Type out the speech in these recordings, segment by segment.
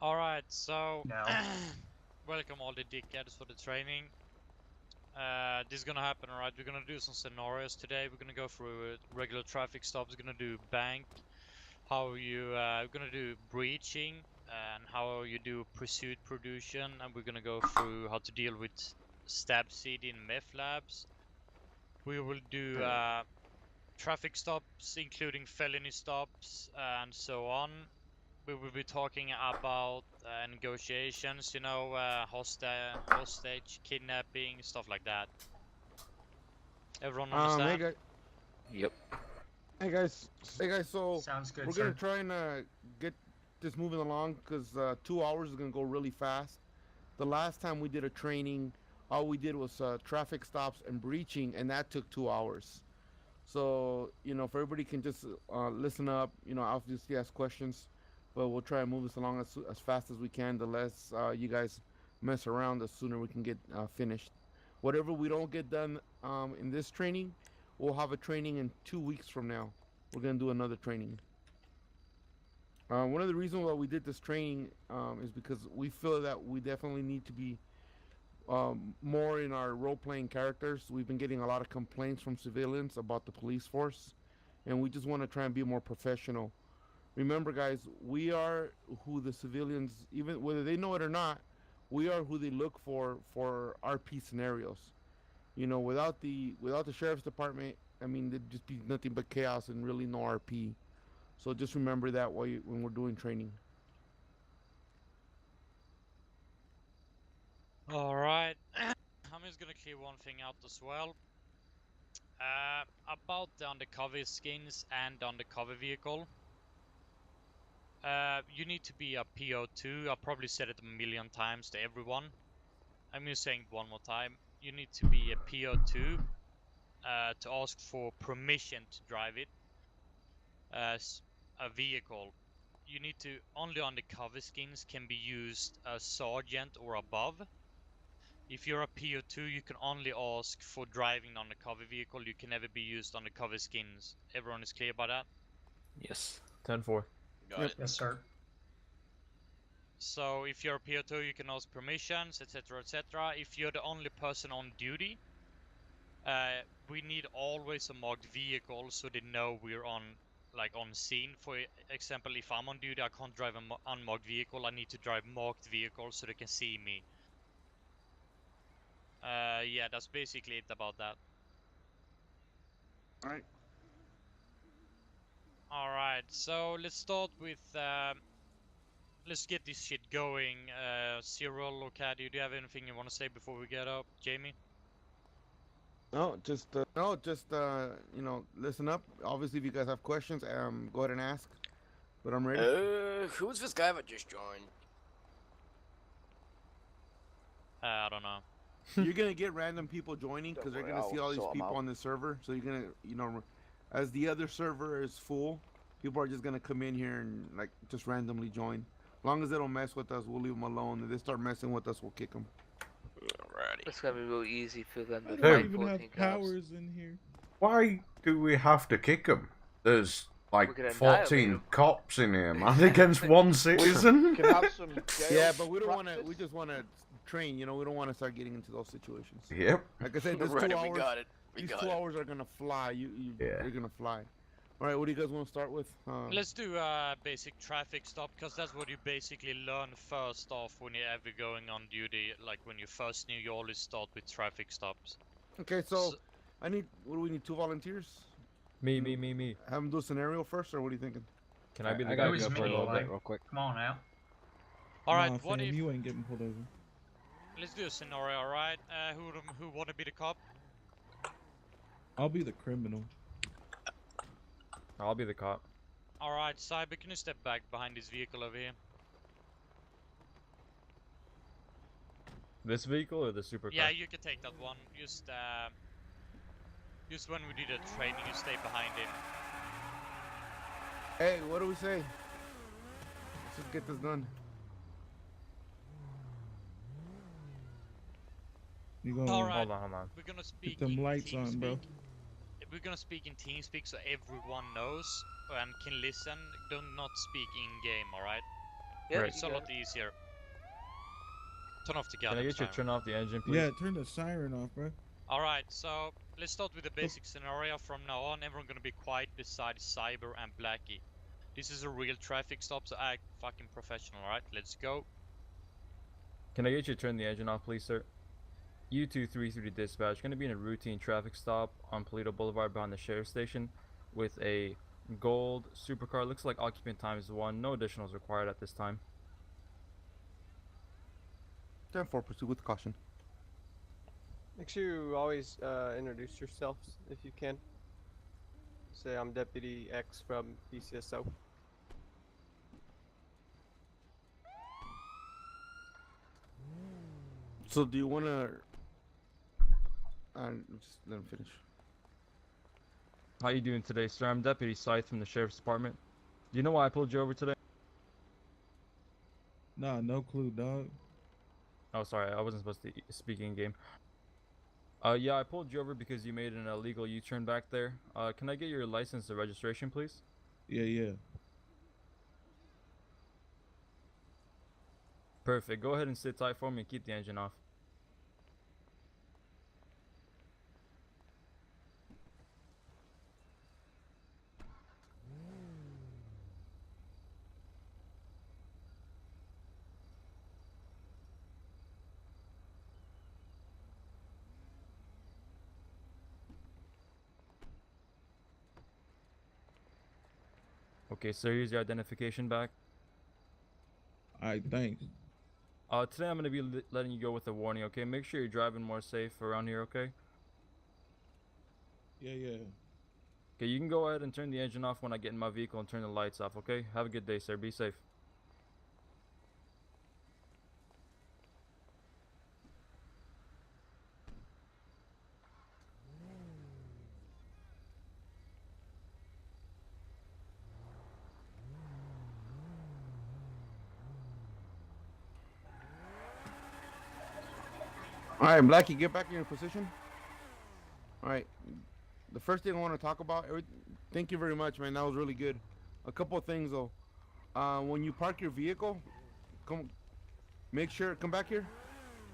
Alright, so No. welcome all the dickheads for the training. This is gonna happen, alright? We're gonna do some scenarios today. We're gonna go through regular traffic stops. We're gonna do bank, how you we're gonna do breaching, and how you do pursuit production, and we're gonna go through how to deal with stab seed in meth labs. We will do traffic stops, including felony stops, and so on. We will be talking about negotiations, hostage, kidnapping, stuff like that. Everyone Hey understand? guys. Yep. Hey guys. Hey guys. So Sounds good, we're sir. gonna try and get this moving along because 2 hours is gonna go really fast. The last time we did a training, all we did was traffic stops and breaching, and that took 2 hours. So if everybody can just listen up, obviously ask questions, but we'll try and move this along as fast as we can. The less you guys mess around, the sooner we can get finished. Whatever we don't get done in this training, we'll have a training in 2 weeks from now. We're gonna do another training. One of the reasons why we did this training is because we feel that we definitely need to be more in our role-playing characters. We've been getting a lot of complaints from civilians about the police force, and we just want to try and be more professional. Remember, guys, we are who the civilians, even whether they know it or not, we are who they look for RP scenarios. Without the sheriff's department, I mean, there'd just be nothing but chaos and really no RP. So just remember that when we're doing training. Alright. I'm just gonna clear one thing out as well. About the undercover skins and undercover vehicle. You need to be a PO2. I probably said it a million times to everyone. I'm just saying it one more time. You need to be a PO2 to ask for permission to drive it as a vehicle. You need to only undercover skins can be used as sergeant or above. If you're a PO2, you can only ask for driving an undercover vehicle. You can never be used undercover skins. Everyone is clear about that? Yes. 10-4. Got Yep. it. Yes, sir. So if you're a PO2, you can ask permissions, etc., etc. If you're the only person on duty, we need always a marked vehicle so they know we're on scene. For example, if I'm on duty, I can't drive an unmarked vehicle. I need to drive marked vehicles so they can see me. Yeah, that's basically it about that. Alright. Alright, so let's start with let's get this shit going. Cyril or Caddy, do you have anything you want to say before we get up? Jamie? No, listen up. Obviously, if you guys have questions, go ahead and ask. But I'm ready. Who's this guy that just joined? I don't know. You're gonna get random people joining because they're Don't gonna worry, see all I'll these sort 'em people out. on the server. So you're gonna, as the other server is full, people are just gonna come in here and just randomly join. As long as they don't mess with us, we'll leave them alone. If they start messing with us, we'll kick them. Alrighty. It's gonna be real easy for them to I fight don't even 14 have cops. powers in here. Why do we have to kick them? There's like We're gonna 14 annihilate 'em. cops in here, man, against one citizen. Can have some jail Yeah, but we don't want to. practice. We just want to train. We don't want to start getting into those situations. Yep. Like I said, this Alrighty, 2 we hours. got it. We These got 2 it. hours are gonna fly. Yeah. You're gonna fly. All right, what do you guys want to start with? Let's do a basic traffic stop, because that's what you basically learn first off when you're ever going on duty. Like when you first new, you always start with traffic stops. Okay, so I need. What do we need? 2 volunteers. Me. Have them do a scenario first, or what are you thinking? Can I be the I guy got to go me, for a little like- bit real quick? Come on now. Alright, Nah, what fam, if... you ain't getting pulled over. Let's do a scenario, alright? Who wanna be the cop? I'll be the criminal. I'll be the cop. Alright, Cyber, can you step back behind this vehicle over here? This vehicle or the supercar? Yeah, you can take that one. Just when we do the training, you stay behind it. Hey, what do we say? Let's just get this done. You gonna Alright. Hold on. We're gonna speak them in lights on, bro. TeamSpeak. We're gonna speak in TeamSpeak so everyone knows and can listen. Do not speak in game, alright? Yeah, Right. It's a lot easier. Turn off the Can I goddamn get you to siren. turn off the engine, please? Yeah, turn the siren off, bro. Alright, so let's start with the basic scenario. From now on, everyone gonna be quiet besides Cyber and Blackie. This is a real traffic stop, so act fucking professional, alright? Let's go. Can I get you to turn the engine off, please, sir? U233 dispatch. Gonna be in a routine traffic stop on Polito Boulevard behind the sheriff's station with a gold supercar. Looks like occupant ×1. No additionals required at this time. 10-4, proceed with caution. Make sure you always introduce yourselves if you can. Say I'm Deputy X from PCSO. So do you want to... just let him finish. How you doing today, sir? I'm Deputy Scythe from the Sheriff's Department. Do you know why I pulled you over today? Nah, no clue, dog. Oh, sorry, I wasn't supposed to speak in game. Yeah, I pulled you over because you made an illegal U-turn back there. Can I get your license and registration, please? Yeah. Perfect. Go ahead and sit tight for me and keep the engine off. Okay, sir, here's your identification back. Alright, thanks. Today I'm going to be letting you go with a warning, okay? Make sure you're driving more safe around here, okay? Yeah. Okay, you can go ahead and turn the engine off when I get in my vehicle and turn the lights off, okay? Have a good day, sir. Be safe. All right, Blackie, get back in your position. All right. The first thing I want to talk about, thank you very much, man. That was really good. A couple of things, though. When you park your vehicle, come back here.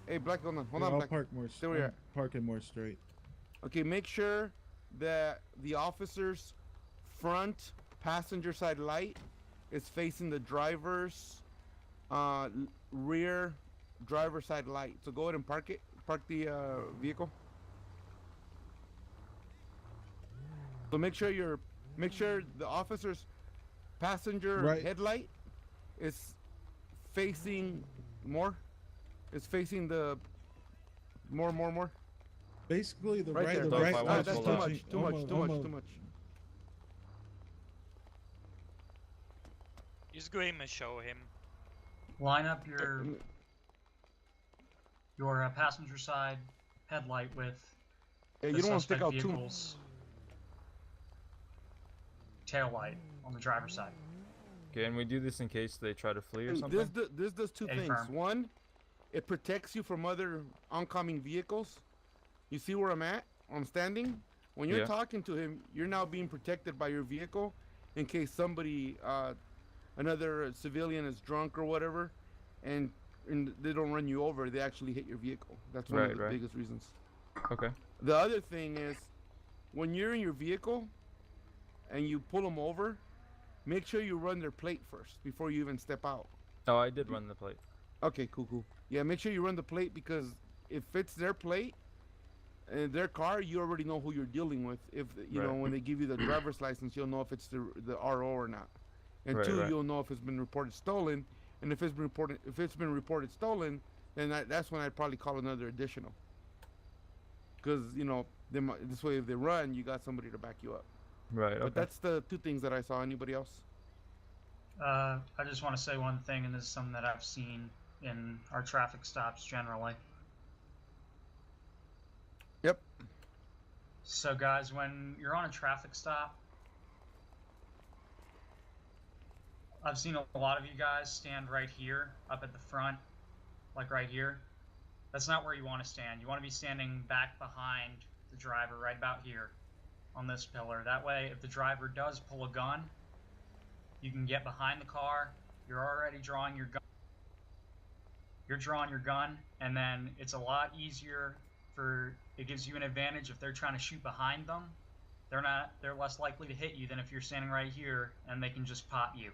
Hey, Blackie, hold on, I'll Blackie. park more. Stay where you're at. Parking more straight. Okay, make sure that the officer's front passenger side light is facing the driver's rear driver side light. So go ahead and park the vehicle. So make sure the officer's passenger headlight is facing more. It's facing the more. Basically, the Right right. there. The right. That's That's too much. Just go in and show him. Line up your passenger side headlight with Yeah, the you don't want to stick suspect out too much. vehicle's tail light on the driver's side. Okay, and we do this in case they try to flee or something? This does two things. Affirm. One, it protects you from other oncoming vehicles. You see where I'm at? I'm standing. When you're Yeah. talking to him, you're now being protected by your vehicle in case somebody, another civilian is drunk or whatever, and they don't run you over. They actually hit your vehicle. That's one of the biggest reasons. Okay. The other thing is, when you're in your vehicle and you pull them over, make sure you run their plate first before you even step out. Oh, I did run the plate. Okay, cool. Yeah, make sure you run the plate, because if it's their plate and their car, you already know who you're dealing with. If you know, when they give you the driver's license, you'll know if it's the RO or not. And two, you'll know if it's been reported stolen. And if it's been reported stolen, then that's when I'd probably call another additional. Because this way, if they run, you got somebody to back you up. Right. Okay. But that's the two things that I saw. Anybody else? I just want to say one thing, and this is something that I've seen in our traffic stops generally. Yep. So guys, when you're on a traffic stop, I've seen a lot of you guys stand right here, up at the front, like right here. That's not where you want to stand. You want to be standing back behind the driver, right about here, on this pillar. That way, if the driver does pull a gun, you can get behind the car You're already drawing your gun. You're drawing your gun, and then it's a lot easier it gives you an advantage if they're trying to shoot behind them. They're less likely to hit you than if you're standing right here and they can just pop you.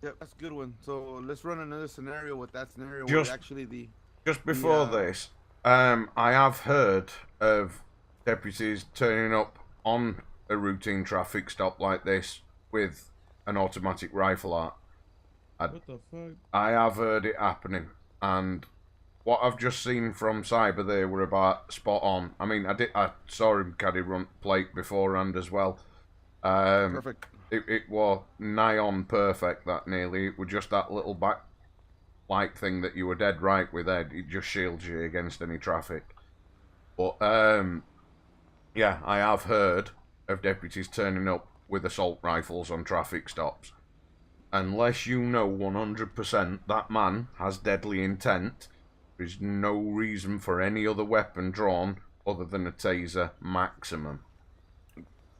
Yeah, that's a good one. So let's run another scenario with that scenario Just- where actually Just before Yeah. this, I have heard of deputies turning up on a routine traffic stop like this with an automatic rifle out. What the fuck? I have heard it happening, and what I've just seen from Cyber there were about spot on. I mean, I saw him carry plate beforehand as well. perfect. It was nigh on perfect, that nearly. It was just that little back light thing that you were dead right with, Ed. It just shields you against any traffic. But, yeah, I have heard of deputies turning up with assault rifles on traffic stops. Unless you know 100% that man has deadly intent, there's no reason for any other weapon drawn other than a taser maximum.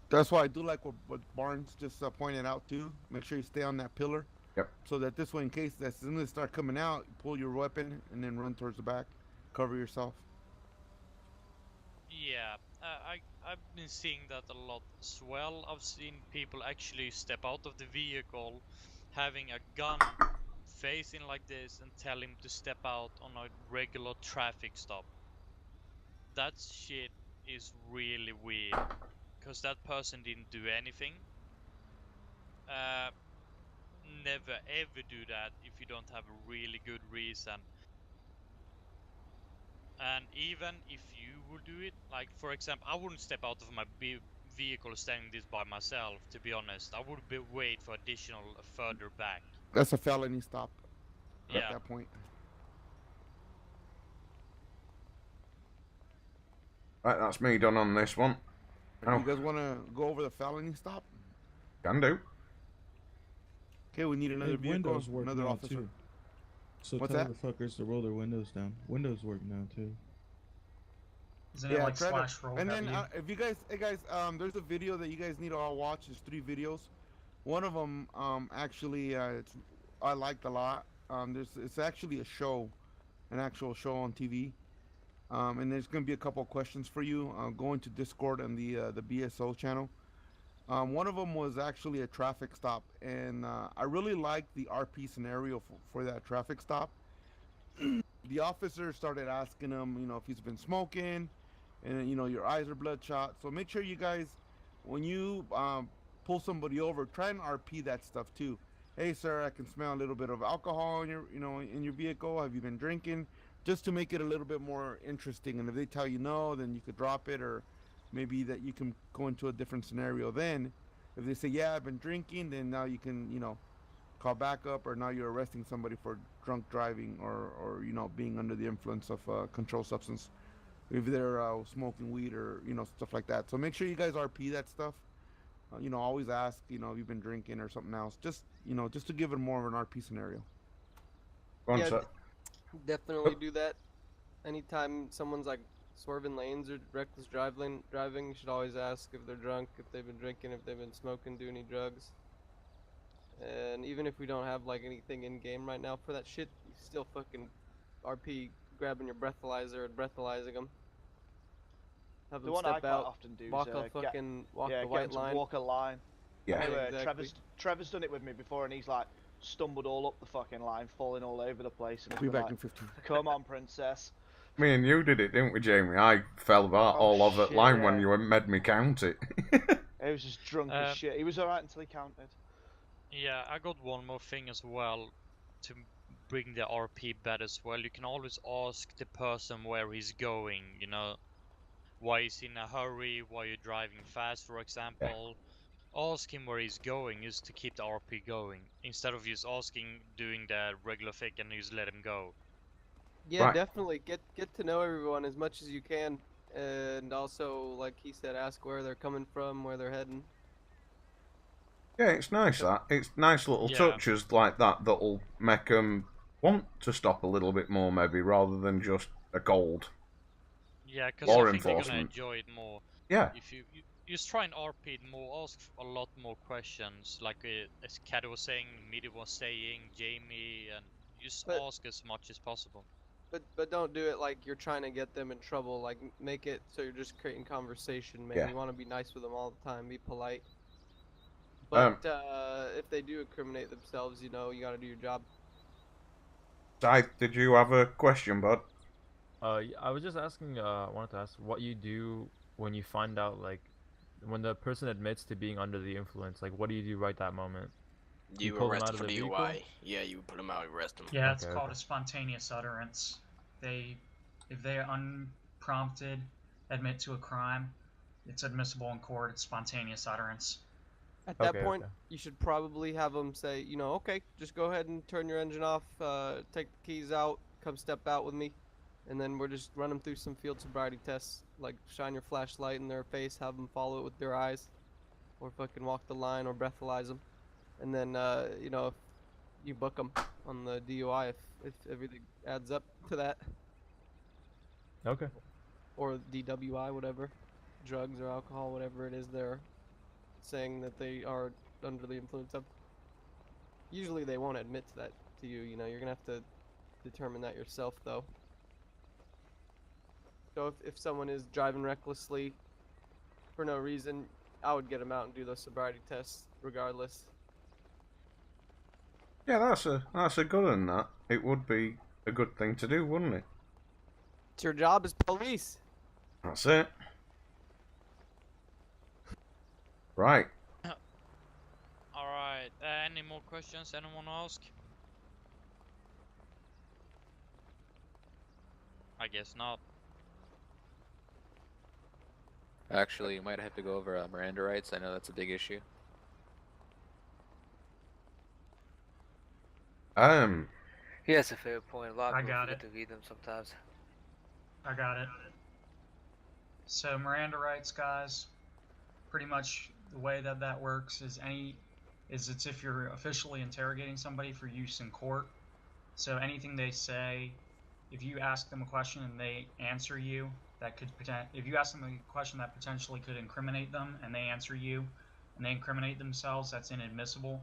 That's why I do like what Barnes just pointed out too. Make sure you stay on that pillar. Yep. So that this way, in case as soon as they start coming out, you pull your weapon and then run towards the back, cover yourself. Yeah, I've been seeing that a lot as well. I've seen people actually step out of the vehicle, having a gun facing like this, and tell him to step out on a regular traffic stop. That shit is really weird, because that person didn't do anything. Never ever do that if you don't have a really good reason. And even if you would do it, like for example, I wouldn't step out of my vehicle standing this by myself, to be honest. I would wait for additional further back. That's a felony stop. At Yeah. that point. Right, that's me done on this one. Oh. You guys want to go over the felony stop? Can do. Okay, we need another Hey, vehicle, windows work another now officer. too. So What's tell that? the fuckers to roll their windows down. Windows work now too. Isn't it like try to- slash roll And then W? if you guys, hey guys, there's a video that you guys need to all watch. There's 3 videos. One of them, actually, I liked a lot. It's actually a show, an actual show on TV. And there's gonna be a couple of questions for you. Go into Discord and the BSO channel. One of them was actually a traffic stop, and I really liked the RP scenario for that traffic stop. The officer started asking him, if he's been smoking, and your eyes are bloodshot. So make sure you guys, when you pull somebody over, try and RP that stuff too. Hey sir, I can smell a little bit of alcohol in your in your vehicle. Have you been drinking? Just to make it a little bit more interesting. And if they tell you no, then you could drop it, or maybe that you can go into a different scenario. Then if they say, yeah, I've been drinking, then now you can call backup, or now you're arresting somebody for drunk driving, or being under the influence of controlled substance, if they're smoking weed, or stuff like that. So make sure you guys RP that stuff. Always ask if you've been drinking or something else, just just to give it more of an RP scenario. Go on, Yeah, sir. Definitely do that. Anytime someone's like swerving lanes or reckless driving, you should always ask if they're drunk, if they've been drinking, if they've been smoking, do any drugs. And even if we don't have like anything in game right now for that shit, you still fucking RP grabbing your breathalyzer and breathalyzing them. Have The them one I step quite out, often do walk is a fucking walk yeah, the get white him to line. walk a line. Yeah. Anyway, exactly. Trevor's done it with me before, and he's like stumbled all up the fucking line, falling all over the place. And I'll be it's been back in like, 15. come on, princess. Me and you did it, didn't we, Jamie? I fell about Oh, all over that shit, line when yeah. you made me count it. He was just drunk as shit. He was alright until he counted. Yeah, I got one more thing as well to bring the RP back as well. You can always ask the person where he's going, why he's in a hurry, why you're driving fast, for example. Ask him where he's going just to keep the RP going, instead of just doing the regular thing and just let him go. Yeah, Right. definitely get to know everyone as much as you can, and also, like he said, ask where they're coming from, where they're heading. Yeah, it's nice that. It's nice little Yeah. touches like that that'll make them want to stop a little bit more, maybe, rather than just a cold. Yeah, because Law I think they're gonna enforcement. enjoy it more Yeah. if you just try and RP more, ask a lot more questions, like as Caddy was saying, Midi was saying, Jamie, and just But- ask as much as possible. But don't do it like you're trying to get them in trouble. Like make it so you're just creating conversation, man. Yeah. You want to be nice with them all the time. Be polite. But if they do incriminate themselves, you know, you got to do your job. Scythe, did you have a question, bud? I was just asking. I wanted to ask what you do when you find out, like, when the person admits to being under the influence. Like, what do you do right that moment? You pull them arrest out them of for the vehicle? DUI. Yeah, you put them out, arrest them. Yeah, it's Okay, called okay. a spontaneous utterance. If they unprompted admit to a crime, it's admissible in court. It's spontaneous utterance. At that Okay, point, okay. you should probably have them say, you know, okay, just go ahead and turn your engine off, take the keys out, come step out with me, and then we're just run them through some field sobriety tests, like shine your flashlight in their face, have them follow it with their eyes, or fucking walk the line or breathalyze them, and then you know, if you book them on the DUI if everything adds up to that, Okay. or DWI, whatever, drugs or alcohol, whatever it is they're saying that they are under the influence of. Usually they won't admit to that to you, you know, you're gonna have to determine that yourself though. So if someone is driving recklessly for no reason, I would get them out and do those sobriety tests regardless. Yeah, that's a good one. That it would be a good thing to do, wouldn't it? It's your job as police. That's it. Right. Alright, any more questions anyone ask? I guess not. Actually, you might have to go over Miranda rights. I know that's a big issue. He has a fair point. A lot I of people got forget it. to read them sometimes. I got it. So Miranda rights, guys, pretty much the way that that works is it's if you're officially interrogating somebody for use in court. So anything they say, if you ask them a question and they answer you, if you ask them a question that potentially could incriminate them and they answer you and they incriminate themselves, that's inadmissible.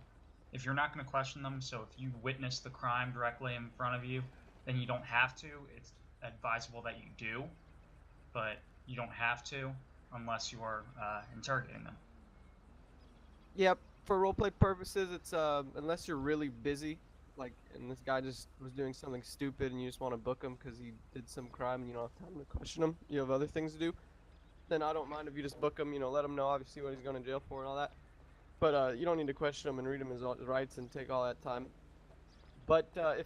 If you're not going to question them, so if you witness the crime directly in front of you, then you don't have to. It's advisable that you do, but you don't have to unless you are interrogating them. Yep, for roleplay purposes, it's unless you're really busy, like, and this guy just was doing something stupid and you just want to book him because he did some crime and you don't have time to question him, you have other things to do, then I don't mind if you just book him, you know, let him know obviously what he's going to jail for and all that. But you don't need to question him and read him his rights and take all that time. But if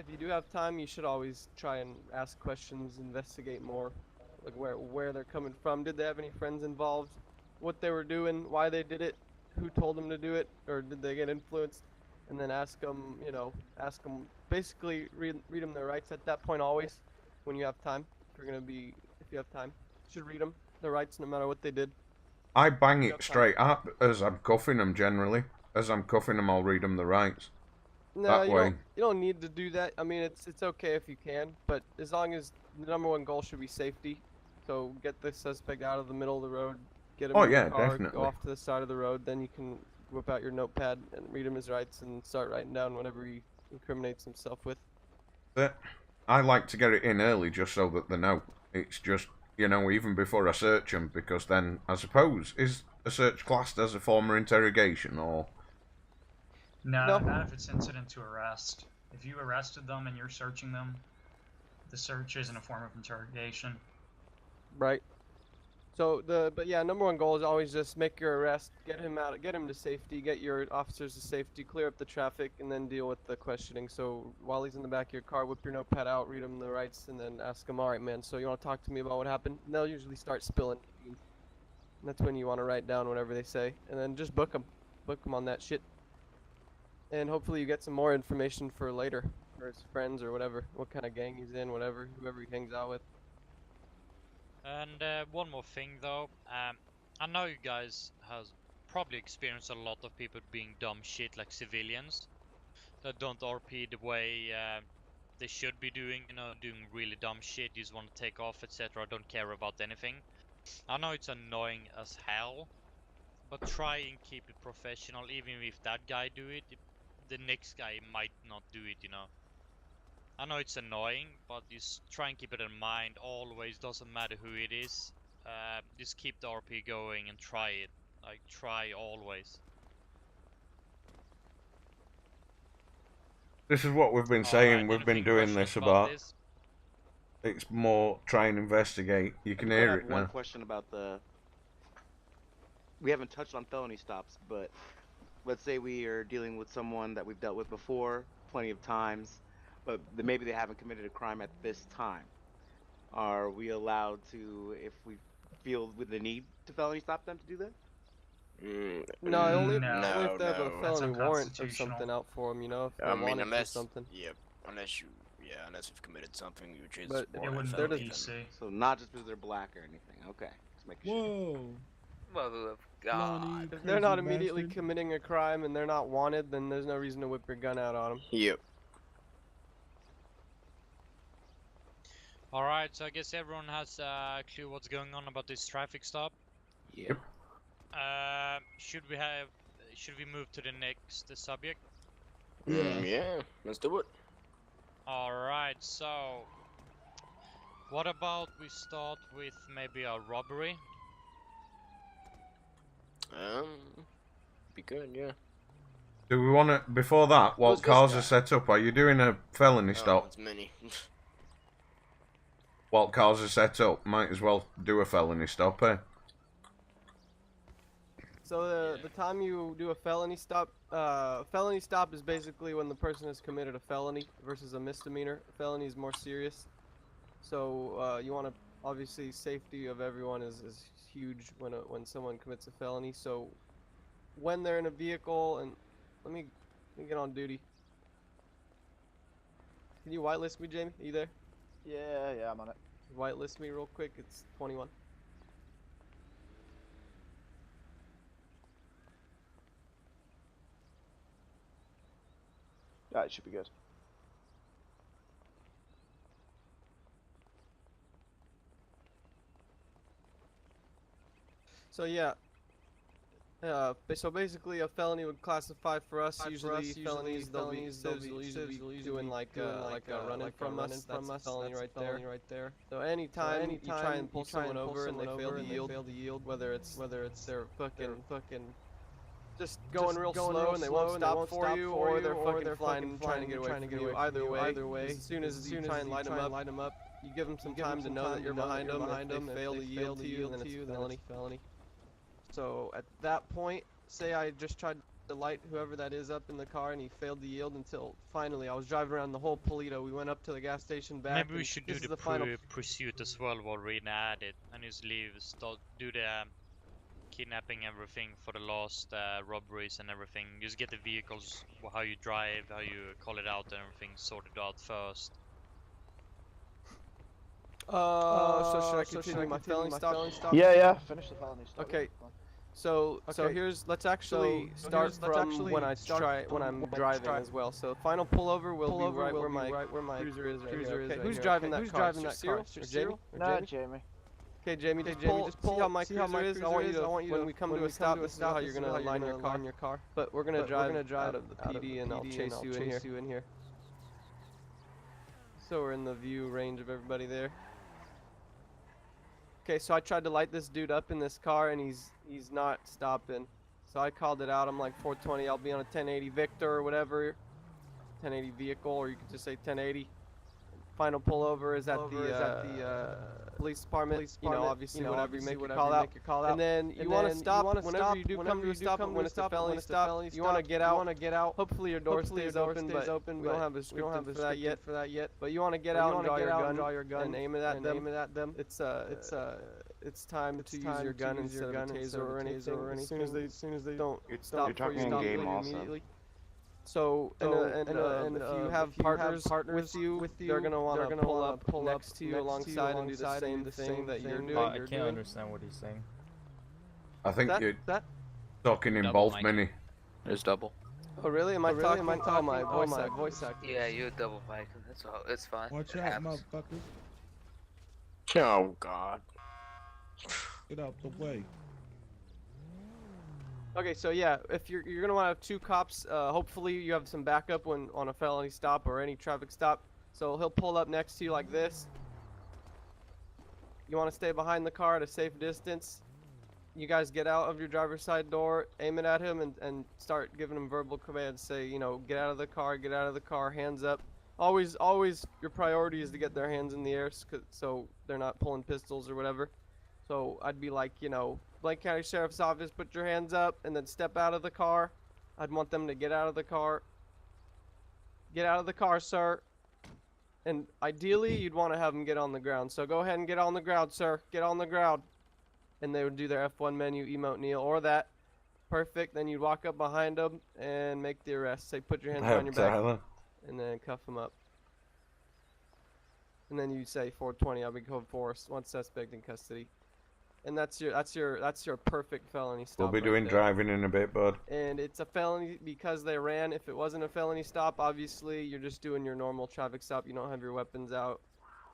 you do have time, you should always try and ask questions, investigate more, like where they're coming from. Did they have any friends involved? What they were doing? Why they did it? Who told them to do it? Or did they get influenced? And then ask them, basically read them their rights at that point always, when you have time. If you have time, you should read them their rights no matter what they did. I bang it straight up as I'm cuffing them generally. As I'm cuffing them, I'll read them the rights. No, That you way. don't need to do that. I mean, it's okay if you can, but as long as the number one goal should be safety. So get the suspect out of the middle of the road, get him Oh, in yeah, the car, definitely. go off to the side of the road, then you can whip out your notepad and read him his rights and start writing down whatever he incriminates himself with. I like to get it in early just so that they know. It's just, even before I search them, because then, I suppose, is a search classed as a form of interrogation, or... No, not if it's incident to arrest. If you arrested them and you're searching them, the search isn't a form of interrogation. Right. So but yeah, number one goal is always just make your arrest, get him to safety, get your officers to safety, clear up the traffic, and then deal with the questioning. So while he's in the back of your car, whip your notepad out, read him the rights, and then ask him, all right, man, so you want to talk to me about what happened? And they'll usually start spilling. And that's when you want to write down whatever they say, and then just book them on that shit. And hopefully you get some more information for later, for his friends or whatever, what kind of gang he's in, whoever he hangs out with. And one more thing though, I know you guys has probably experienced a lot of people being dumb shit, like civilians that don't RP the way they should be doing, doing really dumb shit, just want to take off, etc., don't care about anything. I know it's annoying as hell, but try and keep it professional. Even if that guy do it, the next guy might not do it, you know. I know it's annoying, but just try and keep it in mind always. Doesn't matter who it is. Just keep the RP going and try it. Like, try always. This is what we've been saying. We've been anything doing questions this about. this? It's more try and investigate. You can hear I have it one now. question about the. We haven't touched on felony stops, but let's say we are dealing with someone that we've dealt with before, plenty of times, but maybe they haven't committed a crime at this time. Are we allowed to, if we feel with the need to felony stop them, to do that? No, only if no, they have a no. felony warrant or unconstitutional. something out for them, you know, if I they mean, wanted unless for something. unless you've committed something which is But more wouldn't felony be than- PC. So not just because they're black or anything. Okay, just making sure. Whoa. Mother of Lonnie, God. If they're not crazy immediately bastard. committing a crime and they're not wanted, then there's no reason to whip your gun out on them. Yep. Alright, so I guess everyone has a clue what's going on about this traffic stop. Yep. Should we move to the next subject? Yeah. Let's do it. Alright, so what about we start with maybe a robbery? Be good, yeah. Do we want to? Before that, what Who's this cars guy? are set up? Are you doing a felony Oh, stop? it's many. What cars are set up? Might as well do a felony stop, eh? So the time you do a felony stop is basically when the person has committed a felony versus a misdemeanor. A felony is more serious. So you want to, obviously, safety of everyone is huge when someone commits a felony. So when they're in a vehicle, and let me get on duty. Can you whitelist me, Jamie? Are you there? Yeah, I'm on it. Whitelist me real quick. It's 21. Yeah, it should be good. So yeah. So basically, a felony would classify for us. Usually, felonies they'll usually be doing like a running from us. That's a felony right there. So anytime you try and pull someone over and they fail to yield, whether it's they're fucking just going real slow and they won't stop for you, or they're fucking flying trying to get away from you. Either way, as soon as you try and light them up, you give them some time to know that you're behind them. If they fail to yield to you, then it's felony. So at that point, say I just tried to light whoever that is up in the car and he failed to yield until finally I was driving around the whole Polito. We went up to the gas station back. Maybe we should do the final. pursuit as well while we're at it, and just do the kidnapping everything for the last robberies and everything. Just get the vehicles, how you drive, how you call it out, and everything sorted out first. So should I continue my felony stop? Yeah. Finish the felony stop. Okay. So let's actually start from when I'm driving as well. So final pullover will be right where my cruiser is. Okay. Who's driving that car? Cyril? Or Jamie? No, Jamie. Okay, Jamie, just pull. See how my cruiser is. I want you to, when we come to a stop, this is how you're gonna line your car. But we're gonna drive out of the PD, and I'll chase you in here. So we're in the view range of everybody there. Okay, so I tried to light this dude up in this car, and he's not stopping. So I called it out. I'm like 420. I'll be on a 1080 Victor or whatever, 1080 vehicle, or you could just say 1080. Final pullover is at the police department. You know, obviously, whatever you make your call out. And then you want to stop whenever you do come to a stop. When it's a felony stop, you want to get out. Hopefully your door stays open, but we don't have a script for that yet. But you want to get out and draw your gun and aim it at them. It's time to use your gun instead of a taser or anything. As soon as they don't stop for you, stop immediately. So, and if you have partners with you, they're gonna want to pull up next to you alongside and do the same thing that you're doing. I can't understand what he's saying. I think you're talking in both mini. There's double. Oh really? Am I talking? Oh my voice actor. Yeah, you're double mic. That's all. It's fine. Watch It out, happens. motherfucker. Oh God. Get out the way. Okay, so yeah, if you're gonna want to have 2 cops, hopefully you have some backup when on a felony stop or any traffic stop. So he'll pull up next to you like this. You want to stay behind the car at a safe distance. You guys get out of your driver's side door, aim it at him, and start giving him verbal commands. Say, you know, get out of the car, hands up. Always your priority is to get their hands in the air so they're not pulling pistols or whatever. So I'd be like, you know, Blaine County Sheriff's Office, put your hands up and then step out of the car. I'd want them to get out of the car. Get out of the car, sir. And ideally, you'd want to have them get on the ground. So go ahead and get on the ground, sir. Get on the ground. And they would do their F1 menu, emote kneel, or that. Perfect. Then you'd walk up behind them and make the arrest. Say, put your hands behind your back. And then cuff them up. And then you say 420, I'll be code force, 1 suspect in custody. And that's your perfect felony stop. We'll be doing there. driving in a bit, bud. And it's a felony because they ran. If it wasn't a felony stop, obviously you're just doing your normal traffic stop. You don't have your weapons out.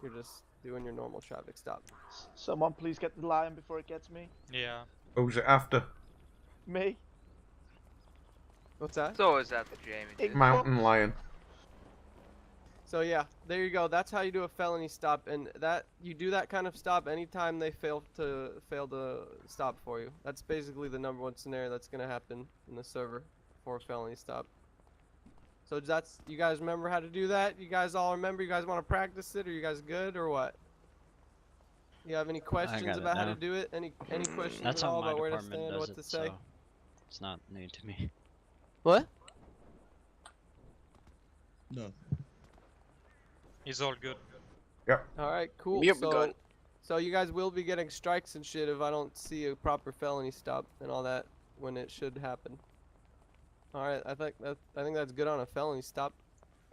You're just doing your normal traffic stop. Someone please get the lion before it gets me. Yeah. Who's it after? Me. What's that? It's always after Jamie. dude. Mountain lion. So yeah, there you go. That's how you do a felony stop, and that you do that kind of stop anytime they fail to stop for you. That's basically the #1 scenario that's gonna happen in the server for a felony stop. So that's, you guys remember how to do that? You guys all remember? You guys want to practice it? Are you guys good or what? You have any questions about how to do it? Any questions That's at all how my about where to department stand, does what it, to say? so it's not new to me. What? No. He's all good. Yep. All right, cool. Yep, good. So you guys will be getting strikes and shit if I don't see a proper felony stop and all that when it should happen. All right, I think that's good on a felony stop.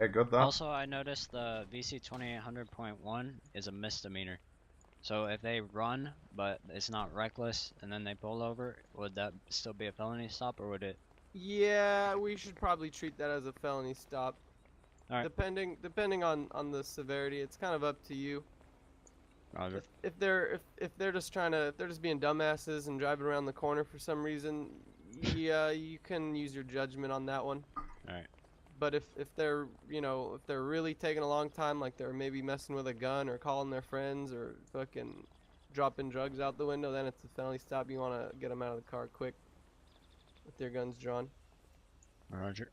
Yeah, good that. Also, I noticed the VC 2800.1 is a misdemeanor. So if they run, but it's not reckless, and then they pull over, would that still be a felony stop, or would it? Yeah, we should probably treat that as a felony stop. All right. Depending on the severity, it's kind of up to you. Roger. If they're just being dumbasses and driving around the corner for some reason, yeah, you can use your judgment on that one. All right. But if they're really taking a long time, like they're maybe messing with a gun or calling their friends or fucking dropping drugs out the window, then it's a felony stop. You want to get them out of the car quick with their guns drawn. Roger.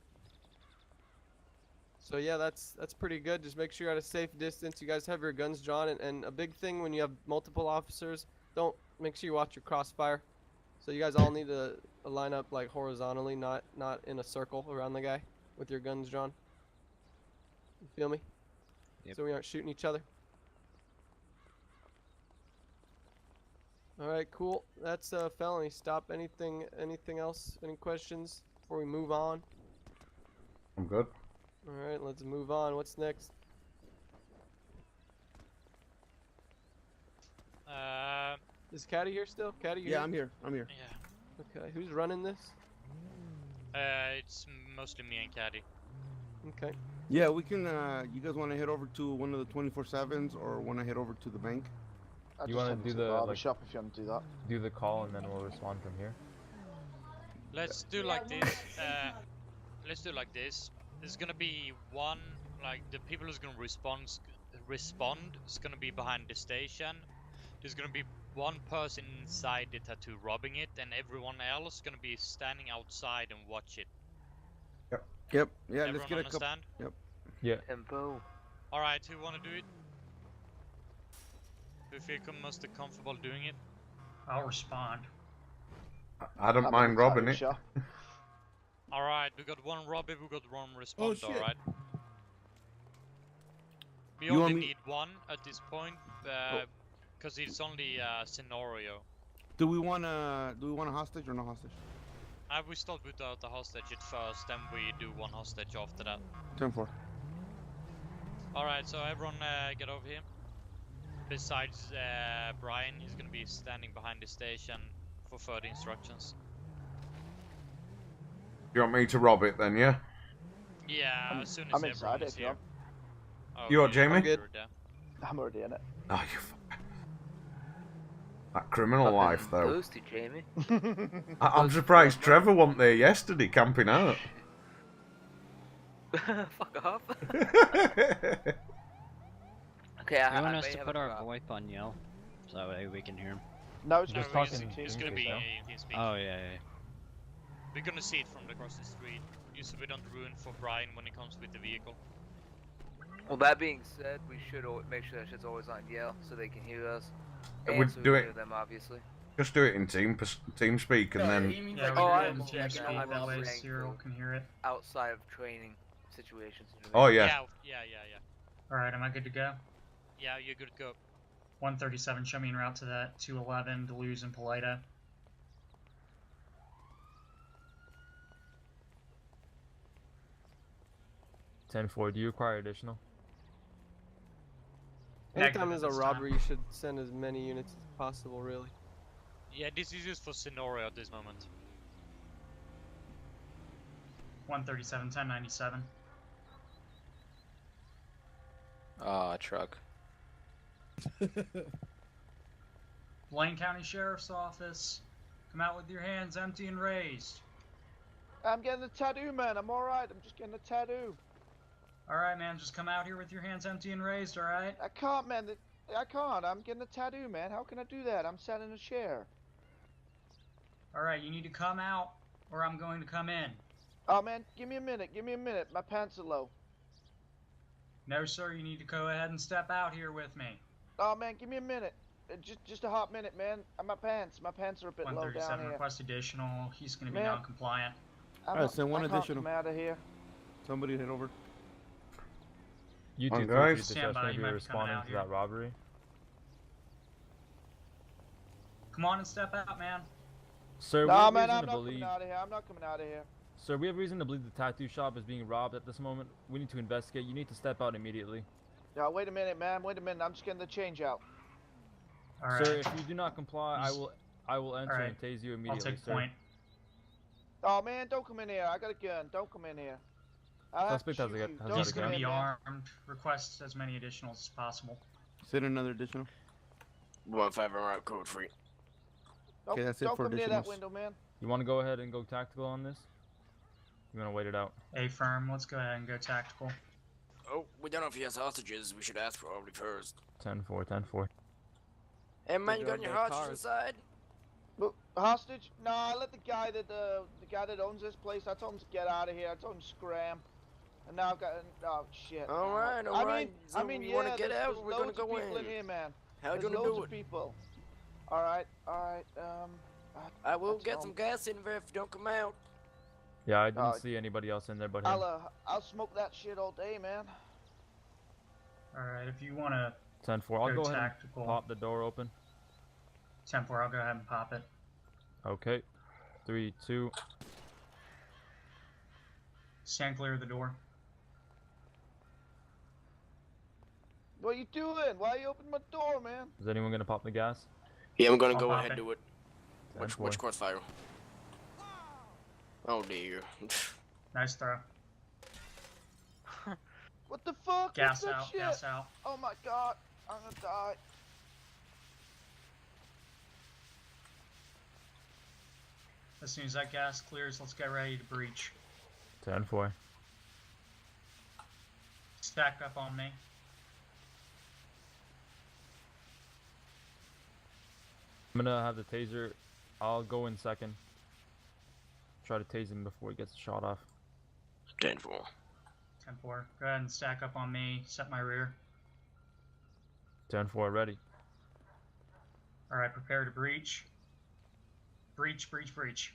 So yeah, that's pretty good. Just make sure you're at a safe distance. You guys have your guns drawn, and a big thing when you have multiple officers, make sure you watch your crossfire. So you guys all need to line up like horizontally, not in a circle around the guy with your guns drawn. You feel me? Yep. So we aren't shooting each other. All right, cool. That's a felony stop. Anything else? Any questions before we move on? I'm good. All right, let's move on. What's next? Is Caddy here still? Caddy, you Yeah, I'm here. I'm here. Yeah. Okay, who's running this? It's mostly me and Caddy. Okay. Yeah, we can. You guys want to head over to one of the 24/7s or want to head over to the bank? You want to do the shop if you want to do that. do the call and then we'll respond from here. Let's do like this. Let's do like this. There's gonna be one, like the people who's gonna respond is gonna be behind the station. There's gonna be one person inside the tattoo robbing it, and everyone else gonna be standing outside and watch it. Yep. Yeah. Everyone Let's get a couple. understand? Yep. Yeah. Tempo. All right, who wanna do it? Who feel most comfortable doing it? I'll respond. I don't mind robbing it. All right, we got one robber, we got one responder. All right. We You only want me- need one at this point, because it's only a scenario. Do we want a hostage or no hostage? We start with the hostage at first, then we do one hostage after that. 10-4. Alright, so everyone get over here. Besides Brian, he's gonna be standing behind the station for further instructions. You want me to rob it then, yeah? Yeah, as soon as I'm inside everyone's it, here. You are okay, Jamie? you're there. I'm already in it. Oh, you fuck. That criminal life, though. Those two, Jamie. I'm surprised Trevor wasn't there yesterday camping out. Fuck off. Okay, You want I us may to have put a our drop. VoIP on yell, so that way we can hear him. No, it's Just gonna be talking. It's in gonna be case, in TeamSpeak. Oh yeah. We're gonna see it from across the street. Just so we don't ruin for Brian when he comes with the vehicle. Well, that being said, we should make sure that shit's always on yell so they can hear us. Yeah, And we'd so we do can it- hear them, obviously. Just do it in TeamSpeak and then. Yeah, we Oh, do I it in will check it out. TeamSpeak, I'm that way saying Cyril for- can hear it. Outside of training situations. you know what I Oh mean? yeah. Yeah. Alright, am I good to go? Yeah, you're good to go. 137, show me en route to that 211, Deleuze and Polita. $10-4. Do you require additional? Anytime Negative there's at a this robbery, you should send as many units as possible, really. Yeah, this is just for scenario at this moment. 137, 1097. Ah, truck. Blaine County Sheriff's Office. Come out with your hands empty and raised. I'm getting a tattoo, man. I'm alright. I'm just getting a tattoo. Alright, man, just come out here with your hands empty and raised, alright? I can't, man. I can't. I'm getting a tattoo, man. How can I do that? I'm sat in a chair. Alright, you need to come out, or I'm going to come in. Oh, man, give me a minute. Give me a minute. My pants are low. No, sir, you need to go ahead and step out here with me. Oh, man, give me a minute. Just a hot minute, man. My pants are a bit low down 137, here. request additional. He's going to be Man. non-compliant. Alright, send one I can't additional. come out of here. Somebody head over. You On two, guys. Stand by, going you to be might be coming responding out to here. that robbery. Come on and step out, man. Sir, we Nah, have man, reason I'm to not believe. coming out of here. I'm not coming out of here. Sir, we have reason to believe the tattoo shop is being robbed at this moment. We need to investigate. You need to step out immediately. Yeah, wait a minute, man. Wait a minute. I'm just getting the change out. Alright. Sir, if you do not comply, I will enter Alright. and tase you I'll immediately, take sir. point. Oh, man, don't come in here. I got a gun. Don't come in here. I'll have to Suspect has shoot a gun- you. has Don't got He's a come going to in, be man. armed. Request as many additionals as possible. Send another additional. 1-5 route code free. Okay, that's it Don't for come near that additionals. window, man. You want to go ahead and go tactical on this? You want to wait it out? A firm, let's go ahead and go tactical. Oh, we don't know if he has hostages. We should ask probably first. 10-4, 10-4. Hey man, you got drug your their hostages cars. inside? But hostage? No, I let the guy that owns this place. I told him to get out of here. I told him to scram. And now I've got. Oh shit. All right, all I right. mean, So I mean, you yeah. wanna get there's, out, there's we're gonna loads go of people in. here, man. How you There's gonna loads do of it? people. All right, all right. I will that's get all. some gas in there if you don't come out. Yeah, I didn't Uh, see anybody else in there but him. I'll smoke that shit all day, man. Alright, if you want to 10-4. I'll go go ahead tactical. and pop the door open. 10-4, I'll go ahead and pop it. Okay. 3, 2. Stand clear of the door. What you doing? Why you open my door, man? Is anyone going to pop the gas? Yeah, I'm gonna I'll go pop ahead it. and do it. Which 10-4. crossfire? Oh dear. Nice throw. What the fuck? Gas What's that out, shit? gas out. Oh my god, I'm gonna die. As soon as that gas clears, let's get ready to breach. 10-4. Stack up on me. I'm gonna have the taser. I'll go in second. Try to tase him before he gets shot off. 10-4. 10-4. Go ahead and stack up on me. Set my rear. 10-4, ready. Alright, prepare to breach. Breach, breach, breach.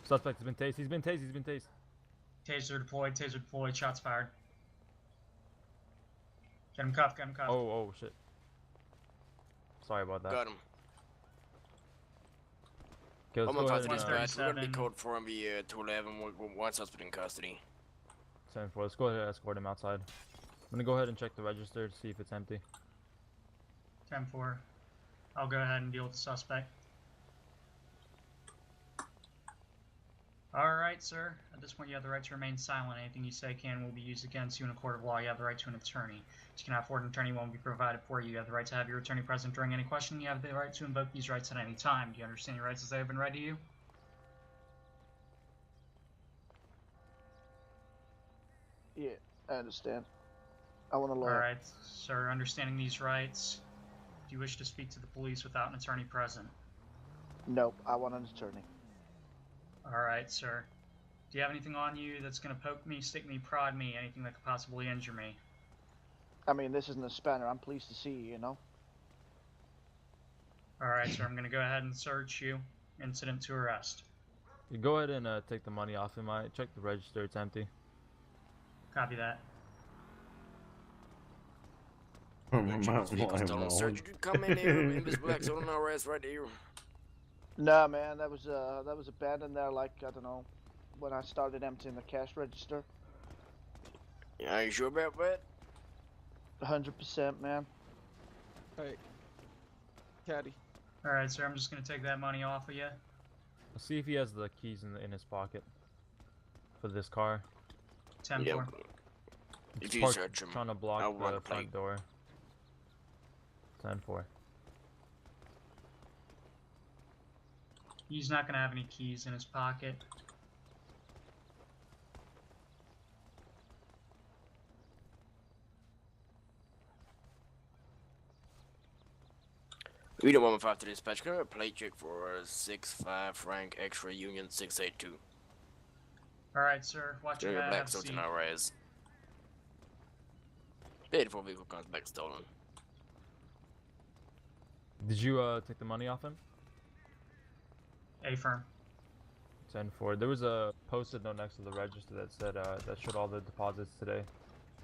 Suspect has been tased. He's been tased. He's been tased. Taser deployed, shots fired. Get him cuffed, get him cuffed. Oh, shit. Sorry about that. Got him. Okay, let's I'm go on ahead fast and, dispatch. We're gonna be 37. code 4 and be 211. One suspect in custody. 10-4. Let's go ahead and escort him outside. I'm gonna go ahead and check the register to see if it's empty. 10-4. I'll go ahead and deal with the suspect. Alright, sir. At this point, you have the right to remain silent. Anything you say can and will be used against you in a court of law. You have the right to an attorney. You cannot afford an attorney, one will be provided for you. You have the right to have your attorney present during any questioning. You have the right to invoke these rights at any time. Do you understand your rights as they have been read to you? Yeah, I understand. I want a lawyer. Alright, sir. Understanding these rights, do you wish to speak to the police without an attorney present? Nope, I want an attorney. Alright, sir. Do you have anything on you that's going to poke me, stick me, prod me, anything that could possibly injure me? I mean, this isn't a spanner. I'm pleased to see you, you know? Alright, sir. I'm going to go ahead and search you. Incident to arrest. You go ahead and take the money off him. I check the register. It's empty. Copy that. Come in here, Miss Black's on our ass right here. Nah, man, that was abandoned there, like, I don't know, when I started emptying the cash register. Yeah, are you sure about that? 100%, man. Hey, caddy. Alright, sir. I'm just going to take that money off of you. Let's see if he has the keys in his pocket for this car. 10-4. Yeah. It's If you parked search him, trying to block I'll run the a plate. front door. 10-4. He's not going to have any keys in his pocket. We don't want 115 to dispatch. Can I have a plate check for 65 rank X-ray Union 682? Alright, sir. Watch your Black back. Stones in our ass. Paid for vehicle comes back stolen. Did you take the money off him? A-firm. 10-4. There was a post-it note next to the register that said that showed all the deposits today.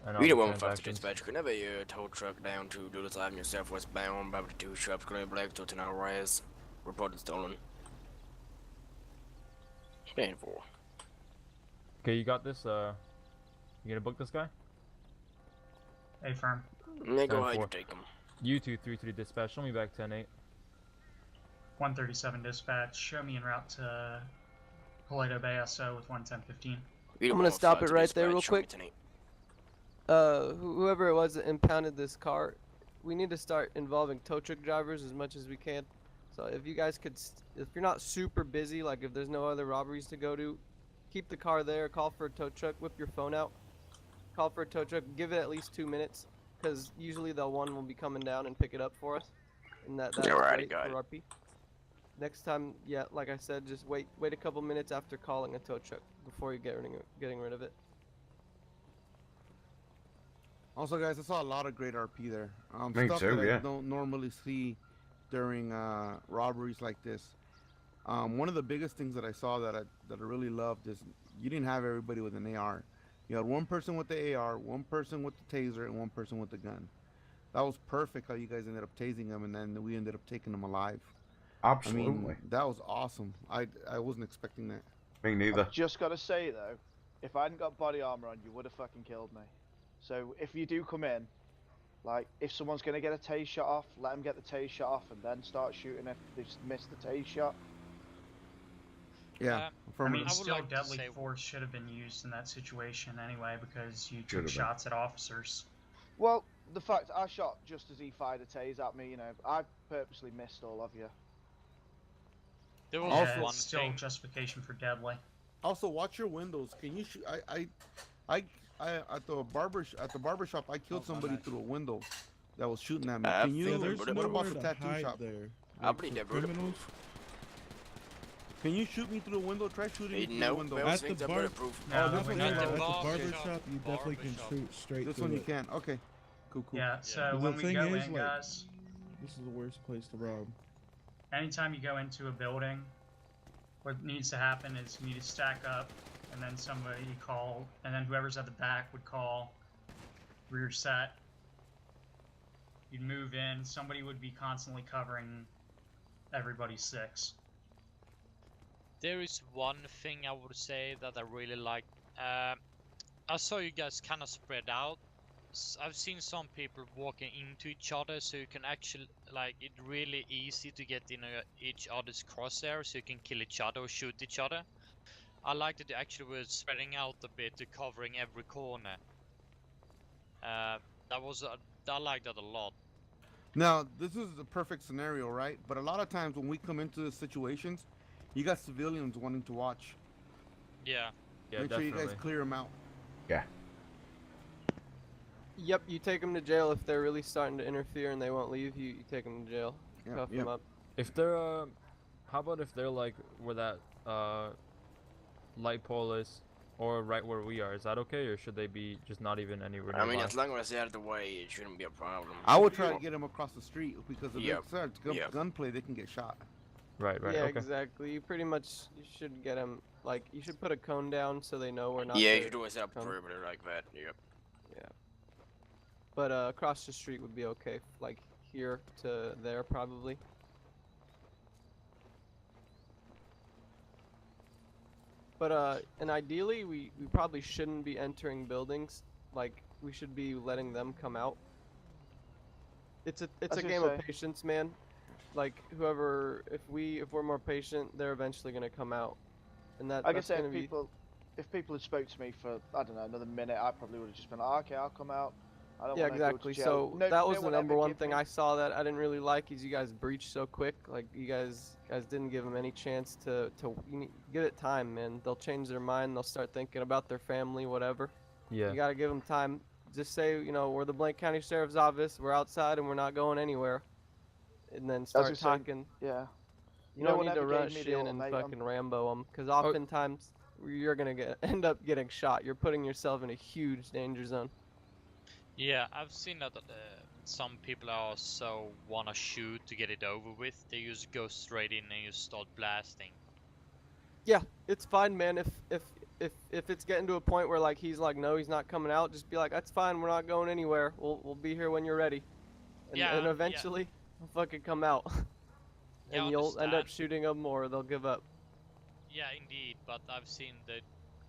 And all We the don't want 115 transactions. dispatch. Can I have a tow truck down to Douglas Avenue Southwest bound by the 2 shops? Can I have Black Stones in our ass? Reported stolen. Paying for. Okay, you got this. You gonna book this guy? A-firm. Yeah, go 10-4. ahead, you take him. U233 dispatch. Show me back 10-8. 137 dispatch. Show me en route to Paleto Bay SO with 11015. I'm gonna stop it right there real quick. Whoever it was that impounded this car, we need to start involving tow truck drivers as much as we can. So if you guys could, if you're not super busy, like if there's no other robberies to go to, keep the car there, call for a tow truck, whip your phone out, call for a tow truck, give it at least 2 minutes, because usually the one will be coming down and pick it up for us. And that's great for RP. Next time, yeah, like I said, just wait a couple minutes after calling a tow truck before you getting rid of it. Also, guys, I saw a lot of great RP there. Me Stuff too, that yeah. I don't normally see during robberies like this. One of the biggest things that I saw that I really loved is you didn't have everybody with an AR. You had one person with the AR, one person with the taser, and one person with the gun. That was perfect how you guys ended up tasing them, and then we ended up taking them alive. Absolutely. I mean, that was awesome. I wasn't expecting that. Me neither. I've just gotta say though, if I hadn't got body armor on, you would have fucking killed me. So if you do come in, like if someone's gonna get a tase shot off, let them get the tase shot off and then start shooting if they've missed the tase shot. Yeah. I mean, would still like to deadly say- force should have been used in that situation anyway because you Should took have been. shots at officers. Well, the fact I shot just as he fired a tase at me, you know, I purposely missed all of you. There was Yeah, one it's still thing. justification for deadly. Also, watch your windows. Can you shoot? I at the barber shop, I killed somebody through a window that was shooting at me. Can you? Yeah, there's What nowhere about the to tattoo hide shop? there. I'll Like, believe for that, brother. criminals, Can you shoot me through the window? Try shooting me through No, the window. Bell At the things are bar- bulletproof. No, Oh, the this one window- you at can. the barber barber shop, shop, you definitely can barber shoot straight This through one you it. can. Okay. Cool. Yeah, so The when we thing go is, in, like- guys, This is the worst place to rob. anytime you go into a building, what needs to happen is you need to stack up, and then somebody call, and then whoever's at the back would call rear set. You'd move in, somebody would be constantly covering everybody's six. There is one thing I would say that I really like. I saw you guys kind of spread out. I've seen some people walking into each other, so you can actually like it's really easy to get in each other's crosshair, so you can kill each other or shoot each other. I like that they actually were spreading out a bit, to covering every corner. That was I like that a lot. Now, this is the perfect scenario, right? But a lot of times when we come into the situations, you got civilians wanting to watch. Yeah. Yeah, Make sure you definitely. guys clear them out. Yeah. Yep, you take them to jail if they're really starting to interfere and they won't leave. You take them to jail. Yep, Cuff yep. them up. If they're how about if they're like where that light pole is, or right where we are? Is that okay, or should they be just not even anywhere I mean, nearby? as long as they're out of the way, it shouldn't be a problem. I would try to get them across the street because if Yep, it starts gunplay, they can get shot. Right, right. Yeah, Okay. exactly. You pretty much you should get them like you should put a cone down so they know we're not. Yeah, there you should always have a to come. perimeter like that. Yep. Yeah. But across the street would be okay, like here to there probably. But and ideally we probably shouldn't be entering buildings. Like we should be letting them come out. It's a game of patience, man. Like whoever, if we're more patient, they're eventually gonna come out, and I that's guess gonna if people had spoke to me for I don't know another minute, I probably would have just been like, okay, I'll come out. I don't Yeah, wanna exactly. Go to jail. So No, that was no the one number ever one give thing me- I saw that I didn't really like is you guys breached so quick. Like you guys didn't give them any chance to give it time, man. They'll change their mind. They'll start thinking about their family, whatever. Yeah. You gotta give them time. Just say, you know, we're the Blank County Sheriff's Office. We're outside and we're not going anywhere. And then start gonna say, talking. yeah. You No don't one need to ever gave rush me the in and ultimatum. fucking Rambo them, because oftentimes you're gonna end up getting shot. You're putting yourself in a huge danger zone. Yeah, I've seen that some people are so wanna shoot to get it over with. They just go straight in and just start blasting. Yeah, it's fine, man. If it's getting to a point where like he's like, no, he's not coming out, just be like, that's fine. We're not going anywhere. We'll be here when you're ready. And eventually, he'll fucking come out. Yeah, And you'll end up understand. shooting them or they'll give up. Yeah, indeed, but I've seen the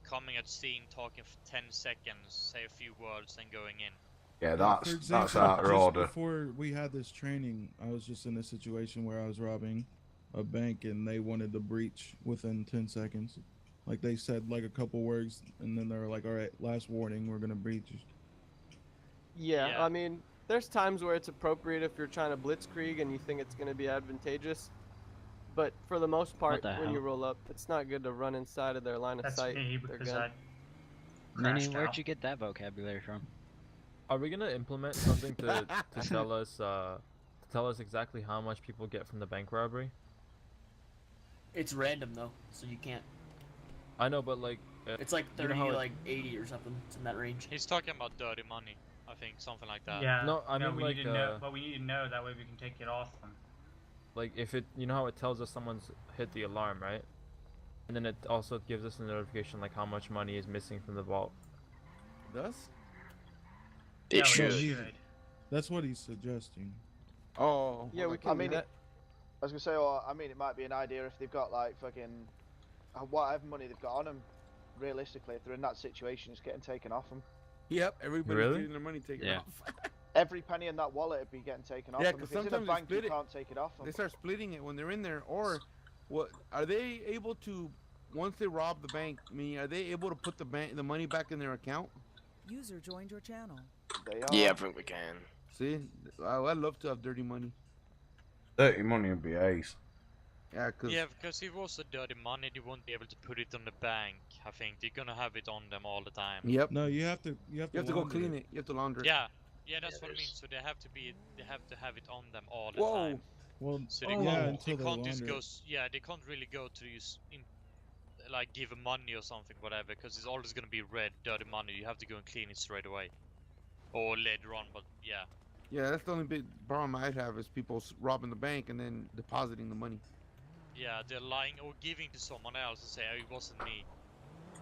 coming at scene, talking for 10 seconds, say a few words, then going in. Yeah, For that's example, out of just order. Before we had this training, I was just in a situation where I was robbing a bank and they wanted to breach within 10 seconds. Like they said like a couple words and then they were like, all right, last warning, we're gonna breach. Yeah, I mean, there's times where it's appropriate if you're trying to blitzkrieg and you think it's going to be advantageous. But for the most part, the when you hell? roll up, it's not good to run inside of their line of That's sight. me their because gun. Minnie, where'd you get that vocabulary from? Are we gonna implement something to tell us exactly how much people get from the bank robbery? It's random though, so you can't. I know, but like It's like you know 30, how it- like 80 or something. It's in that range. He's talking about dirty money, I think, something like that. Yeah. No, I mean we like need to know, but we need to know that way we can take it off them. like if it, you know how it tells us someone's hit the alarm, right? And then it also gives us a notification like how much money is missing from the vault. Does? It should. That's what he's suggesting. Oh. Yeah, we I can mean, do that. I was gonna say, or I mean, it might be an idea if they've got like fucking whatever money they've got on them. Realistically, if they're in that situation, it's getting taken off them. Yep, everybody's Really? getting their money taken off. Every penny in that wallet would be getting taken off Yeah, them. because If it's in a sometimes they bank, you split it. can't take it off them. They start splitting it when they're in there, or what? Are they able to? Once they rob the bank, I mean, are they able to put the money back in their account? User joined your channel. They are. Yeah, I think we can. See, I'd love to have dirty money. Dirty money would be ace. Yeah, cause Yeah, because if it was the dirty money, they won't be able to put it on the bank. I think they're gonna have it on them all the time. Yep. No, you have to You have to go launder clean it. You have to launder it. Yeah, yeah, that's what I mean. So they have to have it on them all the Whoa. time. Well, So they yeah, can't, until they can't just launder go. it. Yeah, they can't really go to use, like give money or something, whatever, because it's always gonna be red, dirty money. You have to go and clean it straight away, or later on. But yeah. Yeah, that's the only big problem I'd have is people robbing the bank and then depositing the money. Yeah, they're lying or giving to someone else and say, "Oh, it wasn't me."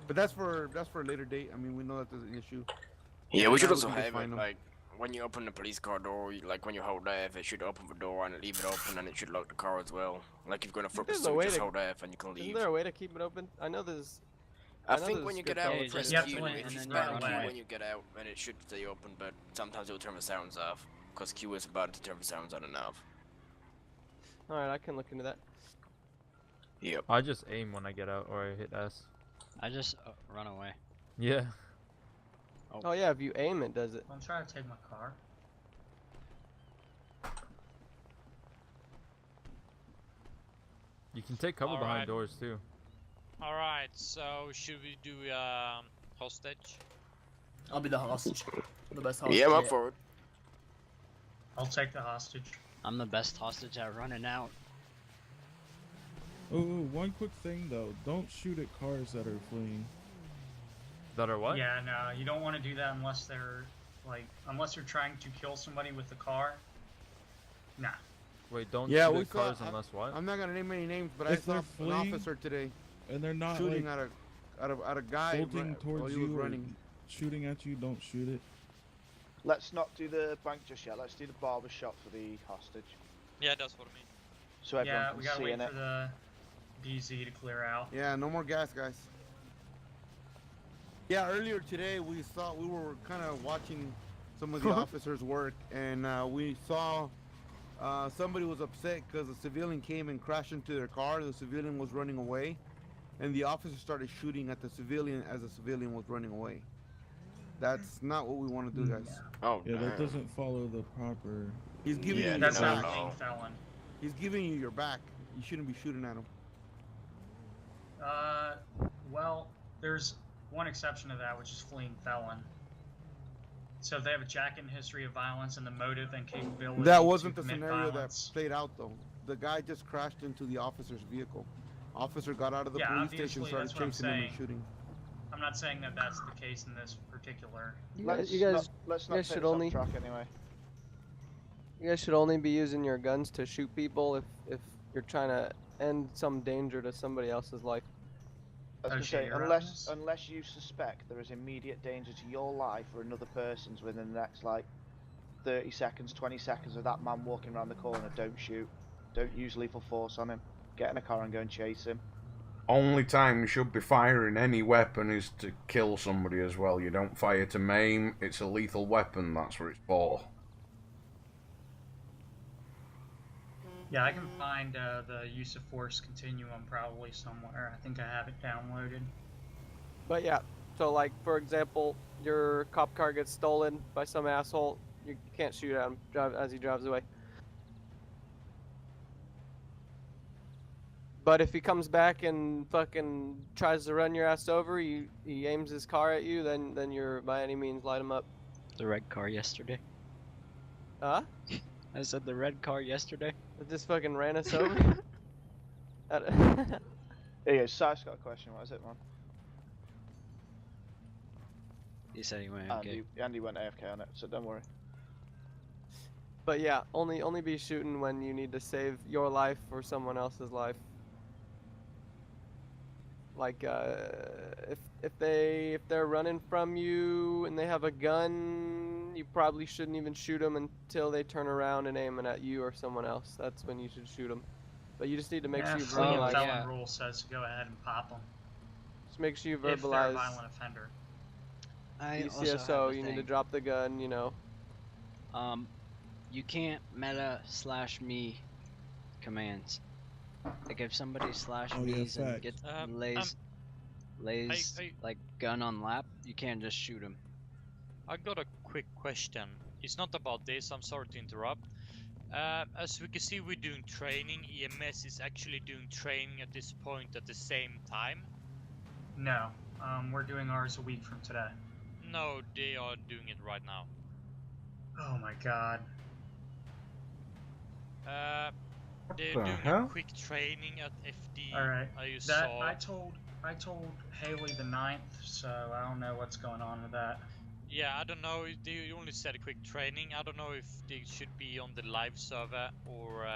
But that's for a later date. I mean, we know that there's an issue. Yeah, we should Now also can just have find it 'em. like when you open the police car door, like when you hold F, it should open the door and leave it open, and it should lock the car as well. Like if you're gonna flip the There's a switch, way just to- hold F and you can Isn't leave. there a way to keep it open? I know there's. I know think there's when you good get out, fellas press that- Q. and If you then spam run Q away. when you get out, then it should stay open. But sometimes it will turn the sounds off, because Q is about to turn the sounds on and off. All right, I can look into that. Yep. I just aim when I get out or I hit S. I just run away. Yeah. Oh yeah, if you aim it, does it? I'm trying to take my car. You can take cover All behind right. doors too. Alright, so should we do hostage? I'll be the hostage. The best hostage. Yeah, I'm up yet. for it. I'll take the hostage. I'm the best hostage at running out. Oh, one quick thing though. Don't shoot at cars that are fleeing. That are what? Yeah, no, you don't want to do that unless they're unless you're trying to kill somebody with the car. Nah. Wait, don't Yeah, shoot we at cars saw. unless what? I'm not gonna name any names, but If I they're saw an fleeing, officer today and they're not shooting like at a guy bolting while towards he was you or running. shooting at you. Don't shoot it. Let's not do the bank just yet. Let's do the barber shop for the hostage. Yeah, that's what I mean. So everyone Yeah, can we gotta see wait in it. for the DZ to clear out. Yeah, no more gas, guys. Yeah, earlier today we were kind of watching some of the officers work, and we saw somebody was upset because a civilian came and crashed into their car. The civilian was running away, and the officer started shooting at the civilian as the civilian was running away. That's not what we want to do, guys. Oh, Yeah, that doesn't follow the proper. He's giving you That's your not back. fleeing felon. He's giving you your back. You shouldn't be shooting at him. Well, there's one exception to that, which is fleeing felon. So if they have a jacket and history of violence and the motive and capability That wasn't to the commit scenario violence. that played out, though. The guy just crashed into the officer's vehicle. Officer got out of the Yeah, police station, obviously, started that's what I'm chasing him and saying. shooting. I'm not saying that that's the case in this particular. Let's you guys not take should this off only track anyway. you guys should only be using your guns to shoot people if you're trying to end some danger to somebody else's life. I was gonna Okay, say, you're unless you suspect there is immediate danger to your life or another person's within the next 30 seconds, 20 seconds of that man walking around the corner, don't shoot. Don't use lethal force on him. Get in a car and go and chase him. Only time you should be firing any weapon is to kill somebody as well. You don't fire to maim. It's a lethal weapon. That's what it's for. Yeah, I can find the use of force continuum probably somewhere. I think I have it downloaded. But yeah, so like for example, your cop car gets stolen by some asshole. You can't shoot at him as he drives away. But if he comes back and fucking tries to run your ass over, he aims his car at you, then you're by any means light him up. The red car yesterday. Huh? I said the red car yesterday. It just fucking ran us over. Yeah, Sai's got a question. What is it, man? He said he went AFK. Andy went AFK on it, so don't worry. But yeah, only be shooting when you need to save your life or someone else's life. Like if they're running from you and they have a gun, you probably shouldn't even shoot them until they turn around and aim it at you or someone else. That's when you should shoot them. But you just need to make sure you fleeing verbalize. felon rule says to go ahead and pop them. Just make sure you If they're a verbalize. violent offender. DCSO, you need to drop the gun. You know. You can't meta /me commands. Like if somebody me's and fact. gets lays I- like gun on lap, you can't just shoot him. I got a quick question. It's not about this, I'm sorry to interrupt. As we can see, we're doing training. EMS is actually doing training at this point at the same time. No, we're doing ours a week from today. No, they are doing it right now. Oh my god. They're the doing hell? a quick training at FD. Alright. You That saw. I told Haley the 9th, so I don't know what's going on with that. Yeah, I don't know. They only said a quick training. I don't know if they should be on the live server or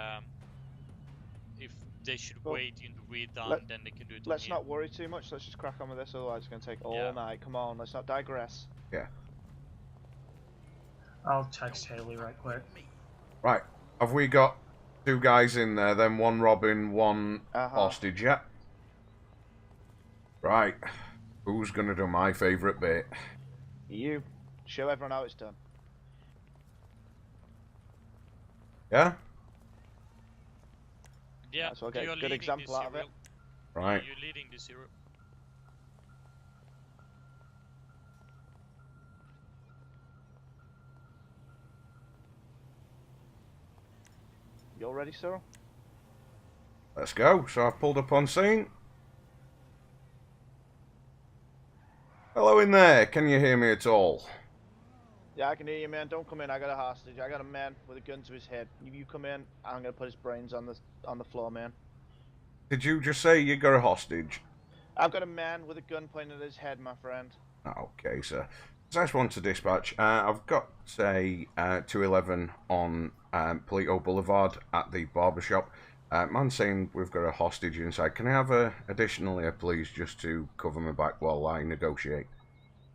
if they should Well, wait until we're done, then they can do it. Let's on not worry too much. Let's just crack on with this. Otherwise, it's going to take all Yeah. night. Come on, let's not digress. Yeah. I'll text Haley right quick. Right. Have we got 2 guys in there, then 1 robbing, 1 hostage, yeah? Right. Who's going to do my favourite bit? You show everyone how it's done. Yeah? Yeah, Might as well get a you're good leading example this out of it. serial. Right. You're leading this serial. You all ready, sir? Let's go. So I've pulled up on scene. Hello in there. Can you hear me at all? Yeah, I can hear you, man. Don't come in. I got a hostage. I got a man with a gun to his head. You come in. I'm gonna put his brains on the floor, man. Did you just say you got a hostage? I've got a man with a gun pointed at his head, my friend. Okay, sir. That's one to dispatch. I've got, say, 211 on Polito Boulevard at the barbershop. Man's saying we've got a hostage inside. Can I have additionally, please, just to cover my back while I negotiate?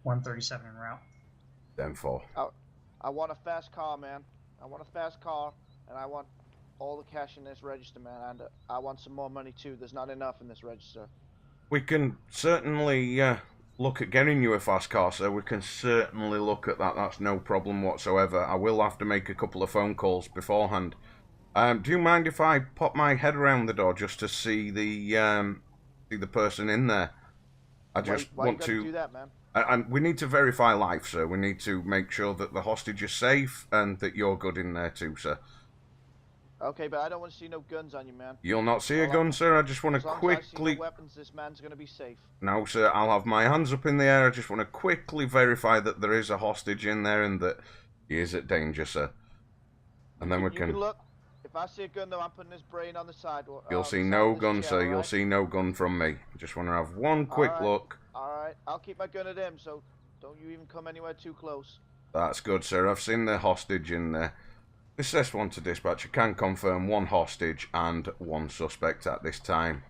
137 en route. 10-4. I want a fast car, man. I want a fast car, and I want all the cash in this register, man. And I want some more money, too. There's not enough in this register. We can certainly look at getting you a fast car, sir. We can certainly look at that. That's no problem whatsoever. I will have to make a couple of phone calls beforehand. Do you mind if I pop my head around the door just to see the person in there? I just why want you to gotta do that, man? And we need to verify life, sir. We need to make sure that the hostage is safe and that you're good in there too, sir. Okay, but I don't want to see no guns on you, man. You'll not see a gun, sir. I just want to As long quickly... as I see no weapons, this man's gonna be safe. No, sir. I'll have my hands up in the air. I just want to quickly verify that there is a hostage in there and that he is at danger, sir. And then we You can... look. If I see a gun, though, I'm putting his brain on the sidewalk. You'll see no gun, sir. You'll see no gun from me. I just want to have one quick look. Alright, I'll keep my gun at him, so don't you even come anywhere too close. That's good, sir. I've seen the hostage in there. This is S1 to dispatch. I can confirm one hostage and one suspect at this time.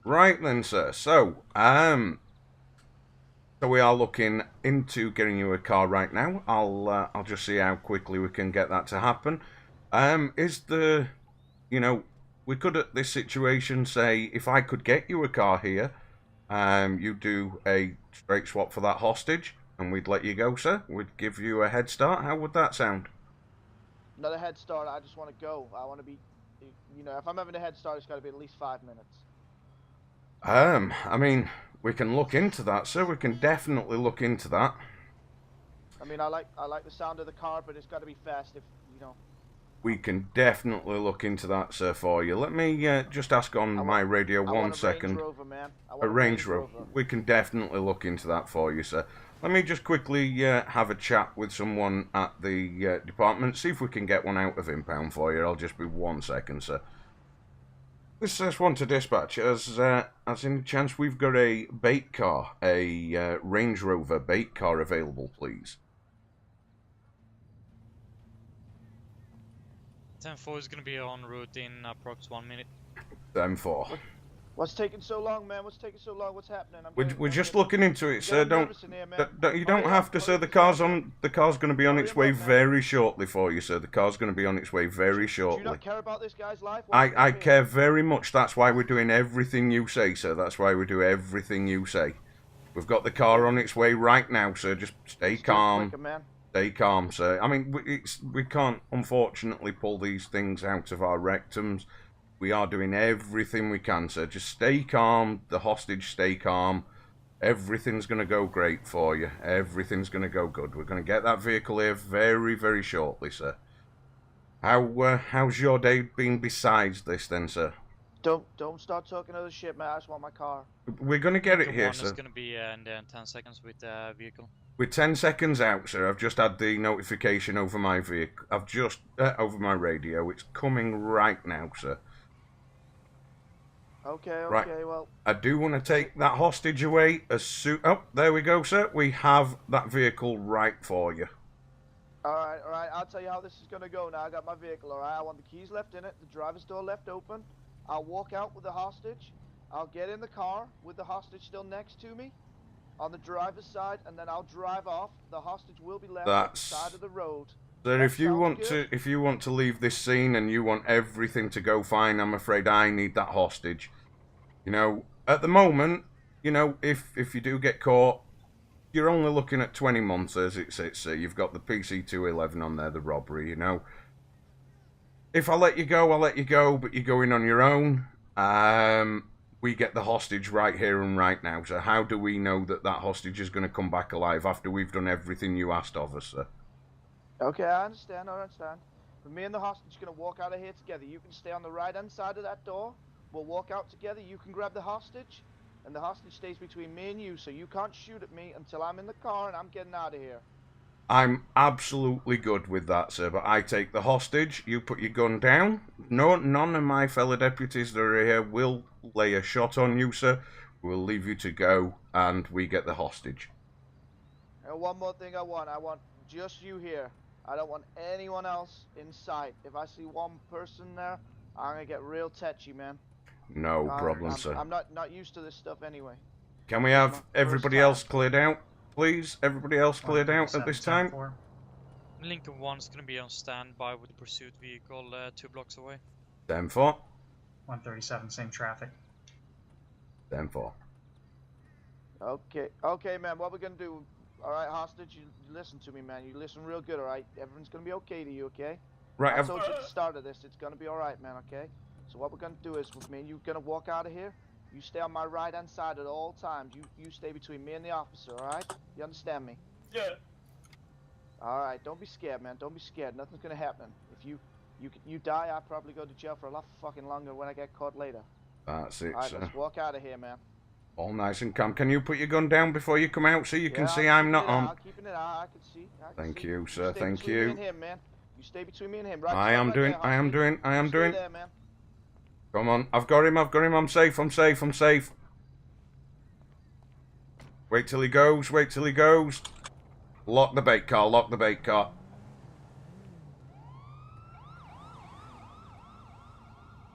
Right then, sir. So we are looking into getting you a car right now. I'll just see how quickly we can get that to happen. We could at this situation say, if I could get you a car here, you do a straight swap for that hostage, and we'd let you go, sir. We'd give you a head start. How would that sound? Not a head start. I just want to go. I want to be, if I'm having a head start, it's got to be at least 5 minutes. I mean, we can look into that, sir. We can definitely look into that. I mean, I like the sound of the car, but it's got to be fast. We can definitely look into that, sir, for you. Let me just ask on my radio 1 second. Range Rover, man. A Range Rover. We can definitely look into that for you, sir. Let me just quickly have a chat with someone at the department, see if we can get one out of impound for you. I'll just be 1 second, sir. This is S1 to dispatch. As any chance we've got a bait car, a Range Rover bait car available, please? 10-4 is going to be en route in approx 1 minute. 10-4. What's taking so long, man? What's taking so long? What's happening? We're just looking into it, sir. You don't have to, sir. The car's going to be on its way very shortly for you, sir. The car's going to be on its way very shortly. Do you not care about this guy's life? I care very much. That's why we're doing everything you say, sir. That's why we do everything you say. We've got the car on its way right now, sir. Just stay calm. Stay calm, sir. I mean, we can't, unfortunately, pull these things out of our rectums. We are doing everything we can, sir. Just stay calm. The hostage, stay calm. Everything's going to go great for you. Everything's going to go good. We're going to get that vehicle here very, very shortly, sir. How's your day been besides this, then, sir? Don't start talking other shit, man. I just want my car. We're going to get it here, sir. It's going to be in 10 seconds with the vehicle. We're 10 seconds out, sir. I've just had the notification over my vehicle. I've just over my radio. It's coming right now, sir. Okay, right. Well, I do want to take that hostage away as soon... Oh, there we go, sir. We have that vehicle right for you. Alright. I'll tell you how this is going to go now. I got my vehicle, alright? I want the keys left in it, the driver's door left open. I'll walk out with the hostage. I'll get in the car with the hostage still next to me on the driver's side, and then I'll drive off. The hostage will be left on the side of the road. Sir, if you want to leave this scene and you want everything to go fine, I'm afraid I need that hostage. At the moment, if you do get caught, you're only looking at 20 months as it sits, sir. You've got the PC-211 on there, the robbery, If I let you go, I'll let you go, but you're going on your own. We get the hostage right here and right now, so how do we know that that hostage is going to come back alive after we've done everything you asked of us, sir? Okay, I understand. But me and the hostage are gonna walk out of here together. You can stay on the right-hand side of that door. We'll walk out together. You can grab the hostage, and the hostage stays between me and you, so you can't shoot at me until I'm in the car and I'm getting out of here. I'm absolutely good with that, sir, but I take the hostage, you put your gun down. No, none of my fellow deputies that are here will lay a shot on you, sir. We'll leave you to go, and we get the hostage. And one more thing I want just you here. I don't want anyone else in sight. If I see one person there, I'm gonna get real touchy, man. No problem, sir. I'm not used to this stuff anyway. Can we have everybody else cleared out, please? Everybody else cleared out at this time? Lincoln 1's gonna be on standby with the pursuit vehicle 2 blocks away. 10-4. 137, same traffic. 10-4. Okay, man. What we're gonna do? All right, hostage. You listen to me, man. You listen real good, all right? Everyone's gonna be okay to you, okay? Right. I told you at the start of this, it's gonna be all right, man. Okay? So what we're gonna do is, with me and you, gonna walk out of here. You stay on my right-hand side at all times. You stay between me and the officer, all right? You understand me? Yeah. All right. Don't be scared, man. Don't be scared. Nothing's gonna happen. If you die, I'll probably go to jail for a lot fucking longer when I get caught later. That's it, All right, sir. let's walk out of here, man. All nice and calm. Can you put your gun down before you come out so you can see I'm not on? I'm keeping it out. I can see. Thank you, sir. Stay Thank between me you. and him, man. You stay between me and him, right? I am doing. I am doing. Stay there, man. Come on. I've got him. I'm safe. I'm safe. Wait till he goes. Lock the bait car.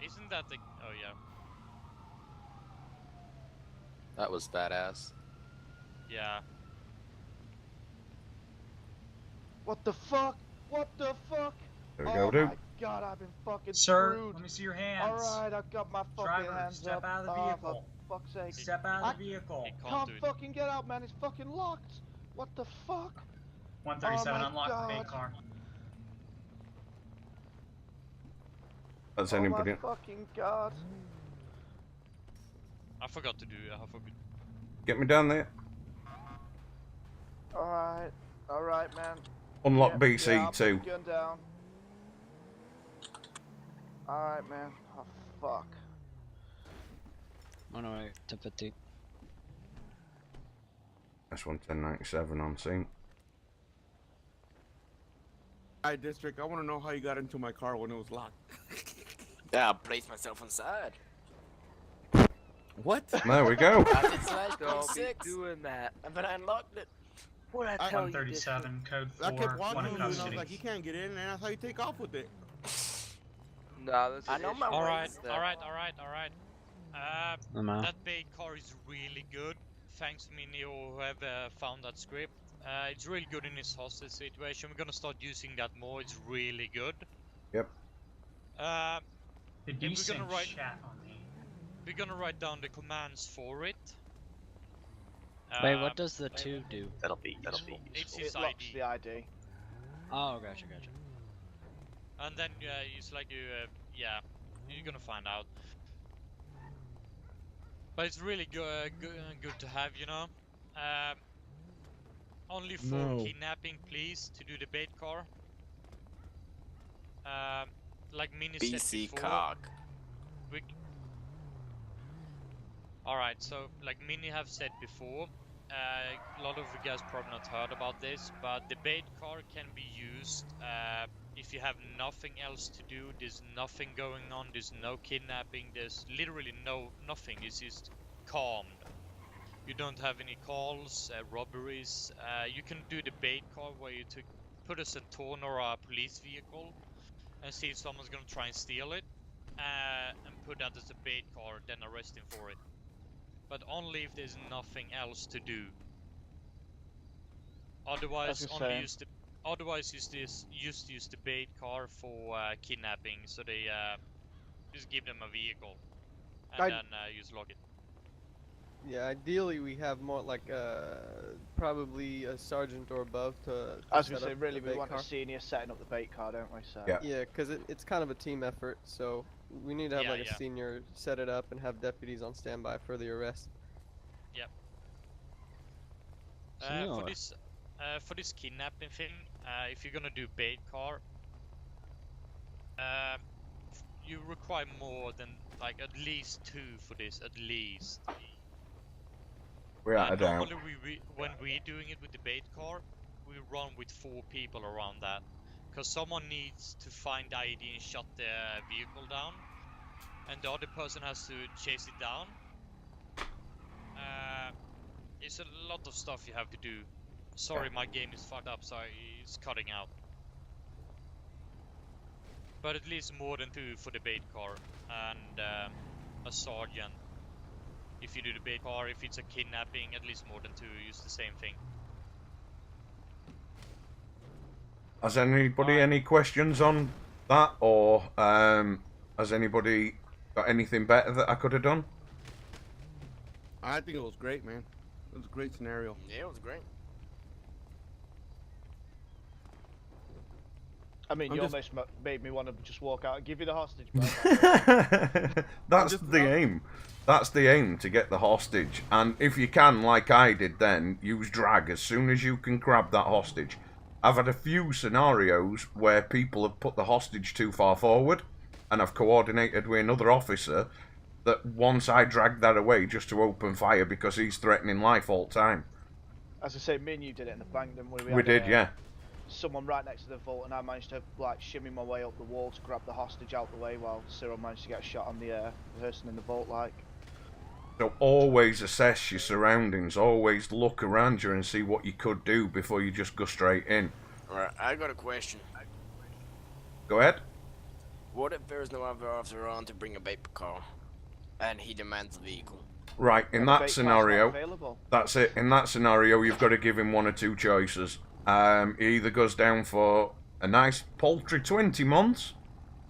Isn't that the... Oh, yeah. That was badass. Yeah. What the fuck? There we oh go, dude. my god, I've been fucking Sir, screwed. let me see your hands. Alright, I've got my fucking Driver, hands step up. out of the Oh, vehicle. for fuck's sake. Step out of the vehicle. Can't fucking get out, man. It's fucking locked. What the fuck? 137, oh unlock the bait car. That's oh anybody. my fucking god. I forgot to do... Get me down there. Alright, man. Unlock I'll BC2. put the gun down. Alright, man. Oh, fuck. 108 to 50. That's 1097 on scene. Hi, District. I want to know how you got into my car when it was locked. Yeah, I placed myself inside. What? There we go. I did slash Don't be 6 doing that. and then I unlocked it. What I tell you? 137, code I 4, kept one watching in you, and I was custody. like, he can't get in, and that's how you take off with it. No, this is I know my Alright, ways there. alright. I'm out. That bait car is really good. Thanks to Minnie or whoever found that script. It's really good in this hostage situation. We're gonna start using that more. It's really good. Yep. Did we're you send gonna write- chat on me? We're gonna write down the commands for it. Wait, what does the 2 do? That'll be It's It his locks ID. the ID. Oh, gotcha. And then it's like yeah, you're gonna find out. But it's really good to have, you know. Only for No. kidnapping, please, to do the bait car. Like Mini said BC before. cock. Alright, so like Mini have said before, a lot of you guys probably not heard about this, but the bait car can be used if you have nothing else to do. There's nothing going on. There's no kidnapping. There's literally nothing. It's just calmed. You don't have any calls, robberies. You can do the bait car where you put a Saturn or a police vehicle and see if someone's gonna try and steal it, and put that as a bait car, then arrest him for it. But only if there's nothing else to do. Otherwise, use the bait car for kidnapping. So they just give them a vehicle and then use lock it. Yeah, ideally we have more like probably a sergeant or above to I was set gonna say, up really, the we bait want car. a senior setting up the bait car, don't we? So. Yeah. Yeah, because it's kind of a team effort, so we need to have Yeah, like yeah. a senior set it up and have deputies on standby for the arrest. Yep. Senor. For this, For this kidnapping thing, if you're gonna do bait car, you require more than like at least 2 for this, at least. We're out of doubt. Normally, when we're doing it with the bait car, we run with 4 people around that, because someone needs to find the ID and shut the vehicle down, and the other person has to chase it down. It's a lot of stuff you have to do. Sorry, my game is fucked up, so it's cutting out. But at least more than 2 for the bait car, and a sergeant. If you do the bait car, if it's a kidnapping, at least more than 2, use the same thing. Has anybody any questions on that, or has anybody got anything better that I could have done? I think it was great, man. It was a great scenario. Yeah, it was great. I mean, you almost made me want to just walk out and give you the hostage, bro. That's the aim. That's the aim, to get the hostage. And if you can, like I did then, use drag as soon as you can grab that hostage. I've had a few scenarios where people have put the hostage too far forward, and I've coordinated with another officer that once I dragged that away just to open fire because he's threatening life all the time. As I say, me and you did it in the bank, didn't we? We did, yeah. Someone right next to the vault, and I managed to like shimmy my way up the wall to grab the hostage out the way while Cyril managed to get a shot on the person in the vault. Like, so always assess your surroundings. Always look around you and see what you could do before you just go straight in. Alright, I got a question. Go ahead. What if there's no other officer on to bring a bait car, and he demands the vehicle? Right, in that scenario, that's it. In that scenario, you've got to give him 1 or 2 choices. He either goes down for a nice paltry 20 months,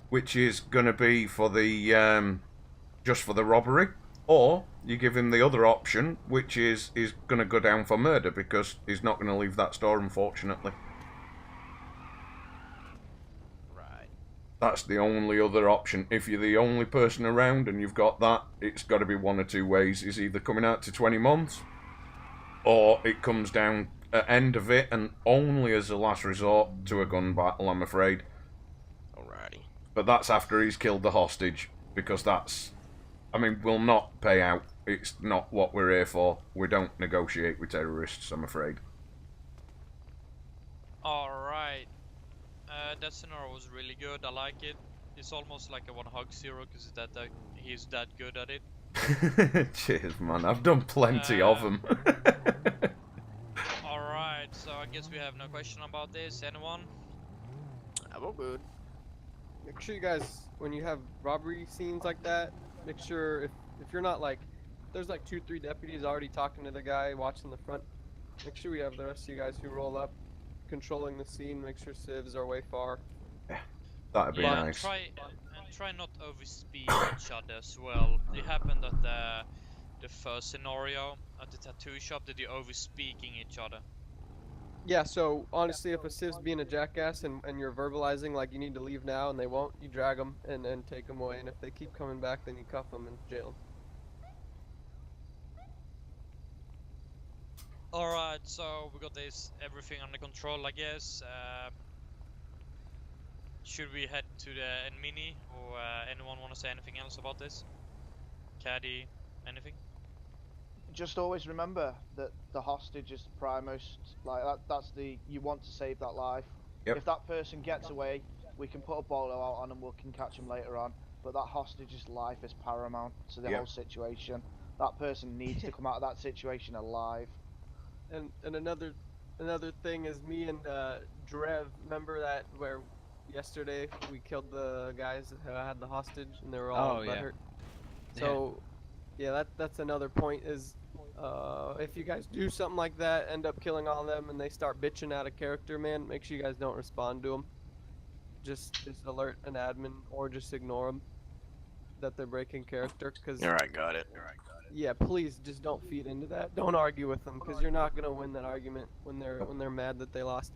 which is going to be for the just for the robbery, or you give him the other option, which is going to go down for murder because he's not going to leave that store, unfortunately. Right. That's the only other option. If you're the only person around and you've got that, it's got to be 1 or 2 ways. It's either coming out to 20 months, or it comes down at end of it and only as a last resort to a gun battle, I'm afraid. Alrighty. But that's after he's killed the hostage, because that's, I mean, we'll not pay out. It's not what we're here for. We don't negotiate with terrorists, I'm afraid. Alright. That scenario was really good, I like it. It's almost like a 1-hug-0 because he's that good at it. Cheers, man. I've done plenty of them. Alright, so I guess we have no question about this. Anyone? I'm all good. Make sure you guys, when you have robbery scenes like that, make sure if you're not like, there's like 2-3 deputies already talking to the guy watching the front. Make sure we have the rest of you guys who roll up, controlling the scene. Make sure civs are way far. Yeah, that'd be nice. And try not overspeed each other as well. It happened at the first scenario at the tattoo shop that you're overspeaking each other. Yeah, so honestly, if a civ's being a jackass and you're verbalizing like you need to leave now and they won't, you drag them and take them away. And if they keep coming back, then you cuff them and jail them. Alright, so we got everything under control, I guess. Should we head to the mini, or anyone want to say anything else about this? Caddy, anything? just always remember that the hostage is the primus. Like that's the, you want to save that life. Yep. If that person gets away, we can put a bolo out on him. We can catch him later on. But that hostage's life is paramount to the Yep. whole situation. That person needs to come out of that situation alive. And another thing is me and Drev, remember that where yesterday we killed the guys who had the hostage and they were all butthurt? So yeah, that's another point is if you guys do something like that, end up killing all of them and they start bitching out of character, man, make sure you guys don't respond to them. Just alert an admin or just ignore them that they're breaking character. Cause Alright, got it. yeah, please just don't feed into that. Don't argue with them because you're not gonna win that argument when they're mad that they lost.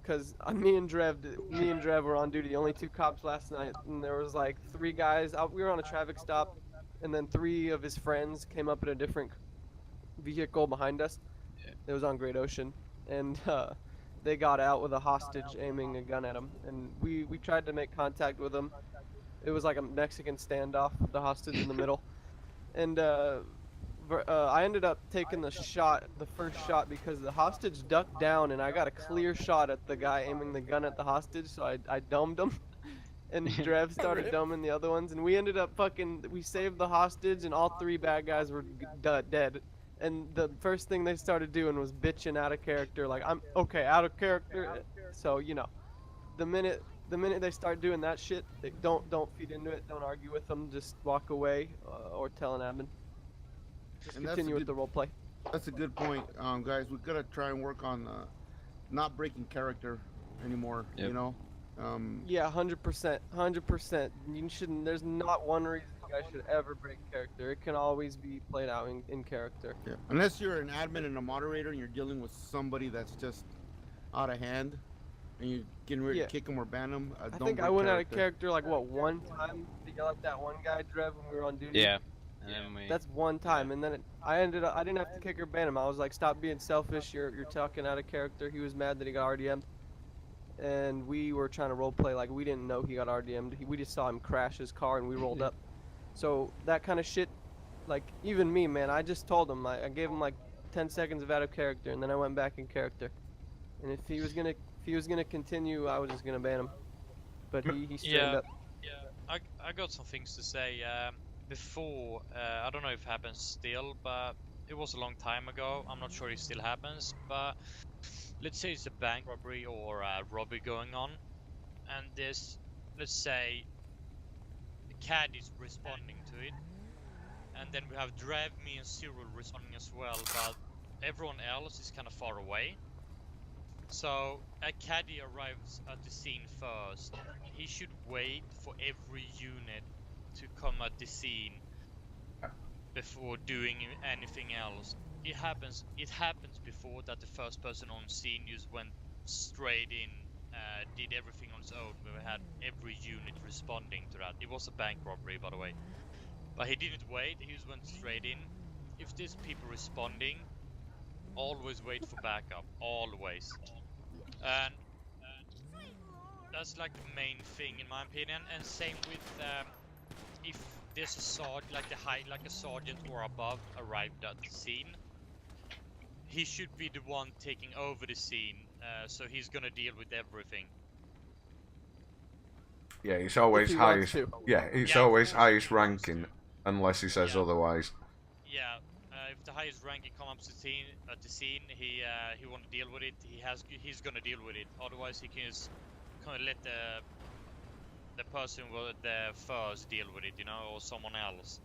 Cause me and Drev were on duty, only 2 cops last night, and there was like 3 guys. We were on a traffic stop, and then 3 of his friends came up in a different vehicle behind us. It was on Great Ocean, and they got out with a hostage aiming a gun at them, and we tried to make contact with them. It was like a Mexican standoff, with the hostage in the middle, and I ended up taking the first shot, because the hostage ducked down, and I got a clear shot at the guy aiming the gun at the hostage, so I domed him. And Drev started doming the other ones, and we ended up we saved the hostage, and all 3 bad guys were dead. And the first thing they started doing was bitching out of character, like, I'm okay, out of character. So, you know, the minute they start doing that shit, they don't feed into it, don't argue with them, just walk away, or tell an admin. Just And that's continue a with the role play. That's a good point, guys. We gotta try and work on not breaking character anymore. Yep. You know. Yeah, 100%, 100%. You shouldn't. There's not one reason you guys should ever break character. It can always be played out in character. Yeah. Unless you're an admin and a moderator, and you're dealing with somebody that's just out of hand, and you're getting ready to kick them or ban them. I think I went out of character like one time to yell at that one guy, Drev, when we were on duty. Yeah. And then That's one time, and then I didn't have to kick or ban him. I was like, stop being selfish. You're talking out of character. He was mad that he got RDM'd. And we were trying to roleplay like we didn't know he got RDM'd. We just saw him crash his car and we rolled up. So that kind of shit, like even me, man, I just told him, I gave him like 10 seconds of out of character, and then I went back in character. And if he was gonna continue, I was just gonna ban him. But he straightened up. Yeah, I got some things to say. Before, I don't know if it happens still, but it was a long time ago. I'm not sure it still happens, but let's say it's a bank robbery or a robbery going on, and this, let's say, the CAD is responding to it, and then we have Drev, me, and Cyril responding as well, but everyone else is kind of far away. So a caddy arrives at the scene first. He should wait for every unit to come at the scene before doing anything else. It happens before that the first person on scene just went straight in, did everything on its own. We had every unit responding to that. It was a bank robbery, by the way. But he didn't wait, he just went straight in. If there's people responding, always wait for backup, always. And that's like the main thing in my opinion. And same with if there's a sergeant, like a sergeant or above arrived at the scene, he should be the one taking over the scene, so he's gonna deal with everything. Yeah, he's always highest. Yeah, he's always highest ranking, unless he says otherwise. Yeah, if the highest ranking comes up to the scene, he want to deal with it. He's gonna deal with it. Otherwise, he can just kind of let the person with the first deal with it, you know, or someone else.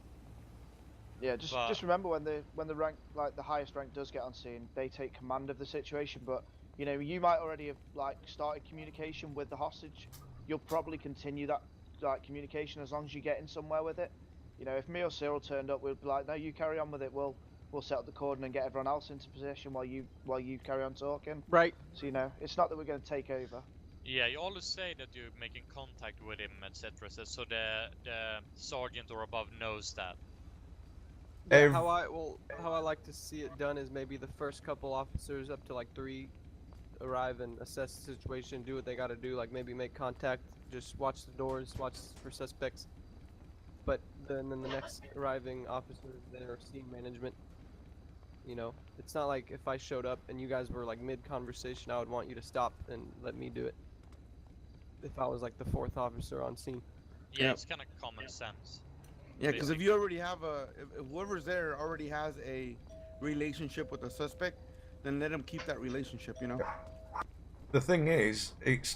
Yeah, just remember when the rank, like the highest rank does get on scene, they take command of the situation. But you know, you might already have like started communication with the hostage. You'll probably continue that like communication as long as you get in somewhere with it. You know, if me or Cyril turned up, we'd be like, no, you carry on with it. We'll set up the cordon and get everyone else into position while you carry on talking. Right. So you know, it's not that we're going to take over. Yeah, you always say that you're making contact with him, etc. So the sergeant or above knows that. Yeah, how I like to see it done is maybe the first couple officers, up to like 3, arrive and assess the situation, do what they got to do, like maybe make contact, just watch the doors, watch for suspects. But then the next arriving officers, they're scene management. You know, it's not like if I showed up and you guys were like mid-conversation, I would want you to stop and let me do it. If I was like the 4th officer on scene. Yeah, it's kind of common sense. Yeah, because if you already have if whoever's there already has a relationship with the suspect, then let him keep that relationship, you know? The thing is, it's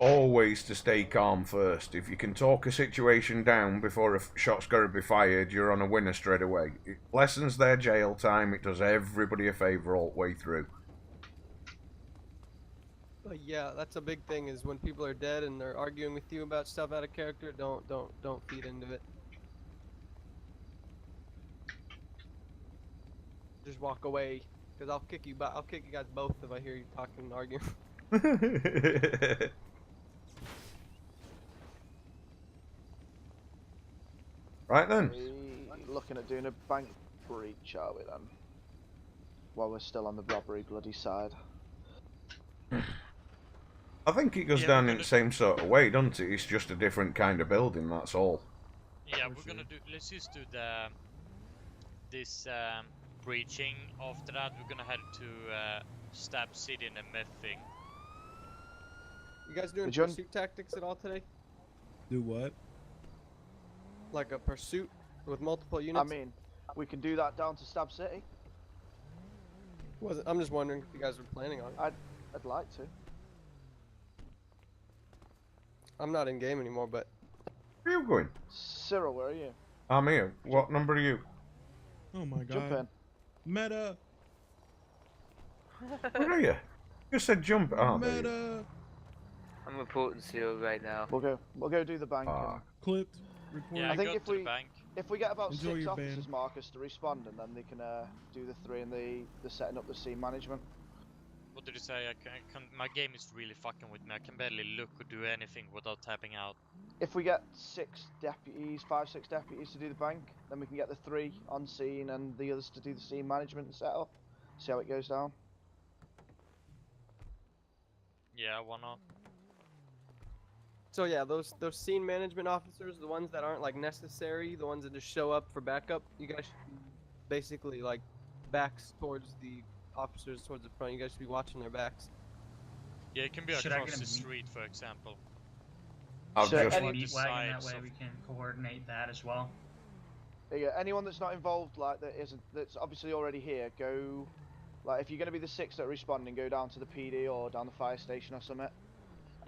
always to stay calm first. If you can talk a situation down before a shot's got to be fired, you're on a winner straight away. It lessens their jail time, it does everybody a favour all the way through. But yeah, that's a big thing, is when people are dead and they're arguing with you about stuff out of character, don't feed into it. Just walk away, because I'll kick you guys both if I hear you talking and arguing. Right then. We're looking at doing a bank breach, are we then? While we're still on the robbery bloody side. I think it goes Yeah, down we're in the gonna- same sort of way, doesn't it? It's just a different kind of building, that's all. Yeah, we're gonna do. Let's just do this breaching. After that, we're gonna head to Stab City and the meth thing. You guys doing John- pursuit tactics at all today? Do what? Like a pursuit with multiple I units? mean, we can do that down to Stab City. I'm just wondering if you guys were planning on it. I'd like to. I'm not in game anymore, but Where are you going? Cyril, where are you? I'm here. What number are you? Oh my god. Jump in. Meta. Where are you? You said jump. Oh, there you go. Meta. I'm reporting Seal right now. We'll go do the bank. Ah. Clipped. Report. Yeah, I think go if to the we bank. if we get about Enjoy 6 your officers, band. Marcus, to respond, and then they can do the 3 and the setting up the scene management. What did you say? My game is really fucking with me. I can barely look or do anything without tapping out. If we get 6 deputies, 5, 6 deputies to do the bank, then we can get the 3 on scene and the others to do the scene management and setup. See how it goes down. Yeah, why not? so yeah, those scene management officers, the ones that aren't like necessary, the ones that just show up for backup, you guys should be basically like backs towards the officers towards the front. You guys should be watching their backs. Yeah, it can be Should I across get a the meat- street, for example. I've So just. any- Meat wagon, that sides way of- we can coordinate that as well. Yeah, anyone that's not involved, like that's obviously already here, go. Like if you're gonna be the 6 that are responding, go down to the PD or down the fire station or something.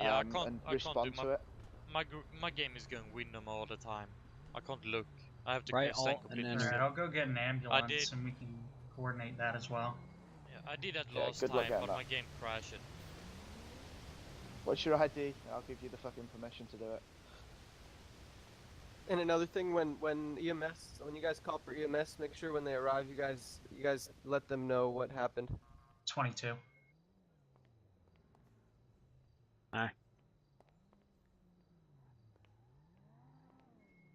Yeah, and I can't do respond to it. my game is going Winnom all the time. I can't look. I have to Right, stand alt, and completely then- still. Alright, I'll go get an ambulance did. and we can coordinate that as well. Yeah, I did that Yeah, last good luck time, getting but that. my game crashed. What's your ID? I'll give you the fucking permission to do it. And another thing, when you guys call for EMS, make sure when they arrive, you guys let them know what happened. 22. Aye.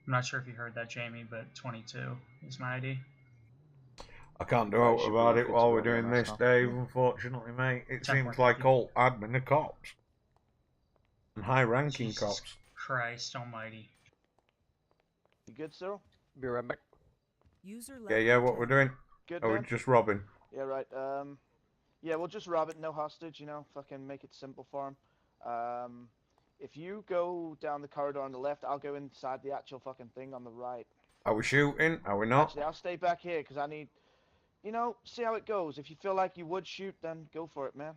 I'm not sure if you heard that, Jamie, but 22 is my ID. I can't do Right, out should be about it good while to we're go then, doing that's this, fine. Dave, unfortunately, mate. It 10 seems more, like thank you. all admin are cops. And high-ranking Jesus cops. Christ almighty. You good, Cyril? Be right back. User Yeah, left yeah, your what we're channel. doing? Good, Are we man? just robbing? Yeah, right. Yeah, we'll just rob it, no hostage, you know, fucking make it simple for him. If you go down the corridor on the left, I'll go inside the actual fucking thing on the right. Are we shooting? Are we not? Actually, I'll stay back here because I need, you know, see how it goes. If you feel like you would shoot, then go for it, man.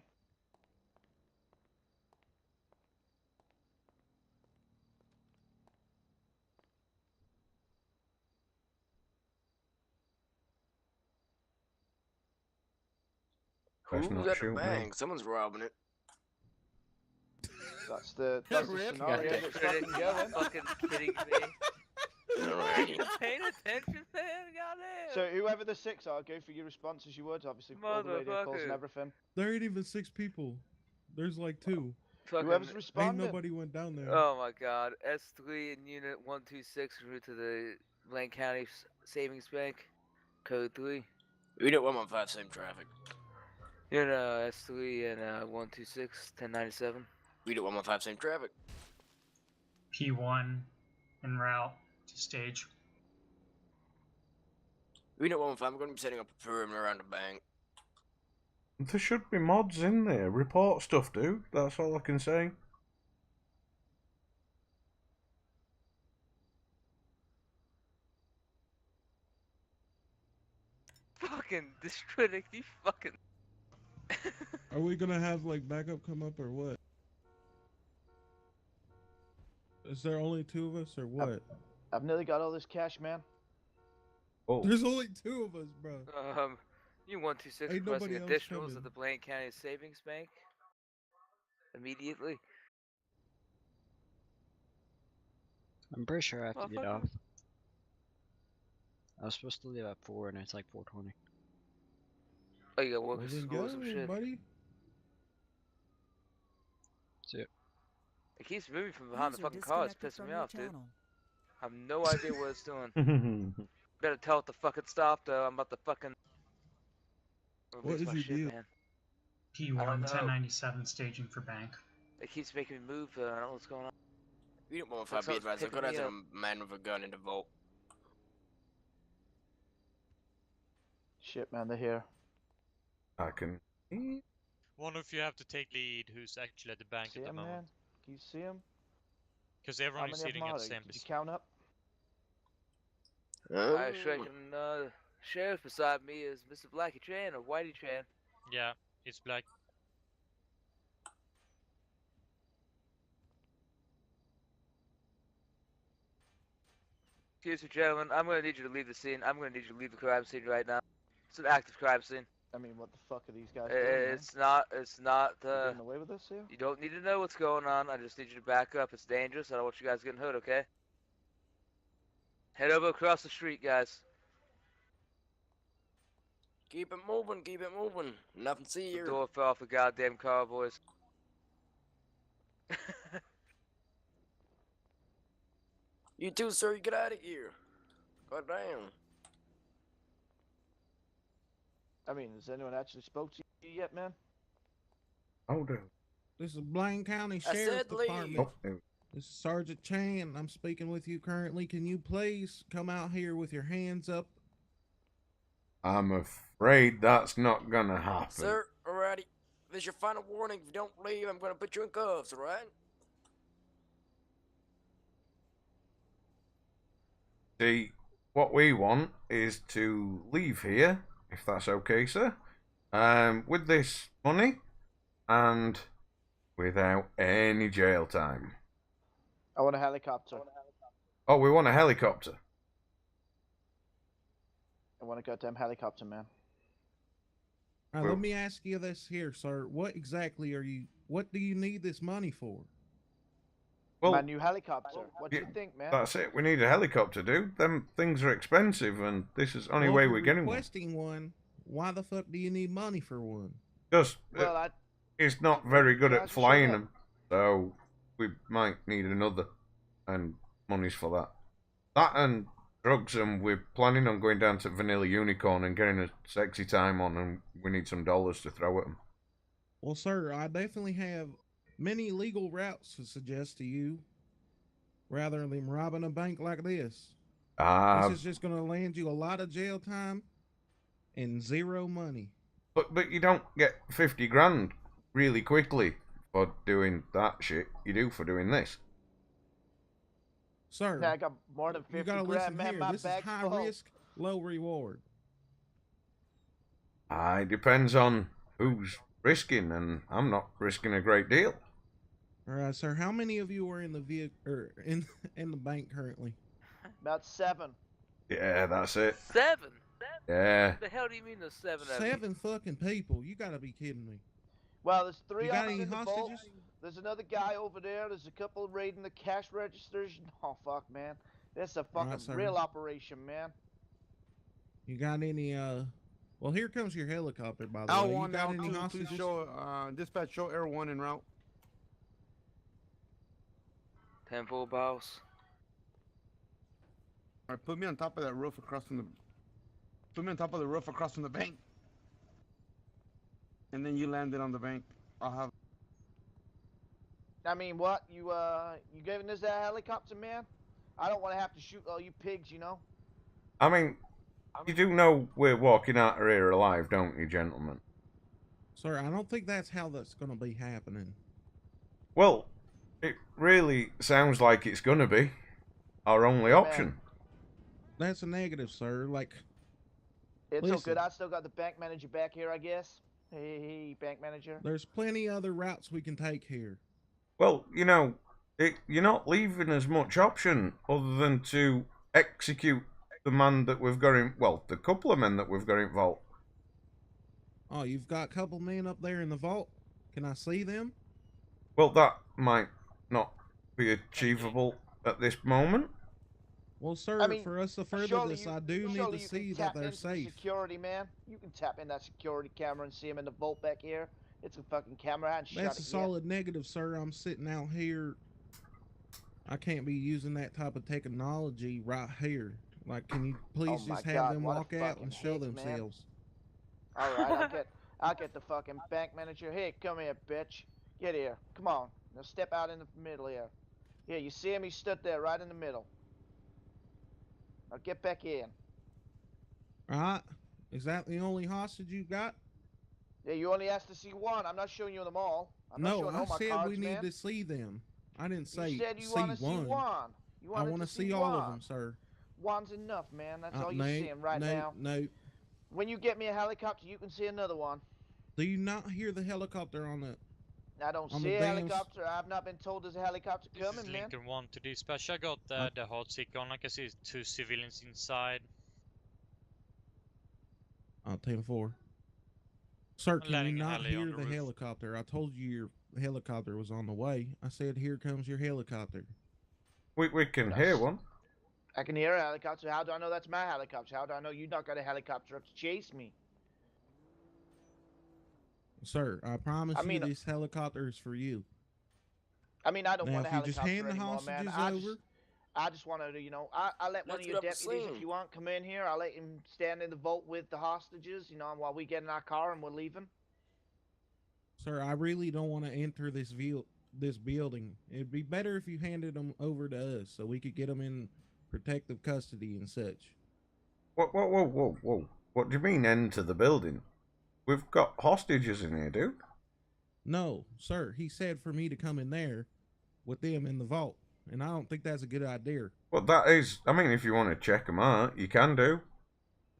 Best Who's not at the shoot me. bank? Someone's robbing it. That's the scenario that's fucking going. Fucking kidding me. Alright. Paying attention, man. Goddamn. So whoever the 6 are, go for your response as you would, obviously all the radio calls and Motherfucker. everything. There ain't even 6 people. There's like 2. Fucking, Whoever's Ain't responding. nobody went down there. oh my god. S3 and Unit 126 route to the Blaine County Savings Bank. Code 3. Unit 115, same traffic. Unit S3 and 126, 1097. Unit 115, same traffic. P1 en route to stage. Unit 115, we're going to be setting up a perimeter around the bank. There should be mods in there. Report stuff, dude. That's all I can say. Fucking destroyed you fucking. Are we gonna have like backup come up or what? Is there only 2 of us or what? I've nearly got all this cash, man. Oh. There's only 2 of us, bro. Unit 126 Ain't requesting nobody else additionals coming. at the Blaine County Savings Bank. Immediately. I'm pretty sure I have to get Motherfucker. off. I was supposed to leave at 4 and it's like 4:20. Oh, you got work Well, at then school or go, some shit. buddy. See ya. It keeps moving from behind the User fucking car. It's disconnected pissing from me your off, dude. channel. I have no idea what it's doing. Better tell it to fucking stop, though. I'm about to fucking. What release is my your shit, deal? man. I P1 don't know. 1097 staging for bank. It keeps making me move. I don't know what's going on. You don't want Like to be something's advised. I've got picking me a up. man with a gun in the vault. Shit, man, they're here. I can. Wonder if you have to take lead who's actually at the bank See at the him, moment. man? Can you see him? Because How everyone many is of them sitting at are the there? same Did you position. count up? I reckon sheriff beside me is Mr. Blackie Tran or Whitey Tran. Yeah, it's black. Excuse me, gentlemen. I'm gonna need you to leave the scene. I'm gonna need you to leave the crime scene right now. It's an active crime scene. I mean, what the fuck are these guys doing, man? It's not. It's not. You getting away with this here? You don't need to know what's going on. I just need you to back up. It's dangerous. I don't want you guys getting hurt. Okay? Head over across the street, guys. Keep it moving, keep it moving. Nothing to see The here. door fell off the goddamn car, boys. You too, sir. You get out of here. God damn. I mean, has anyone actually spoke to you yet, man? Hold on. This is Blaine County I Sheriff's said leave. Department. Oh, no. This is Sergeant Chan. I'm speaking with you currently. Can you please come out here with your hands up? I'm afraid that's not gonna happen. Sir, alrighty. This is your final warning. If you don't leave, I'm gonna put you in cuffs, alright? See, what we want is to leave here, if that's okay, sir, with this money and without any jail time. I want a helicopter. Oh, we want a helicopter. I want a goddamn helicopter, man. All right, Well- let me ask you this here, sir. What exactly what do you need this money for? Well, My new helicopter. What do you yeah, think, man? that's it. We need a helicopter, dude. Them things are expensive, and this is the only Well, way if we're you're getting one. requesting one. Why the fuck do you need money for one? Because Well, it's not very good Yeah, at sure. flying them, so we might need another, and money's for that. That and drugs, and we're planning on going down to Vanilla Unicorn and getting a sexy time on, and we need some dollars to throw at them. Well, sir, I definitely have many legal routes to suggest to you rather than robbing a bank like this. This is just going to land you a lot of jail time and zero money. But you don't get 50 grand really quickly for doing that shit. You do for doing this. Sir, I got more than 50 you gotta grand, listen man. here. My This is bag's high full. risk, low reward. It depends on who's risking, and I'm not risking a great deal. All right, sir. How many of you are in the vehicle or in the bank currently? About 7. Yeah, that's it. 7? Yeah. What the hell do you mean there's 7 of you? 7 fucking people. You gotta be kidding me. Well, there's 3 You got of us any in the vault. hostages? There's another guy over there. There's a couple raiding the cash registers. Oh, fuck, man. This is a fucking sir. real operation, man. You got any well, here comes your helicopter, by the way. You L1, got any L2, please hostages? show, dispatch, show Air 1 en route. 10-4, boss. Alright, put me on top of that roof across from the... Put me on top of the roof across from the bank. And then you land it on the bank. I'll have... I mean, what? You giving us that helicopter, man? I don't want to have to shoot all you pigs, you know? I mean, you do know we're walking out of here alive, don't you, gentlemen? Sir, I don't think that's how that's gonna be happening. Well, it really sounds like it's gonna be our only option. That's a negative, sir. Like, It's all listen, good. I still got the bank manager back here, I guess. Hey, bank manager. there's plenty other routes we can take here. Well, you know, you're not leaving us much option other than to execute the man that we've got in, well, the couple of men that we've got in vault. Oh, you've got a couple men up there in the vault. Can I see them? Well, that might not be achievable at this moment. Well, sir, I mean, for us to further surely this, you- I do need surely to you can see that tap they're into the safe. Security, man. You can tap in that security camera and see him in the vault back here. It's a fucking camera. I hadn't shot That's a it yet. solid negative, sir. I'm sitting out here. I can't be using that type of technology right here. Like, can you please Oh my just have God, them what a walk out fucking and show hick, man. themselves? All right, I'll get the fucking bank manager. Hey, come here, bitch. Get here. Come on. Now step out in the middle here. Yeah, you see him? He stood there right in the middle. Now get back in. Alright. Is that the only hostage you got? Yeah, you only asked to see one. I'm not showing you them all. I'm not No, showing I all my said cards, we need man. to see them. I didn't say You said you see want to see one. one. You I wanted want to to see one. all of them, sir. One's enough, man. That's all no, you're seeing right now. No. When you get me a helicopter, you can see another one. Do you not hear the helicopter on the? I don't on see the a damn helicopter. I've not been told there's a helicopter This coming, is man. Lincoln 1 to dispatch. I got the hot seat on. I can see 2 civilians inside. 10-4. Sir, can you Landing a not heli on hear the the roof. helicopter? I told you your helicopter was on the way. I said, here comes your helicopter. We can hear one. I can hear a helicopter. How do I know that's my helicopter? How do I know you not got a helicopter up to chase me? Sir, I promise you this helicopter is for you. I mean, I don't Now, want a if you just helicopter hand the anymore, man. hostages I just want to, you know, I'll let one Let's of your get up the deputies, if scene. you want, come in here. I'll let him stand in the vault with the hostages, you know, while we get in our car and we're leaving. Sir, I really don't want to enter this building. It'd be better if you handed them over to us so we could get them in protective custody and such. Whoa. What do you mean enter the building? We've got hostages in here, dude. No, sir. He said for me to come in there with them in the vault, and I don't think that's a good idea. Well, that is... I mean, if you want to check them out, you can do.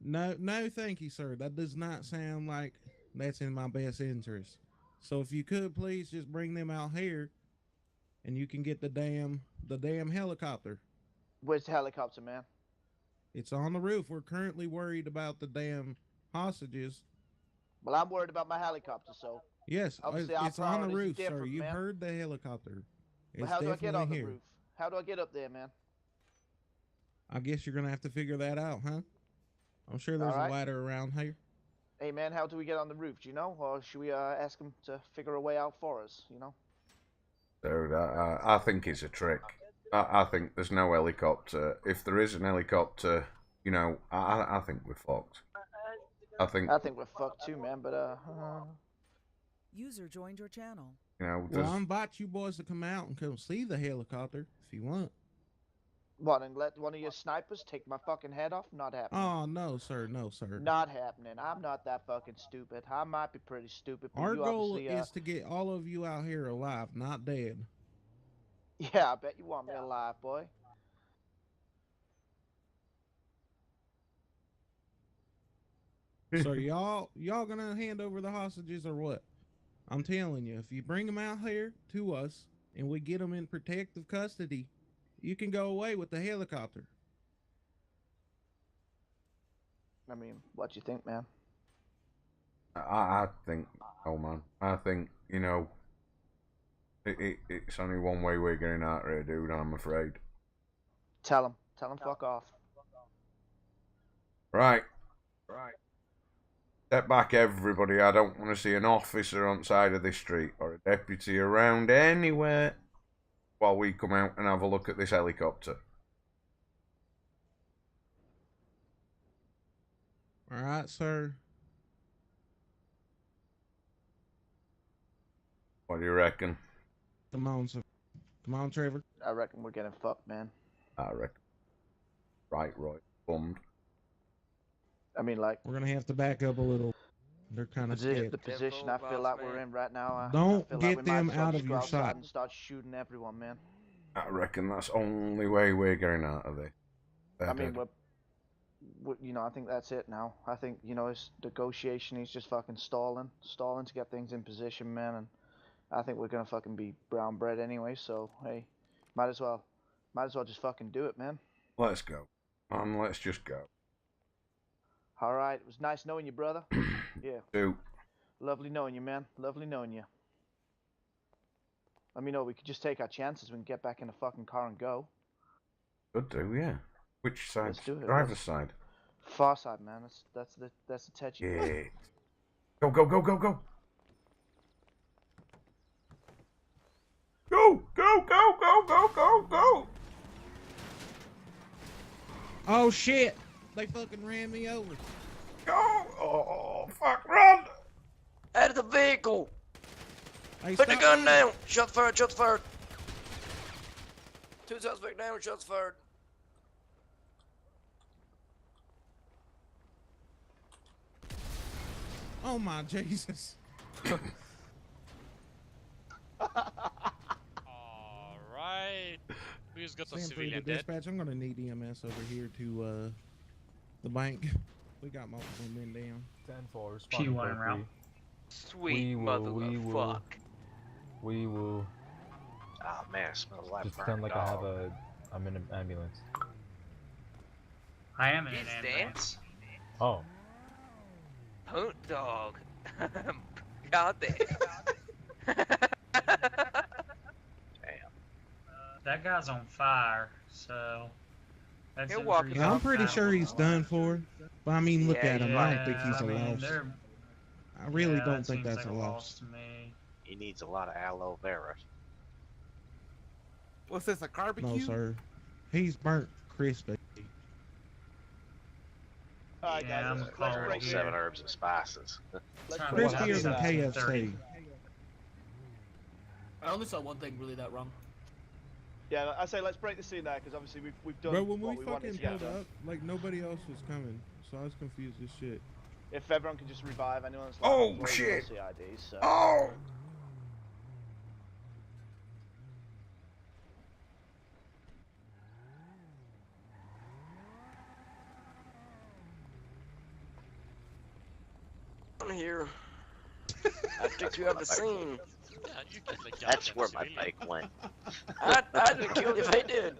No, thank you, sir. That does not sound like that's in my best interest. So if you could please just bring them out here, and you can get the damn helicopter. Where's the helicopter, man? It's on the roof. We're currently worried about the damn hostages. Well, I'm worried about my helicopter, so... Yes, obviously it's on the roof, sir. You You heard the helicopter. But how do I get on the roof? How do I get up there, man? I guess you're going to have to figure that out, huh? I'm sure there's a ladder around here. Hey, man, how do we get on the roof? Do you know? Or should we ask him to figure a way out for us, you know? Dude, I think it's a trick. I think there's no helicopter. If there is an helicopter, you know, I think we're fucked. I think we're fucked too, man, but, User joined your channel. You know, well, I invite you boys to come out and come see the helicopter if you want. What, and let one of your snipers take my fucking head off? Not happening. Oh, no, sir. No, sir. Not happening. I'm not that fucking stupid. I might be pretty stupid, but Our you goal obviously, is to get all of you out here alive, not dead. Yeah, I bet you want me alive, boy. So y'all gonna hand over the hostages or what? I'm telling you, if you bring them out here to us and we get them in protective custody, you can go away with the helicopter. I mean, what you think, man? I think, oh man, I think, you know, it's only one way we're getting out of here, dude, I'm afraid. Tell him fuck off. Right. Step back, everybody. I don't want to see an officer on the side of this street or a deputy around anywhere while we come out and have a look at this helicopter. All right, sir. What do you reckon? Come on, sir. Come on, Trevor. I reckon we're getting fucked, man. I reckon. Right, bummed. I mean, like... We're going to have to back up a little. They're kind of scared. The position I feel like we're in right now, Don't I feel get like we them might as well out just of go your outside sight. and start shooting everyone, man. I reckon that's the only way we're getting out of this. I mean, we're, you know, I think that's it now. I think, you know, it's negotiation. He's just fucking stalling to get things in position, man. And I think we're gonna fucking be brown bread anyway. So hey, might as well just fucking do it, man. Let's go. Let's just go. All right, it was nice knowing you, brother. Yeah. Dude. Lovely knowing you, man. Lovely knowing you. Let me know. We could just take our chances. We can get back in the fucking car and go. Could do, yeah. Which side? Let's do it. Driver's side. Far side, man. That's the touchy. Yeah. Go. Go. Oh, shit. They fucking ran me over. Go! Oh, fuck, run! Out of the vehicle! Hey, Put the stop gun running. down! Shots fired, shots fired! 2 suspect down, shots fired. Oh my Jesus. Alright. We just got a Stand 3 to civilian dead. dispatch. I'm gonna need EMS over here to the bank. We got multiple men down. 10-4, responding P1 en route. Sweet motherfuck. We will. Oh man, it smells like Just burnt pretend like dog. I'm in an ambulance. I am in an He's ambulance. Oh. Punt dog. God damn. That guy's on fire, so that's He'll a walk pretty Yeah, I'm tough pretty battle. sure he's done for. But I mean, look Yeah, at him. I don't think he's I a mean, loss. they're- I really yeah, don't that think seems that's like a a loss. to me. He needs a lot of aloe vera. What's this, a barbecue? No, sir. He's burnt crispy. Alright, Yeah, I'm guys, a let's call break here. 7 herbs and spices. Let's Trying break to Crispier than watch that. KFC. I only saw one thing really that wrong. Yeah, I say let's break the scene there because obviously we've done Bro, when what we we wanted fucking to get pulled done. up, like nobody else was coming, so I was confused as shit. If everyone can just revive anyone that's like Oh, employee or shit. CIDs, so. Oh! I'm here. I took you out of the scene. Yeah, you killed the That's goddamn where my civilian. bike went. I didn't kill you, they did.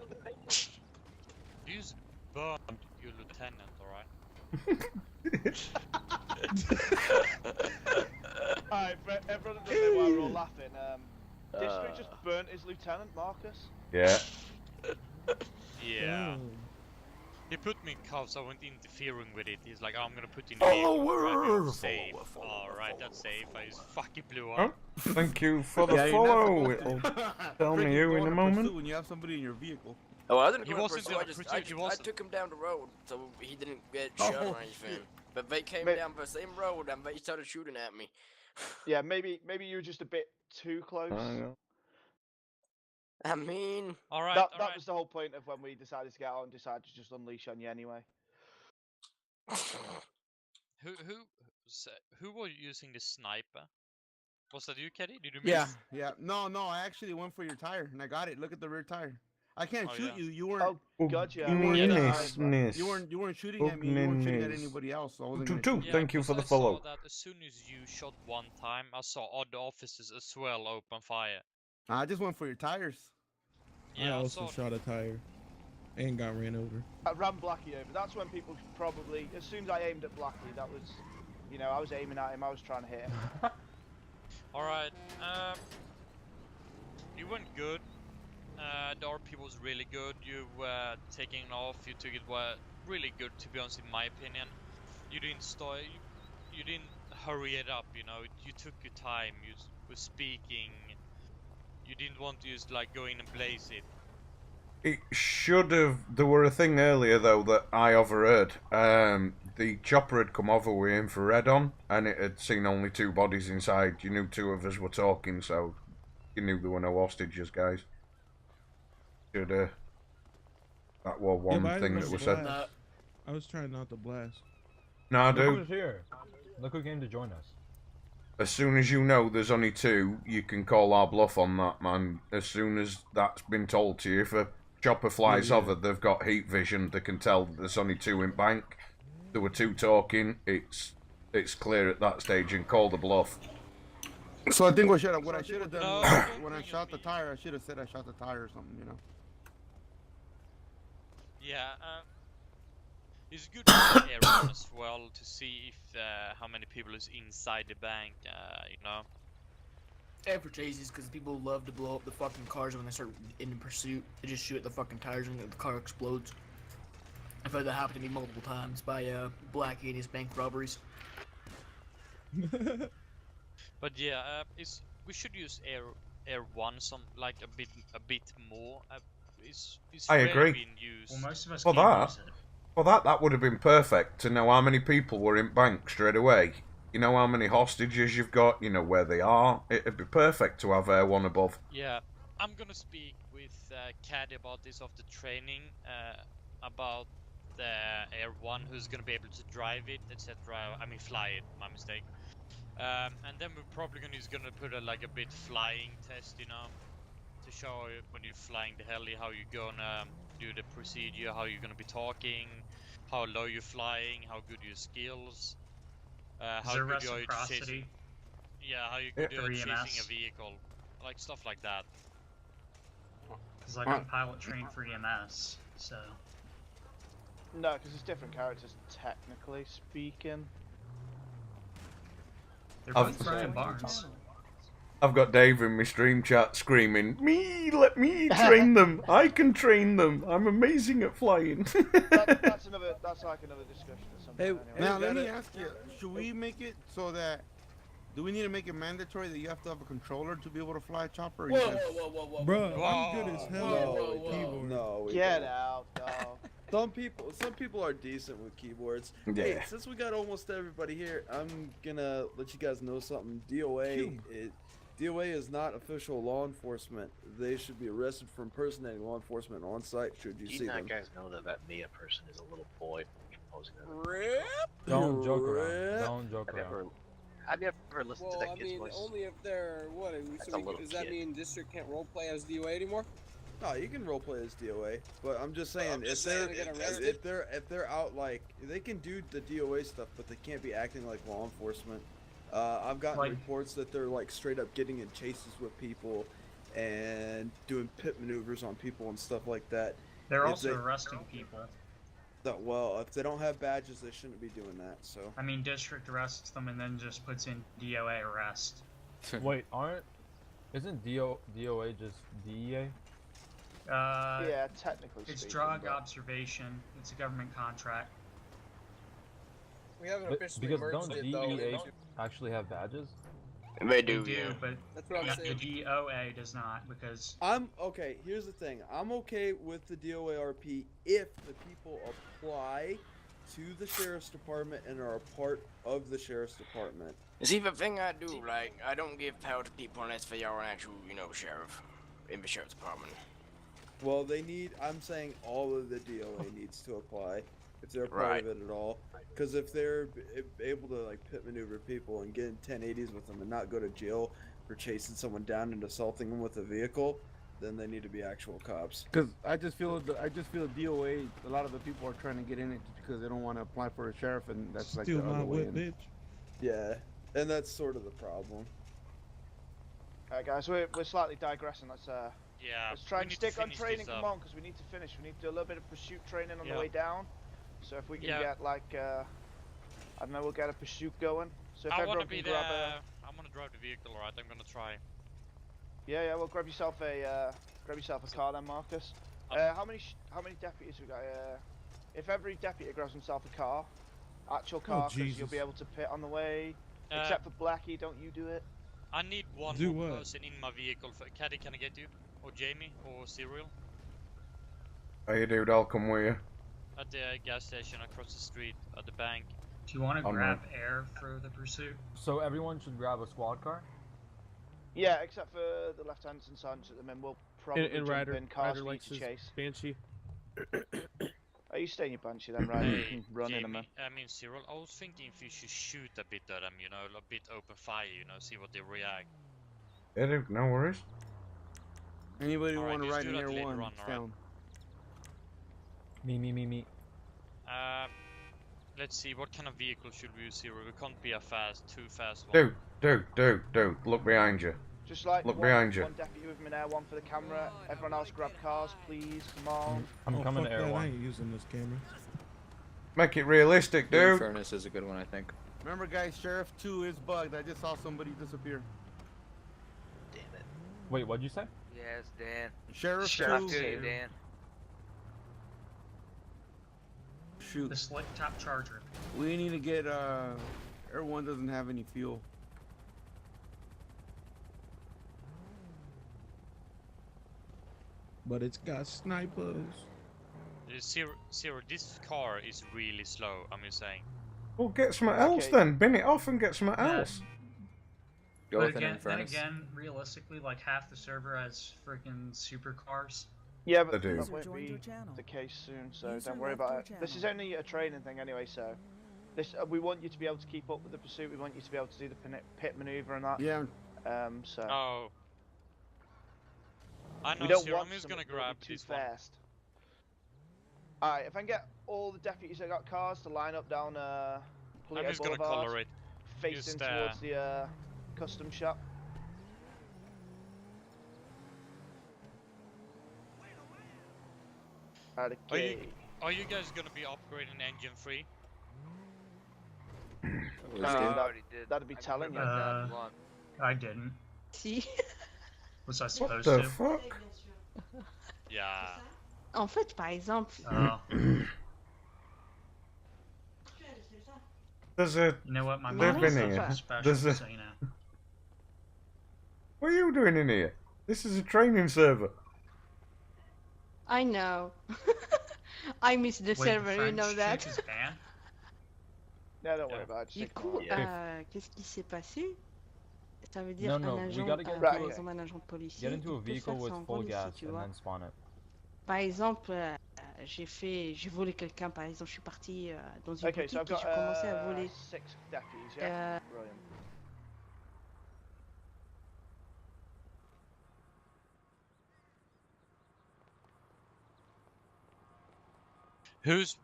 You just burned your lieutenant, alright? Alright, for everyone that doesn't know why we're all laughing, District just burnt his lieutenant, Marcus. Yeah. Yeah. Oh. He put me in cuffs, I went interfering with it. He's like, oh, I'm gonna put you in Oh, vehicle. follow, Safe. follow, Alright, that's safe. I just fucking blew Oh, up. thank you for the Yeah, you're not follow. supposed to. It'll tell me Freaking you go in on a pursuit moment. When you have somebody in your vehicle. Oh, I didn't He go in wasn't pursuit, in I a just, pursuit, he I wasn't. took him down the road, so he didn't get Oh, shot or anything. shit. But they came Mate. down the same road and they started shooting at me. Yeah, maybe you were just a bit too close. I mean, Alright, that alright. was the whole point of when we decided to get out and decided to just unleash on you anyway. Who was using the sniper? Was that you, Keddy? Did you Yeah, miss? yeah. No, I actually went for your tire and I got it. Look at the rear tire. I can't Oh, shoot yeah. you. You weren't. Oh, God, yeah. You weren't, Goodness. you weren't shooting at me. You weren't shooting at anybody else. So I wasn't gonna Two. shoot. Thank you 'cause for the I follow. saw that as soon as you shot one time, I saw other officers as well open fire. I just went for your tires. I Yeah, I also saw shot a tire and got ran over. I ran Blackie over. That's when people probably, as soon as I aimed at Blackie, that was, you know, I was aiming at him. I was trying to hit him. Alright, you went good. The RP was really good. You taking off, you took it really good, to be honest, in my opinion. You didn't start, you didn't hurry it up, you know. You took your time, you were speaking. You didn't want to just like go in and blaze it. It should have. There were a thing earlier though that I overheard. The chopper had come over with infrared on, and it had seen only 2 bodies inside. You knew 2 of us were talking, so you knew there were no hostages, guys. Should that was one Yeah, but I thing didn't that was blast. said. I was trying not to blast. No, I Look do. who's here. Look who came to join us. As soon as you know there's only 2, you can call our bluff on that, man. As soon as that's been told to you, if a chopper flies Yeah. over, they've got heat vision. They can tell that there's only 2 in bank. There were 2 talking. It's clear at that stage and call the bluff. So I think what I should have done No, was, don't when I bring it shot the me. tire, I should have said I shot the tire or something, you know. Yeah, it's good to see everyone as well to see if how many people is inside the bank, you know. And for chases, because people love to blow up the fucking cars when they start in pursuit. They just shoot at the fucking tires and the car explodes. I've had that happen to me multiple times by Blackie and his bank robberies. But yeah, we should use air one like a bit more. It's I rarely agree. being used. Well, most of us For can't that, use it. for that would have been perfect to know how many people were in bank straight away. You know how many hostages you've got. You know where they are. It'd be perfect to have Air 1 above. Yeah, I'm gonna speak with Caddy about this after training, about the Air 1 who's gonna be able to drive it, etc. I mean fly it, my mistake. And then we're probably gonna put like a bit flying test, you know, to show when you're flying the heli how you're gonna do the procedure, how you're gonna be talking, how low you're flying, how good your skills, Is how there good you are at reciprocity? chasing. Yeah, how you good you are at chasing a EMS? vehicle, like stuff like that. Because like I'm pilot trained for EMS, so. No, because it's different characters, technically speaking. They're both Brian Barnes. I've got Dave in my stream chat screaming, let me train them. I can train them. I'm amazing at flying. That's like another discussion or something. Hey, anyway. now let me ask you: should we make it so that? Do we need to make it mandatory that you have to have a controller to be able to fly a chopper? Or you guys- Bro, I'm good as hell with keyboard. No, we Get don't. out, dog. Some people are decent with keyboards. Yeah. Hey, since we got almost everybody here, I'm gonna let you guys know something. DOA is not official law enforcement. They should be arrested for impersonating law enforcement on site should you Do see you them. not guys know that that Mia person is a little boy posing as a Rip. Don't joke around. Don't joke around. Have you ever listened to Well, that I kid's mean, voice? only if they're what? That's So a little does that kid. mean district can't roleplay as DOA anymore? No, you can roleplay as DOA, but I'm just saying just saying they're gonna arrest if they're out like they can do the DOA stuff, but they can't be acting like law enforcement. I've gotten Like- reports that they're like straight up getting in chases with people and doing pit maneuvers on people and stuff like that. They're If also they- arresting people. Well, if they don't have badges, they shouldn't be doing that. So I mean, district arrests them and then just puts in DOA arrest. Wait, isn't DOA just DEA? Yeah, technically It's speaking, drug but- observation. It's a government contract. We haven't But, officially because merged don't it though. DEA actually have badges? They do, but That's what I'm the saying. DOA does not because I'm okay. Here's the thing. I'm okay with the DOARP if the people apply to the sheriff's department and are a part of the sheriff's department. See, the thing I do, like, I don't give power to people unless they are an actual, sheriff in the sheriff's department. Well, they need. I'm saying all of the DOA needs to apply if they're a part Right. of it at all. Because if they're able to like pit maneuver people and get in 1080s with them and not go to jail for chasing someone down and assaulting them with a vehicle, then they need to be actual cops. Because I just feel DOA. A lot of the people are trying to get in it because they don't want to apply for a sheriff, and that's like Steal the my other way whip, in. bitch. Yeah, and that's sort of the problem. Alright, guys, we're slightly digressing. Let's Yeah. let's try we and need stick to on finish training. this Come up. on, because we need to finish. We need to do a little bit of pursuit training on Yeah. the way down. So if we can Yeah. get like I don't know, we'll get a pursuit going. So if I everyone wanna can be grab the. I'm gonna drive the vehicle, alright? I'm gonna try. yeah, well, grab yourself a car then, Marcus. How many deputies we got? If every deputy grabs himself a car, actual car, because you'll Jesus. be able to pit on the way. Uh, Except for Blackie, don't you do it? I need one Do more what? person in my vehicle. Caddy, can I get you? Or Jamie? Or Cyril? How you dude? I'll come with you. At the gas station across the street at the bank. do you want to I'm grab air for the pursuit? So everyone should grab a squad car? Yeah, except for the lieutenants and sergeants at the men. We'll probably And jump Ryder, in cars Ryder for you likes to his chase. Banshee. Are you staying your Banshee then, right? You Hey, can run in a man. Jamie, I mean Cyril, I was thinking if you should shoot a bit at them, a bit open fire, see what they react. Yeah, dude, no worries. Anybody who Alright, want to just ride do in that Air later 1, on, it's alright? down. Me. Let's see, what kind of vehicle should we use, Cyril? We can't be too fast one. Dude, look behind you. Just like Look one, behind you. one deputy with him in air, one for the camera. Everyone else grab cars, please. Come on. I'm Oh, coming fuck to Air that, I 1. ain't using this camera. Make it realistic, The dude. Furnace is a good one, I think. Remember, guys, Sheriff 2 is bugged. I just saw somebody disappear. Damn it. Wait, what'd you say? Yes, Dan. Sheriff Sheriff 2. to you, Dan. Shoot. The slick top charger. We need to get, Air 1 doesn't have any fuel. But it's got snipers. Cyril, this car is really slow, I'm just saying. Well, get something else then. Bin it off and get something Yeah. else. Go But with an again, then Infernus. again, realistically, like half the server has freaking supercars. Yeah, They but do. that won't be the case soon, so don't worry about it. This is only a training thing anyway, so we want you to be able to keep up with the pursuit. We want you to be able to do the pit maneuver and that. Yeah. So. Oh. I know we don't Serum want is gonna something that'll grab be too this one. fast. Alright, if I can get all the deputies that got cars to line up down I'm just gonna Boulevard, color it. facing Just, towards the custom shop. Okay. Are you guys gonna be upgrading engine 3? That'd be telling you. I didn't. Si. Was I What supposed the to? fuck? Yeah. En fait, par exemple, There's a. You know what? My They've mom been is here. special, There's a. so you know. What are you doing in here? This is a training server. I know. I miss the Wait, server, the you know French that. chick is banned? No, don't worry about it. Du coup, qu'est-ce qui s'est passé? Ça veut dire No, un we agent, gotta get par into exemple un agent de policier, Get into a il peut vehicle faire with ça en full police, gas tu and vois. then spawn it. Par exemple, j'ai volé quelqu'un, par exemple, je suis parti dans une Okay, so I've boutique et got j'ai commencé à voler. 6 deputies, yeah? Brilliant.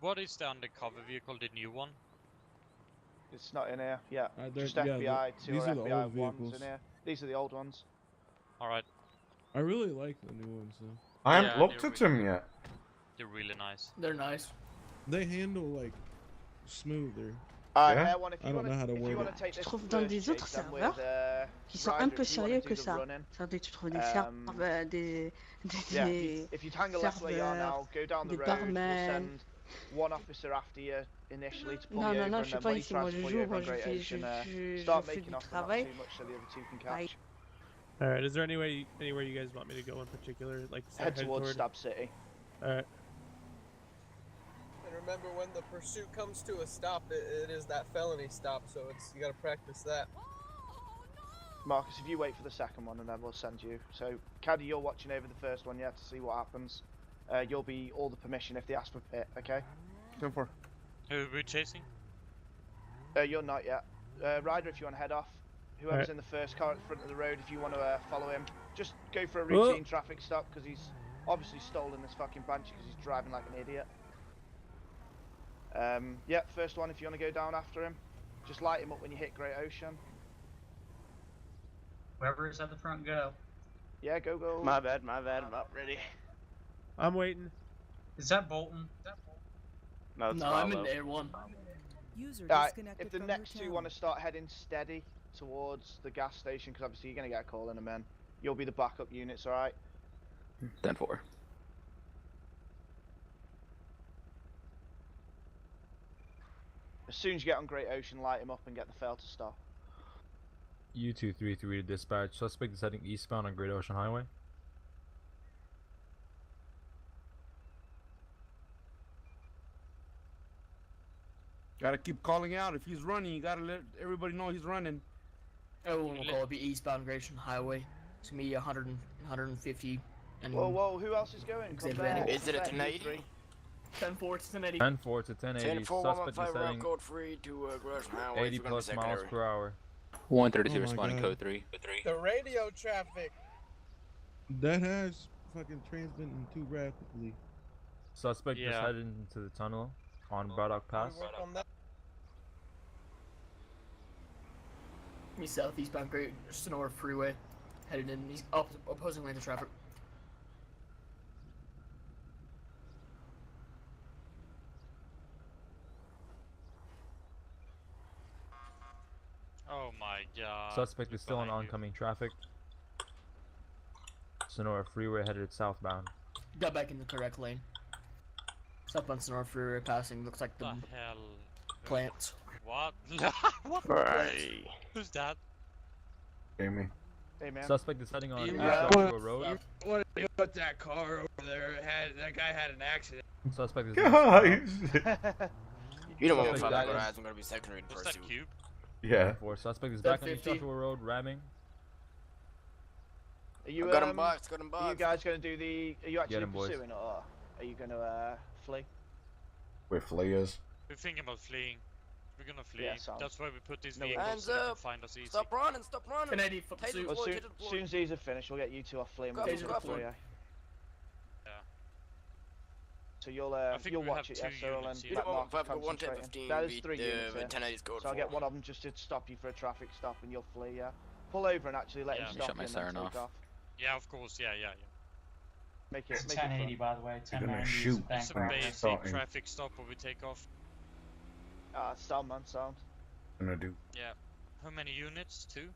What is the undercover vehicle, the new one? It's not in here, yeah. Just yeah, FBI, two these are are the FBI old ones vehicles. in here. These are the old ones. Alright. I really like the new ones though. I haven't looked at them yet. They're really nice. They're nice. They handle like smoother. Air one, if I you don't know how to if you word want it. to take Tu this trouves dans des autres serveurs qui sont un peu sérieux que ça. Ça veut dire que tu trouves des serveurs, Yeah, if you tangle left where you are now, go down the des road, we'll barmen. send one officer after you initially to pull Non, you non, over, non, and je suis then pas when he ici, moi tries to je pull you joue, over moi on je Great fais, Ocean, je start fais making du off but not travail. too much so the other two can catch. All right. Is there anywhere you guys want me to go in particular? Like Head towards toward? Stab City. All right. And remember, when the pursuit comes to a stop, it is that felony stop, so you gotta practice that. Marcus, if you wait for the second one and then we'll send you. So, Caddy, you're watching over the first one, yeah, to see what happens. You'll be all the permission if they ask for pit, okay? 10-4. Who are we chasing? You're not yet. Ryder, if you want to head off. Whoever's in the first car at the front of the road, if you want to follow him, just go for a routine traffic stop because he's obviously stolen this fucking Banshee because he's driving like an idiot. Yeah, first one if you want to go down after him. Just light him up when you hit Great Ocean. Whoever is at the front, go. Yeah, go. My bad, I'm not ready. I'm waiting. Is that Bolton? No, it's I'm in Follow. Air 1. User Alright, disconnected if the from your next two channel. want to start heading steady towards the gas station, because obviously you're going to get a call in a minute, you'll be the backup units, alright? 10-4. As soon as you get on Great Ocean, light him up and get the fail to stop. U233 to dispatch. Suspect is heading eastbound on Great Ocean Highway. Gotta keep calling out. If he's running, you gotta let everybody know he's running. Everyone will call it be eastbound Great Ocean Highway. It's gonna be 100, 150. And Whoa, who else is going? Exit Come back. advantage. Is it a 1080? 10-4 to 1080. 10-4 to 1080. 10-4, Suspect is 115 heading code free to Gross Highway. 80 plus miles per hour. 132 Oh my responding God. code 3. The radio traffic. That has fucking transmitting too rapidly. Suspect just Yeah. headed into the tunnel on Braddock Pass. Work on that. He's southeastbound Great Sonora Freeway. Headed in. He's opposing lanes of traffic. Oh my god. Suspect is still in behind you. oncoming traffic. Sonora Freeway headed southbound. Got back in the correct lane. Southbound Sonora Freeway passing. Looks like the The hell? plants. What? What? Right. Who's that? Jamie. Hey, man. Suspect is heading on East Yeah. Joshua Road. What do you put that car over there? That guy had an accident. Suspect is in the south. Guys! You don't want Suspect to back find on- out I'm gonna be secondary in What's pursuit. that cube? Yeah. 4 suspect is back on East 50. Joshua Road, ramming. Are you, got him boxed, got him Are you boxed. guys going to do the... Are you actually Get 'em, boys. pursuing or are you going to flee? We're fleers. We're thinking about fleeing. We're gonna flee. Yeah, sounds- That's why we put these No vehicles Hands so they can up. find us easy. Stop running, stop running. 1080 foot Taser pursuit. Well, deployed, soon, taser as deployed. soon as these are finished, we'll get you two off fleeing. Got We'll him, do got the him. 3A. Yeah. So you'll I think you'll we watch have it, yeah, 2 Cyril, units and here. let You know Marcus what, I've got one concentrate. 10-15 That is beat 3 the units, yeah. 1080's code So I'll get 4. one of them just to stop you for a traffic stop, and you'll flee, yeah. Pull over and actually let Yeah. him Let me stop shut my you and then siren take off. off. Yeah, of course. Yeah. Make It's it, make it 1080 fun. by the way. You're gonna 1090 is shoot. bank It's a Right. robbery. basic Starting. traffic stop where we take off. Sound, man, sound. Gonna do. Yeah. How many units? 2?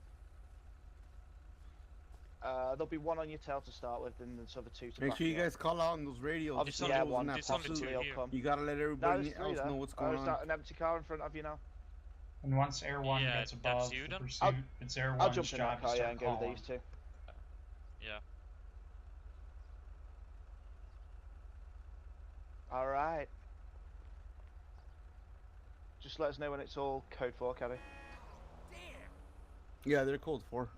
There'll be one on your tail to start with, and there's other 2 to Make back sure you you up. guys call out on those radios. Obviously, It's yeah, only- one. it's only 2 Absolutely, he'll here. come. You gotta let No, everybody there's 3 else there. know what's Oh, going is that on. an empty car in front of you now? And once Air 1 Yeah, gets that's above you the then? pursuit, it's Air I'll 1's jump in that job to car, yeah, start and go with calling. these 2. Yeah. Alright. Just let us know when it's all code 4, Cabby. Yeah, they're code 4.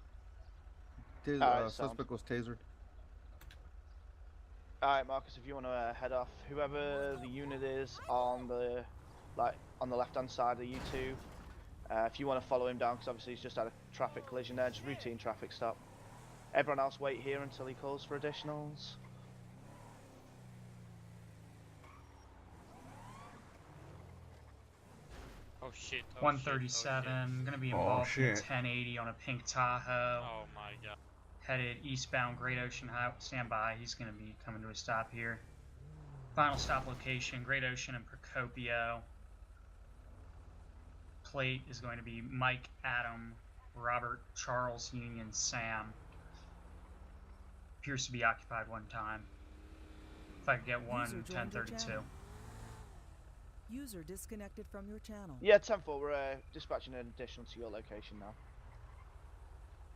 Alright, Suspect was tasered. Alright, Marcus, if you want to head off, whoever the unit is on the left-hand side of you two, if you want to follow him down, because obviously he's just had a traffic collision there, just routine traffic stop. Everyone else wait here until he calls for additionals. Oh shit. Oh, 137, gonna be Oh, involved in a shit. 1080 on a pink Tahoe. Oh my god. Headed eastbound Great Ocean Highway. Stand by, he's gonna be coming to a stop here. Final stop location, Great Ocean and Procopio. Plate is going to be Mike, Adam, Robert, Charles, Union, Sam. Appears to be occupied one time. If I could get one, User joined your 1032. channel. User disconnected from your channel. Yeah, 10-4, we're dispatching an additional to your location now.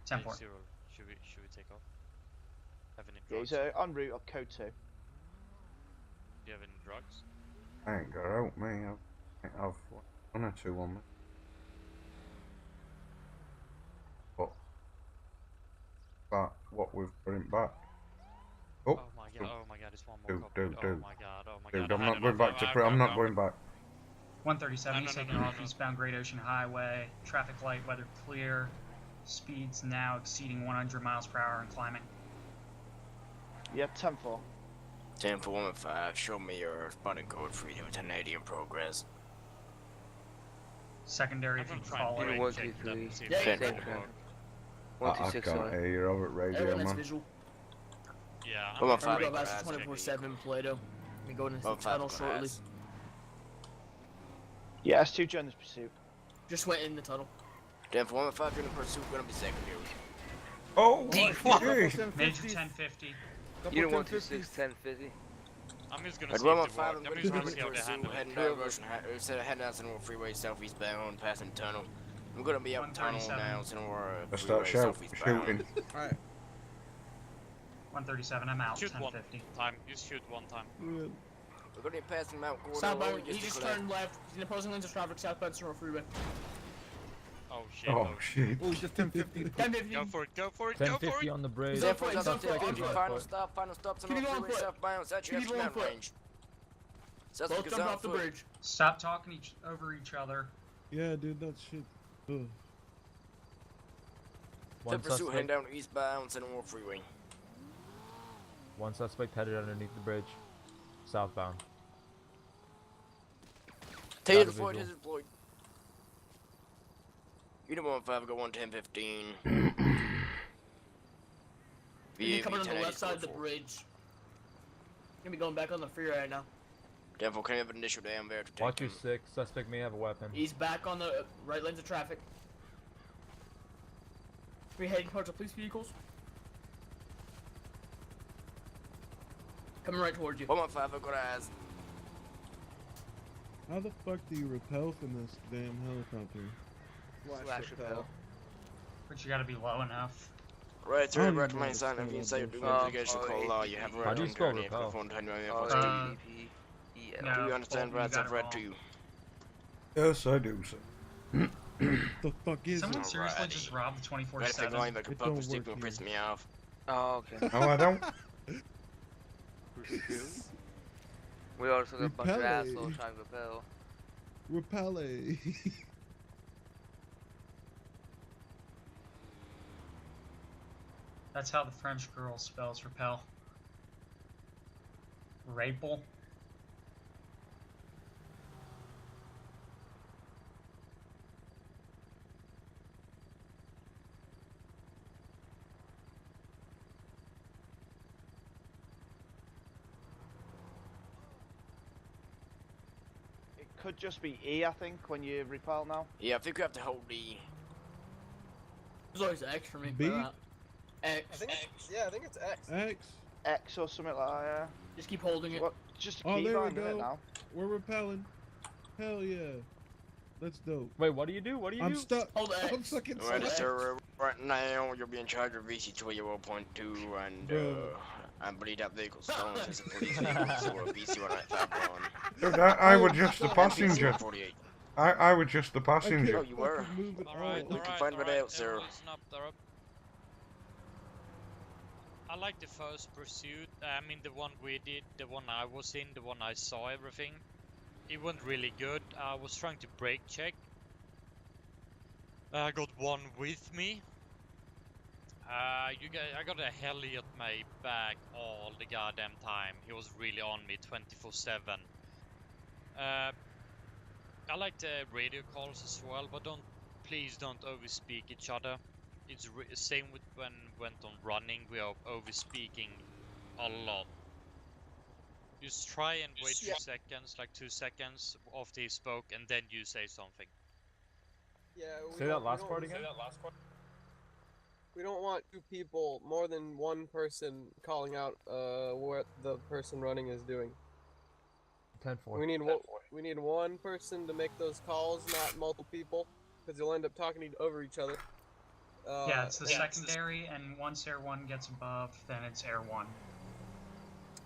10-4. Should we take off? Have any Yeah, drugs? he's en route of code 2. Do you have any drugs? I ain't got out, me. I've 1 or 2 on me. But that what we've put him back. Oh, Oh my god, it's one more dude, copy. dude, Oh dude. my god, oh my Dude, god. I'm not going back to I'm not going back. 137, No, he's no, taking no, no, off no. eastbound Great Ocean Highway. Traffic light, weather clear. Speeds now exceeding 100 miles per hour and climbing. Yeah, 10-4. 10-4-1-5, show me your spotting code for you, 1080 in progress. Secondary if you call Unit it. 123. Yeah, Same yeah. crap. I 126 can't on. hear you over at radio, Everyone has man. visual. Yeah, Well, I'm my We've father got grass, 24/7 Plato. We go into the Well, tunnel five shortly. grass. Yeah, S2 joined this pursuit. Just went in the tunnel. 10-4-1-5, you're in pursuit, gonna be secondary. Oh, Major 1050. Unit 126, 1050. I'm just gonna At see if they 115, work. I'm I'm gonna just be gonna see how they pursuit, handle it. heading down Ocean instead of heading down Sentinel Freeway southeast bound, passing the tunnel. I'm gonna be up tunnel 137. now, Sentinel Let's start Freeway southeast bound. shooting. Alright. 137, I'm out. Shoot one 1050. time. You shoot one time. We're gonna be passing Mount Gordon. Southbound, Road he just collect- turned left. He's in opposing lanes of traffic southbound Central Freeway. Oh shit. Oh shit. Oh, just 1050. 1050. Go for it, go for it, go for 1050 it! on the bridge. He's on foot, he's on Suspect foot, is on on Final foot. stop, final stop, Keep Sentinel it going Freeway foot. southbound, Keep it saturation going mountain foot. range. Both Suspect is jumped on off the foot. bridge. Stop talking over each other. Yeah, dude, that shit. Ugh. One Pursuit heading suspect, down eastbound Sentinel Freeway. one suspect headed underneath the bridge, southbound. Taser Got a deployed, visual. taser deployed. Unit 1-5, go 1-10-15. He's coming on the 1080 left side of the code bridge. Gonna be going back on the freeway right now. 10-4, can you have an initial down there to take Watch your him? 6. Suspect may have a weapon. He's back on the right lanes of traffic. We're heading towards the police vehicles. Coming right towards you. 1-5, I've got eyes. How the fuck do you repel from this damn helicopter? Slash repel. But you gotta be low enough. Right I through, don't right even to know my what sign, it's if you called, say you're but- doing investigation, call law, you have a How right do you on spell guardian, repel? phone, No, Do you understand Bolton, rights you of got it right to wrong. you? Yes, I do, sir. The fuck is Someone it? seriously just robbed the 24/7. If they're going like a It purple don't stick work will piss here. me off. Oh, okay. No, I don't. We also got a bunch of Repel it. assholes trying to repel. Repele. That's how the French girl spells repel. Rapel. It could just be E, I think, when you repel now. Yeah, I think you have to hold E. It's always X for me. B? X. I think I think it's X. X. X or something like that, yeah. Just keep holding it. What? Just a Oh, key there we bind, isn't it, go. now? We're repelling. Hell yeah. That's dope. Wait, what do you do? What do you I'm do? stuck. Hold X. I'm stuck inside. Alright, sir, right now you'll be in charge of VC2 0.2 and Bro. I believe that vehicle's stolen as a police vehicle, so VC195 Dude, I was just the passenger. 48. I was just the passenger. Oh, you were? Alright, We can find what else, sir. Listen up, they're up. I like the first pursuit. I mean, the one we did, the one I was in, the one I saw everything. It went really good. I was trying to brake check. I got one with me. I got a heli at my back all the goddamn time. He was really on me 24/7. I like the radio calls as well, but please don't overspeak each other. It's same with when went on running. We are overspeaking a lot. Just try and wait 2 seconds, like 2 seconds after he spoke, and then you say something. Yeah. Say that last part again. We don't want two people, more than one person, calling out what the person running is doing. 10-4. We need one person to make those calls, not multiple people, because you'll end up talking over each other. Yeah, it's the secondary, and once Air 1 gets above, then it's Air 1.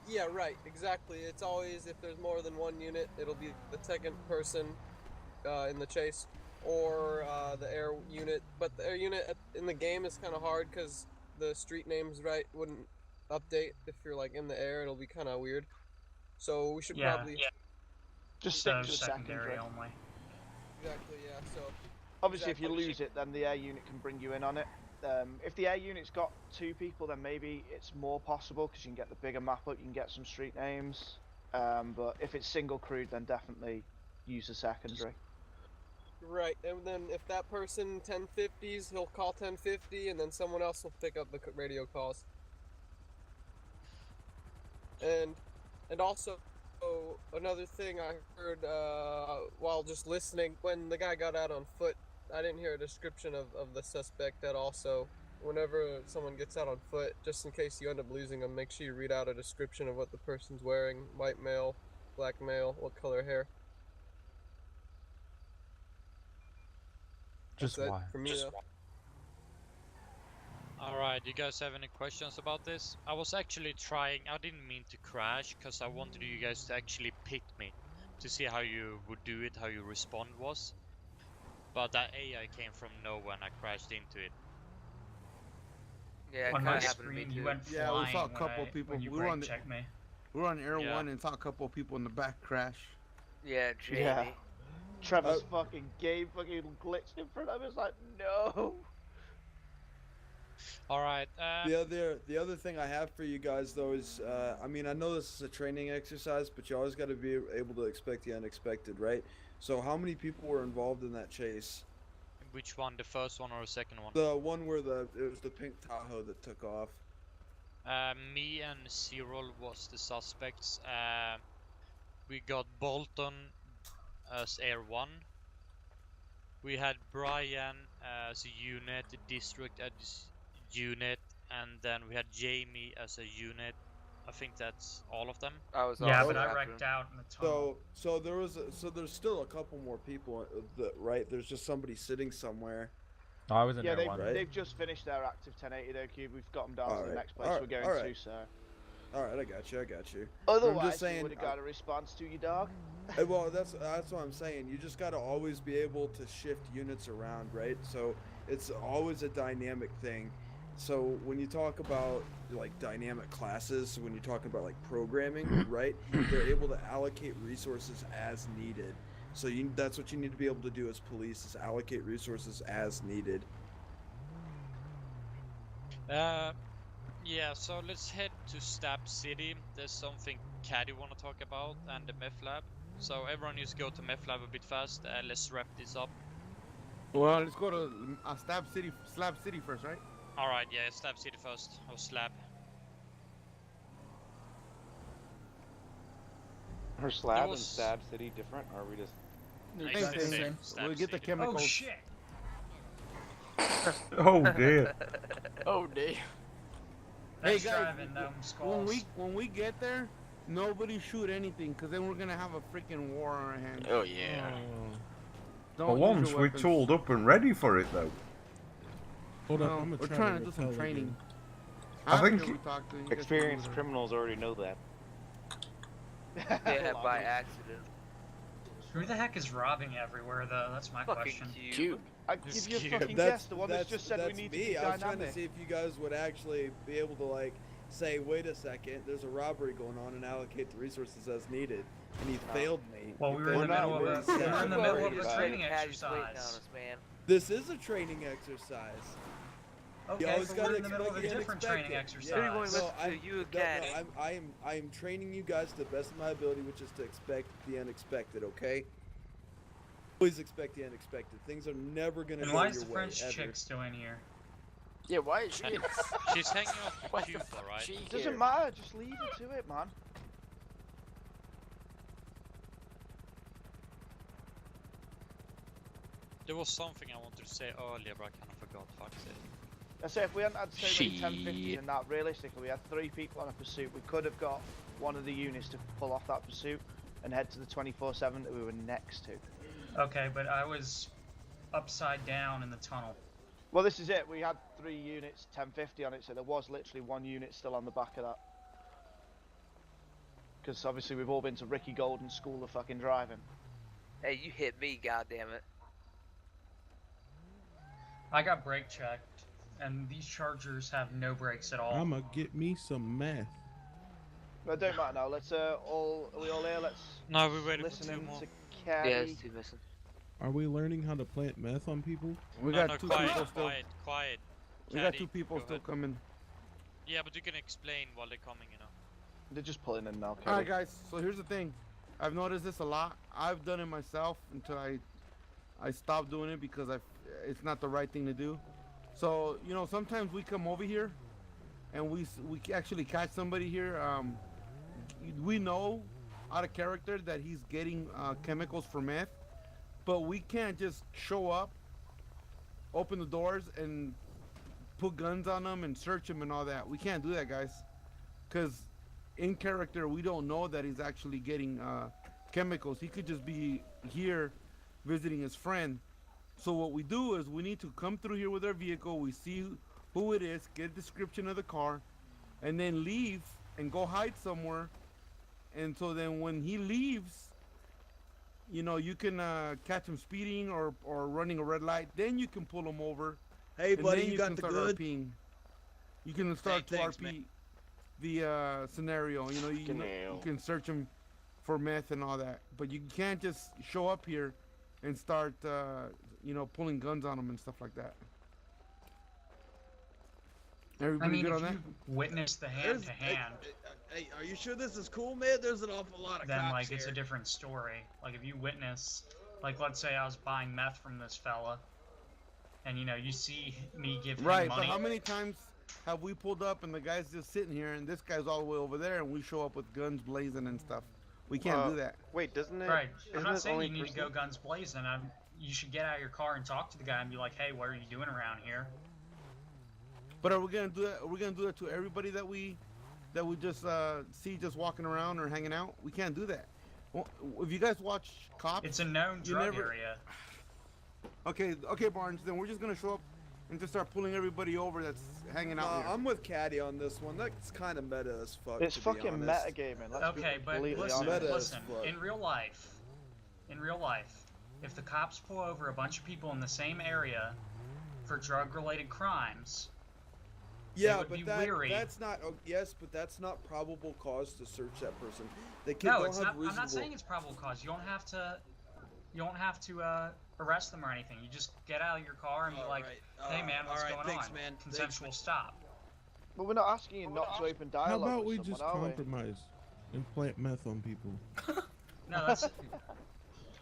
Yeah, right, exactly. It's always, if there's more than one unit, it'll be the second person in the chase, or the air unit. But the air unit in the game is kind of hard, because the street names wouldn't update. If you're like in the air, it'll be kind of weird. So we should probably... Just stick to the secondary secondary. only. Exactly, yeah, so... Obviously, if you lose it, then the air unit can bring you in on it. If the air unit's got 2 people, then maybe it's more possible because you can get the bigger map up, you can get some street names. But if it's single crewed, then definitely use the secondary. Right, and then if that person 1050s, he'll call 1050, and then someone else will pick up the radio calls. And also, another thing I heard while just listening, when the guy got out on foot, I didn't hear a description of the suspect at all, so whenever someone gets out on foot, just in case you end up losing them, make sure you read out a description of what the person's wearing. White male, black male, what color hair. Just That's it why? for me, though. Alright, you guys have any questions about this? I was actually trying, I didn't mean to crash, because I wanted you guys to actually pick me, to see how you would do it, how your response was. But that AI came from nowhere and I crashed into it. Yeah, it On kind my of happened to me screen, too. you went Yeah, flying we saw a when couple I- people. when you We were on brake the, checked me. we were on Air Yeah. 1 and saw a couple people in the back crash. Yeah, Jamie. Yeah. Trevor's fucking game fucking glitched in front of us, like, no! Alright, The other thing I have for you guys though is, I mean, I know this is a training exercise, but you always got to be able to expect the unexpected, right? So how many people were involved in that chase? which one, the first one or the second one? The one where it was the pink Tahoe that took off. Me and Cyril was the suspects. We got Bolton as Air 1. We had Brian as a unit, the district as unit, and then we had Jamie as a unit. I think that's all of them. Yeah, but I wrecked out in the tunnel. So there's still a couple more people, right? There's just somebody sitting somewhere. Oh, I was in Yeah, there one. they've just finished their active 1080 though, Cube. We've got them down to the Alright, next place alright, we're going alright. to, so... All right, I got you. Otherwise, I'm just saying, you would have got a response to your dog. Well, that's what I'm saying. You just got to always be able to shift units around, right? So it's always a dynamic thing. So when you talk about like dynamic classes, when you're talking about like programming, right? They're able to allocate resources as needed. So that's what you need to be able to do as police, is allocate resources as needed. Yeah, so let's head to Stab City. There's something Caddy want to talk about, and the meth lab. So everyone needs to go to meth lab a bit fast. Let's wrap this up. Well, let's go to Slab City first, right? All right, yeah, Slab City first, or Slab. Are Slab and Stab City different, or are we just? We get the chemicals. Oh shit! Oh dear. Oh dear. Hey That's guys, driving them skulls. when we get there, nobody shoot anything, cause then we're gonna have a freaking war on our hands. Oh yeah. Don't For use once, your we're weapons. tooled up and ready for it, though. Hold No, on, we're trying to do some training. I think After we talk to you, Experienced criminals already know that. Yeah, by accident. Who the heck is robbing everywhere, though? That's my question. Cube. I give you a fucking guess. The one that's just said we need to be I was trying to dynamic. see if you guys would actually be able to like say, wait a second, there's a robbery going on, and allocate the resources as needed. And he failed me. Well, we were in the middle of a training exercise. This is a training exercise. Okay, you always but gotta we're in the middle of a expect the different training unexpected. exercise. So I am training you guys to the best of my ability, which is to expect the unexpected. Okay. Always expect the unexpected. Things are never gonna And go why your is the way, French ever. chick still in here? Yeah, why is she? She's hanging off the cupola, right? Doesn't matter. Just leave her to it, man. There was something I wanted to say earlier, but I kind of forgot. Fuck's sake. I say if we hadn't had so many 1050s and that, realistically, we had 3 people on a pursuit. We could have got one of the units to pull off that pursuit and head to the 24/7 that we were next to. Okay, but I was upside down in the tunnel. Well, this is it. We had 3 units 1050 on it, so there was literally 1 unit still on the back of that. Because obviously we've all been to Ricky Golden's school of fucking driving. Hey, you hit me, goddammit. I got brake checked, and these chargers have no brakes at all. I'ma get me some meth. But it don't matter now. Let's are we all here? Let's. No, we're waiting for listen 2 in more. to Caddy. Yeah, it's 2 missing. Are we learning how to plant meth on people? We No, got no, 2 quiet, people still. quiet. We got Caddy, 2 people go still ahead. coming. Yeah, but you can explain while they're coming, you know. They're just pulling in now. All right, guys. So here's the thing. I've noticed this a lot. I've done it myself until I stopped doing it because it's not the right thing to do. So you know, sometimes we come over here, and we actually catch somebody here. We know out of character that he's getting chemicals for meth, but we can't just show up, open the doors, and put guns on them and search them and all that. We can't do that, guys, because in character we don't know that he's actually getting chemicals. He could just be here visiting his friend. So what we do is we need to come through here with our vehicle. We see who it is, get a description of the car, and then leave and go hide somewhere. And so then when he leaves, you know, you can catch him speeding or running a red light. Then you can pull him over. Hey, and buddy, then you got can the start good? RPing. You can start Hey, to thanks, RP man. the scenario. You know, you can search him for meth and all that. But you can't just show up here and start, you know, pulling guns on them and stuff like that. Everybody I mean, good if on that? you witness the hand-to-hand, Hey, are you sure this is cool, man? There's an awful lot of then cops like here. it's a different story. Like if you witness, like let's say I was buying meth from this fella, and you know you see me give him Right, money. but how many times have we pulled up and the guy's just sitting here and this guy's all the way over there and we show up with guns blazing and stuff? We can't do that. Wait, doesn't it? Right. I'm Isn't not it saying only you need to go guns blazing. You should get out of your car and talk to the guy and be like, "Hey, what are you doing around here?" But are we gonna do that? Are we gonna do that to everybody that we just see just walking around or hanging out? We can't do that. Well, if you guys watch Cops, It's a known you drug never- area. Okay, Barnes. Then we're just gonna show up and just start pulling everybody over that's hanging out here. I'm with Caddy on this one. That's kind of meta as fuck. It's to be fucking honest. metagaming. Let's be Okay, but completely listen, honest. listen. In real life, if the cops pull over a bunch of people in the same area for drug-related crimes, Yeah, would but be weary. that's not. Oh, yes, but that's not probable cause to search that person. They No, don't it's have not. I'm reasonable. not saying it's probable cause. You don't have to. You don't have to arrest them or anything. You just get out of your car and be like, "Hey, man, what's going thanks, on?" man. Consensual stop. But we're not asking you not to open How dialogue about we with just someone, are we? compromise and plant meth on people? No, that's.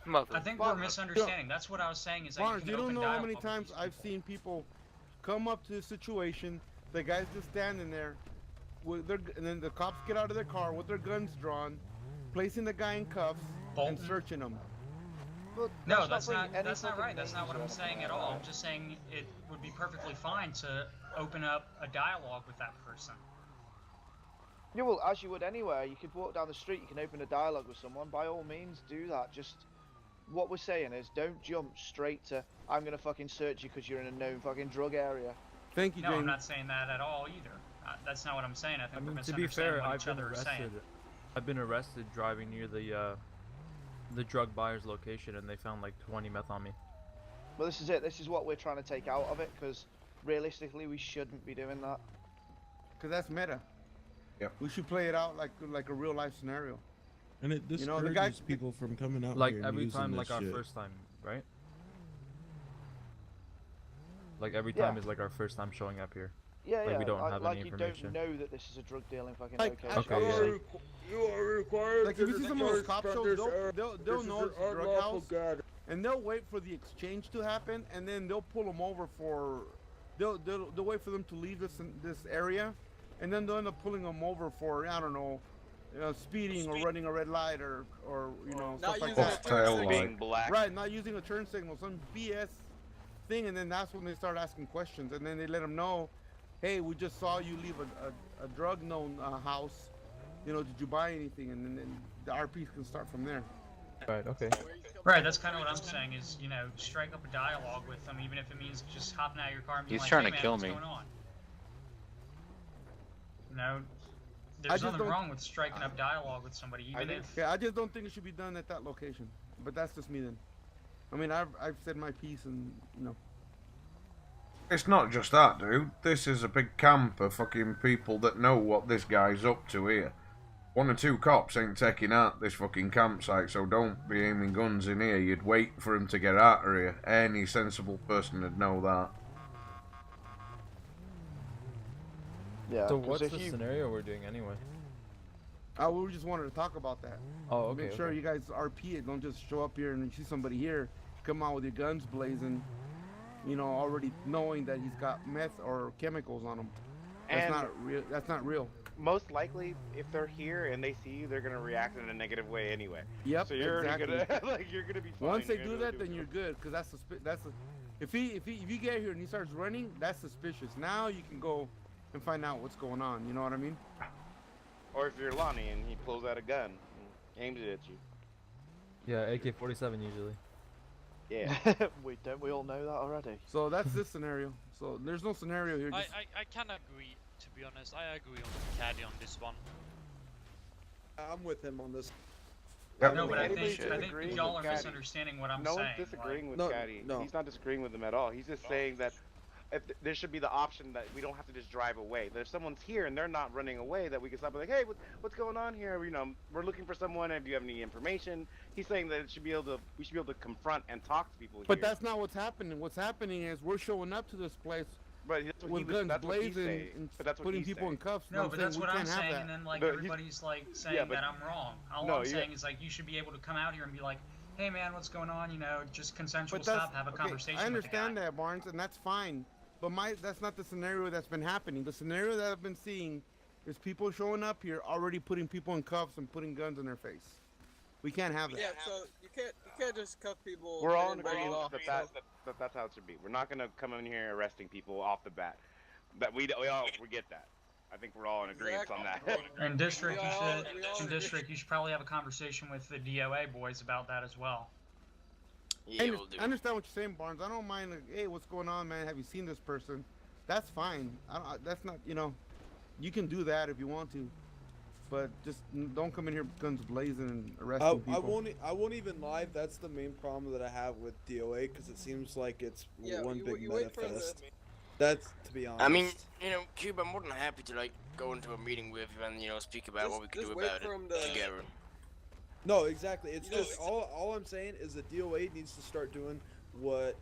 Mother. I think we're misunderstanding. That's what I was saying. Is that Barnes, you you can don't open know how dialogue. many times I've seen people come up to the situation, the guy's just standing there, with their, and then the cops get out of their car with their guns drawn, placing the guy in cuffs and searching him. No, that's not right. That's not what I'm saying at all. I'm just saying it would be perfectly fine to open up a dialogue with that person. Yeah, well, as you would anywhere, you could walk down the street, you can open a dialogue with someone. By all means, do that. Just what we're saying is, don't jump straight to I'm gonna fucking search you because you're in a known fucking drug area. Thank you, No, Jamie. I'm not saying that at all either. That's not what I'm saying. I think we're To be misunderstanding fair, what I've each been other is saying. arrested. I've been arrested driving near the drug buyer's location, and they found like 20 meth on me. Well, this is it. This is what we're trying to take out of it, because realistically, we shouldn't be doing that. Because that's meta. Yep. We should play it out like a real life scenario. And it You know, discourages the guy- people from coming out Like here and every using time, this like our shit. first time, right? Like every time Yeah. is like our first time showing up here. Yeah, like yeah. we don't have like any you information. don't know that this is a drug dealing fucking Like, location. Okay, yeah. You are required Like if you see some of those cop shows, they'll know it's a drug house, and they'll wait for the exchange to happen, and then they'll pull them over for, they'll wait for them to leave this area, and then they'll end up pulling them over for, I don't know, speeding or running a red light or stuff like that. Being black. Right, not using a turn signal, some BS thing, and then that's when they start asking questions, and then they let them know, hey, we just saw you leave a drug known house. Did you buy anything? And then the RPs can start from there. Right. Okay. Right, that's kind of what I'm saying is, strike up a dialogue with them, even if it means just hopping out of your car and being He's like, trying hey, to man, kill what's me. going on? There's nothing wrong with striking up dialogue with somebody, even if... Yeah, I just don't think it should be done at that location. But that's just me then. I mean, I've said my piece, and It's not just that, dude. This is a big camp of fucking people that know what this guy's up to here. 1 or 2 cops ain't taking out this fucking campsite, so don't be aiming guns in here. You'd wait for him to get out of here. Any sensible person would know that. Yeah. So what's the scenario we're doing anyway? We just wanted to talk about that. Oh, okay. Make sure you guys RP it. Don't just show up here and you see somebody here, come out with your guns blazing, already knowing that he's got meth or chemicals on him. That's And- not real. That's not real. Most likely, if they're here and they see you, they're gonna react in a negative way anyway. Yep. So you're exactly. already gonna you're gonna be fine. Once they You're do gonna that, then you're good, because if you get here and he starts running, that's suspicious. Now you can go and find out what's going on. You know what I mean? Or if you're Lonnie and he pulls out a gun, and aims it at you. Yeah, AK-47 usually. Yeah. Don't we all know that already? So that's this scenario. So there's no scenario here. Just, I can agree, to be honest. I agree on Caddy on this one. I'm with him on this. No, but I think y'all are misunderstanding what I'm no saying. one's disagreeing with No, Caddy. no. He's not disagreeing with him at all. He's just saying that there should be the option that we don't have to just drive away. That if someone's here and they're not running away, that we can stop and be like, hey, what's going on here? We're looking for someone. If you have any information, he's saying that we should be able to confront and talk to people. but here. that's not what's happening. What's happening is we're showing up to this place But that's what with guns that's what he's blazing saying. and But that's what putting he's people in saying. cuffs. No, but that's what we I'm can't have saying, that. and then No, everybody's saying but- that I'm wrong. All No, I'm yeah. saying is you should be able to come out here and be like, hey man, what's going on? Just consensual But that's, stop, have a okay, conversation. I with the guy. understand that, Barnes, and that's fine. But that's not the scenario that's been happening. The scenario that I've been seeing is people showing up here already putting people in cuffs and putting guns in their face. We can't have that. Yeah, so you can't just cuff people. We're all in and then agreement off, that that's how it should be. We're not gonna come in here arresting people off the bat. That we get that. I think we're all in agreement on that. In district, We all agree. you should probably have a conversation with the DOA boys about that as well. Yeah, we'll do. I understand what you're saying, Barnes. I don't mind. Like, hey, what's going on, man? Have you seen this person? That's fine. That's not. You can do that if you want to, but just don't come in here guns blazing and arresting people. I won't even lie. That's the main problem that I have with DOA because it seems like it's one big manifest. That's to be honest. I mean, Cube, I'm more than happy to like go into a meeting with you and speak about what we can do about it together. No, exactly. It's just all I'm saying is that DOA needs to start doing what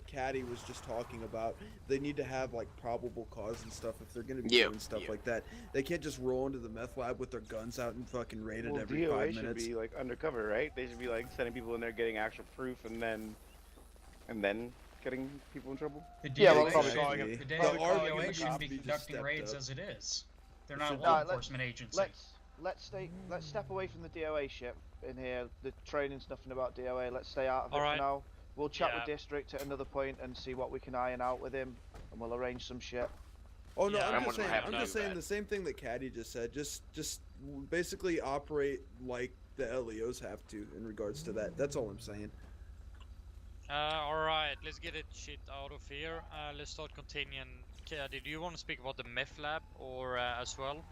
Caddy was just talking about. They need to have like probable cause and stuff if they're gonna be doing stuff like that. They can't just roll into the meth lab with their guns out and fucking raid it every DOA 5 minutes. should be like undercover, right? They should be like sending people in there, getting actual proof, and then getting people in trouble. The Yeah, DOA, exactly. the DOA shouldn't be conducting raids as it is. They're not a law enforcement agency. Let's step away from the DOA shit in here. The training's nothing about DOA. Let's stay out of it for now. We'll chat with District at another point and see what we can iron out with him, and we'll arrange some shit. Oh no, I'm just saying the same thing that Caddy just said. Just basically operate like the LEOs have to in regards to that. That's all I'm saying. Alright, let's get it shit out of here. Let's start continuing. Caddy, do you want to speak about the meth lab or as well?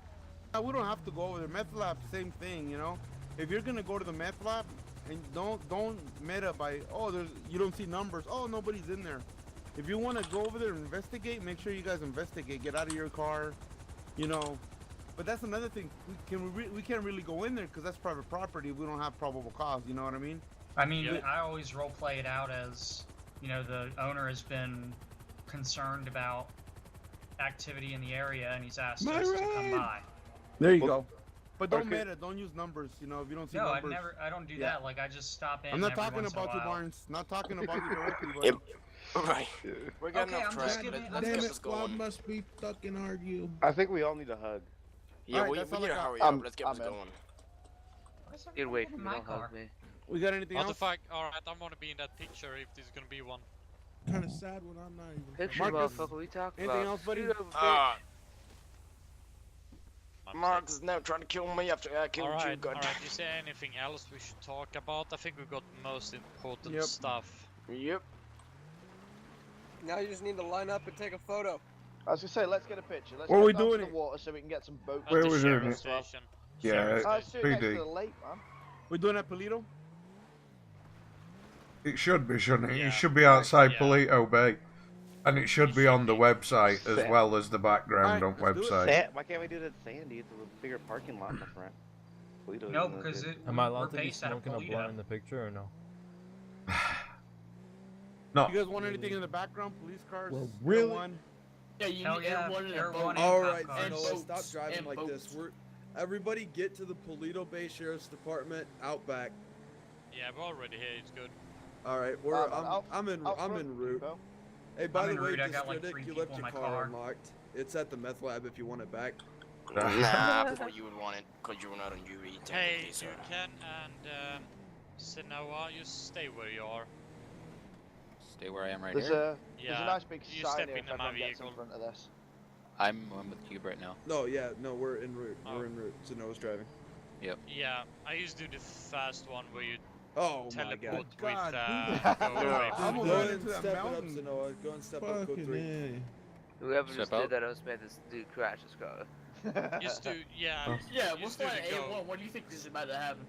We don't have to go over there. Meth lab, same thing, If you're gonna go to the meth lab, and don't meta by you don't see numbers. Oh, nobody's in there. If you want to go over there and investigate, make sure you guys investigate. Get out of your car, But that's another thing. We can't really go in there because that's private property. We don't have probable cause. You know what I mean? I mean, I always roleplay it out as the owner has been concerned about activity in the area and he's asked us to come by. There you go. But don't meta. Don't use numbers. If you don't see numbers. No, I don't do that. Like I just stop in. I'm not talking about you, Barnes. Not talking about you directly. But... Right. We're getting off track. Let's get this Squad going. must be fucking argue. I think we all need a hug. Yeah, we need to hurry up. Let's get this going. Get away from me. Don't hug me. We got anything else? Alright, I want to be in that picture if there's gonna be one. Kind of sad when I'm not even. Picture, motherfucker. We talking about. Anything else, buddy? Mark is now trying to kill me after I killed you. God. Alright, is there anything else we should talk about? I think we got most important stuff. Yep. Now you just need to line up and take a photo. I was gonna say, let's get a picture. Let's Where go we down doing to the it? water so we can get some boat. Where we doing it? Station. Yeah, Let's do it next to PD. the lake, man. We're doing that, Polito? It should be, shouldn't it? Yeah. It should be outside Yeah. Polito Bay. And it should be on the website as well as the background on website. Why can't we do it at Sandy? It's a bigger parking lot in the front. Polito No, isn't because good. Am I we're allowed to be based out of smoking a blunt Polito. in the picture or no? No. You guys want anything in the background? Police cars? Well, really? One? Yeah, you Hell need yeah, everyone in a everyone boat. in All cop right, cars. Noah, And stop boats. driving And like boats. this. Everybody get to the Polito Bay Sheriff's Department out back. Yeah, we're already here. It's good. All right, I'm en route. Hey, by I'm the en way, route. I got, like, District, 3 you left people your in my car car. unlocked. It's at the meth lab if you want it back. Nah, before you would want it, because you're not on duty. Hey, technically, so. Dukan and Sinoa, you stay where you are. Stay where I am right There's here. a Yeah, nice big you sign step here if into my everyone gets in vehicle. front of this. I'm with Cube right now. No, we're en route. Oh. We're en route. So Noah's driving. Yep. Yeah, I used to do the fast one where you Oh my teleport God. with God, go away. I'm Go gonna run and into that step it up, mountain. Sanoa. Go and step up code Fucking 3. A. Whoever Step just out. did that, I was made this dude crash his car. Used to, yeah. Yeah, we'll used to start at go. A1. What do you think is about to happen?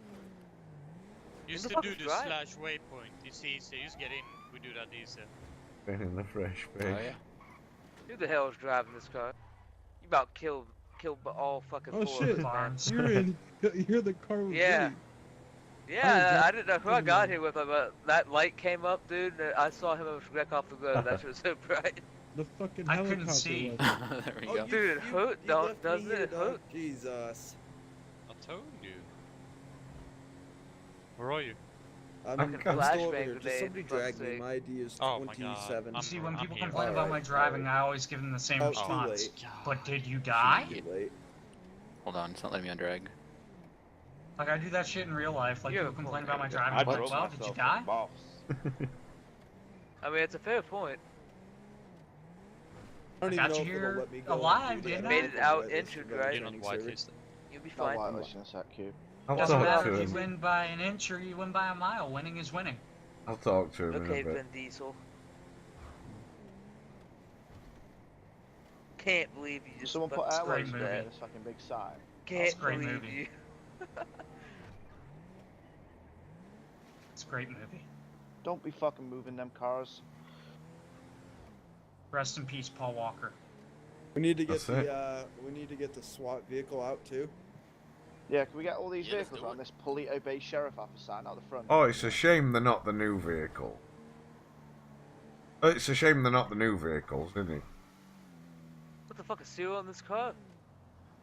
Used Who to the do fuck the is driving? slash waypoint. It's easy. Just get in. We do that easy. Been in the fresh Oh fish. yeah. Who the hell is driving this car? You about killed all fucking Oh four shit! of us, man. Farms. You're the car with Yeah. me. Yeah, Oh, I didn't know who I got here with, but that light came up, dude, and I saw him wreck off the road. That shit was so bright. The fucking I couldn't helicopter see. was. There we Oh, go. Dude, it hoot, you don't- left me doesn't here, it dog. hoot? Jesus. I told you. Where are you? I'm Fucking still over flashbang here. Just grenade, somebody for drag fuck's me. sake. My ID is Oh my God. 27. I'm- See, when I'm people here. complain about my driving, I always give them the same Oh, too response. late. But did you die? Too late. Hold on, it's not letting me undrag. Like I do that shit in real life. Like You're people a complain full about my nigga. driving. I I'm like, drove well, did you myself die? boss. I mean, it's a fair point. I don't I even got know you if it'll here let me go alive, and do didn't the I? Made it out whitelist injured, for the right? You're not training server. whitelisted. You'll be No fine. whitelist in a sec, Q. I'll Doesn't talk matter to if you him. win by an inch or you win by a mile. Winning is winning. I'll talk to him Okay, in a bit. Vin Diesel. Can't believe you just Someone put fucking airways screamed in that. this fucking big sign. Can't great believe movie. you. It's a great movie. Don't be fucking moving them cars. Rest in peace, Paul Walker. We need to get That's we need to get the SWAT vehicle out too. Yeah, can we get all these vehicles on this Polito-based sheriff office sign out the front? Oh, it's a shame they're not the new vehicle. Oh, it's a shame they're not the new vehicles, isn't it? What the fuck is seal on this car?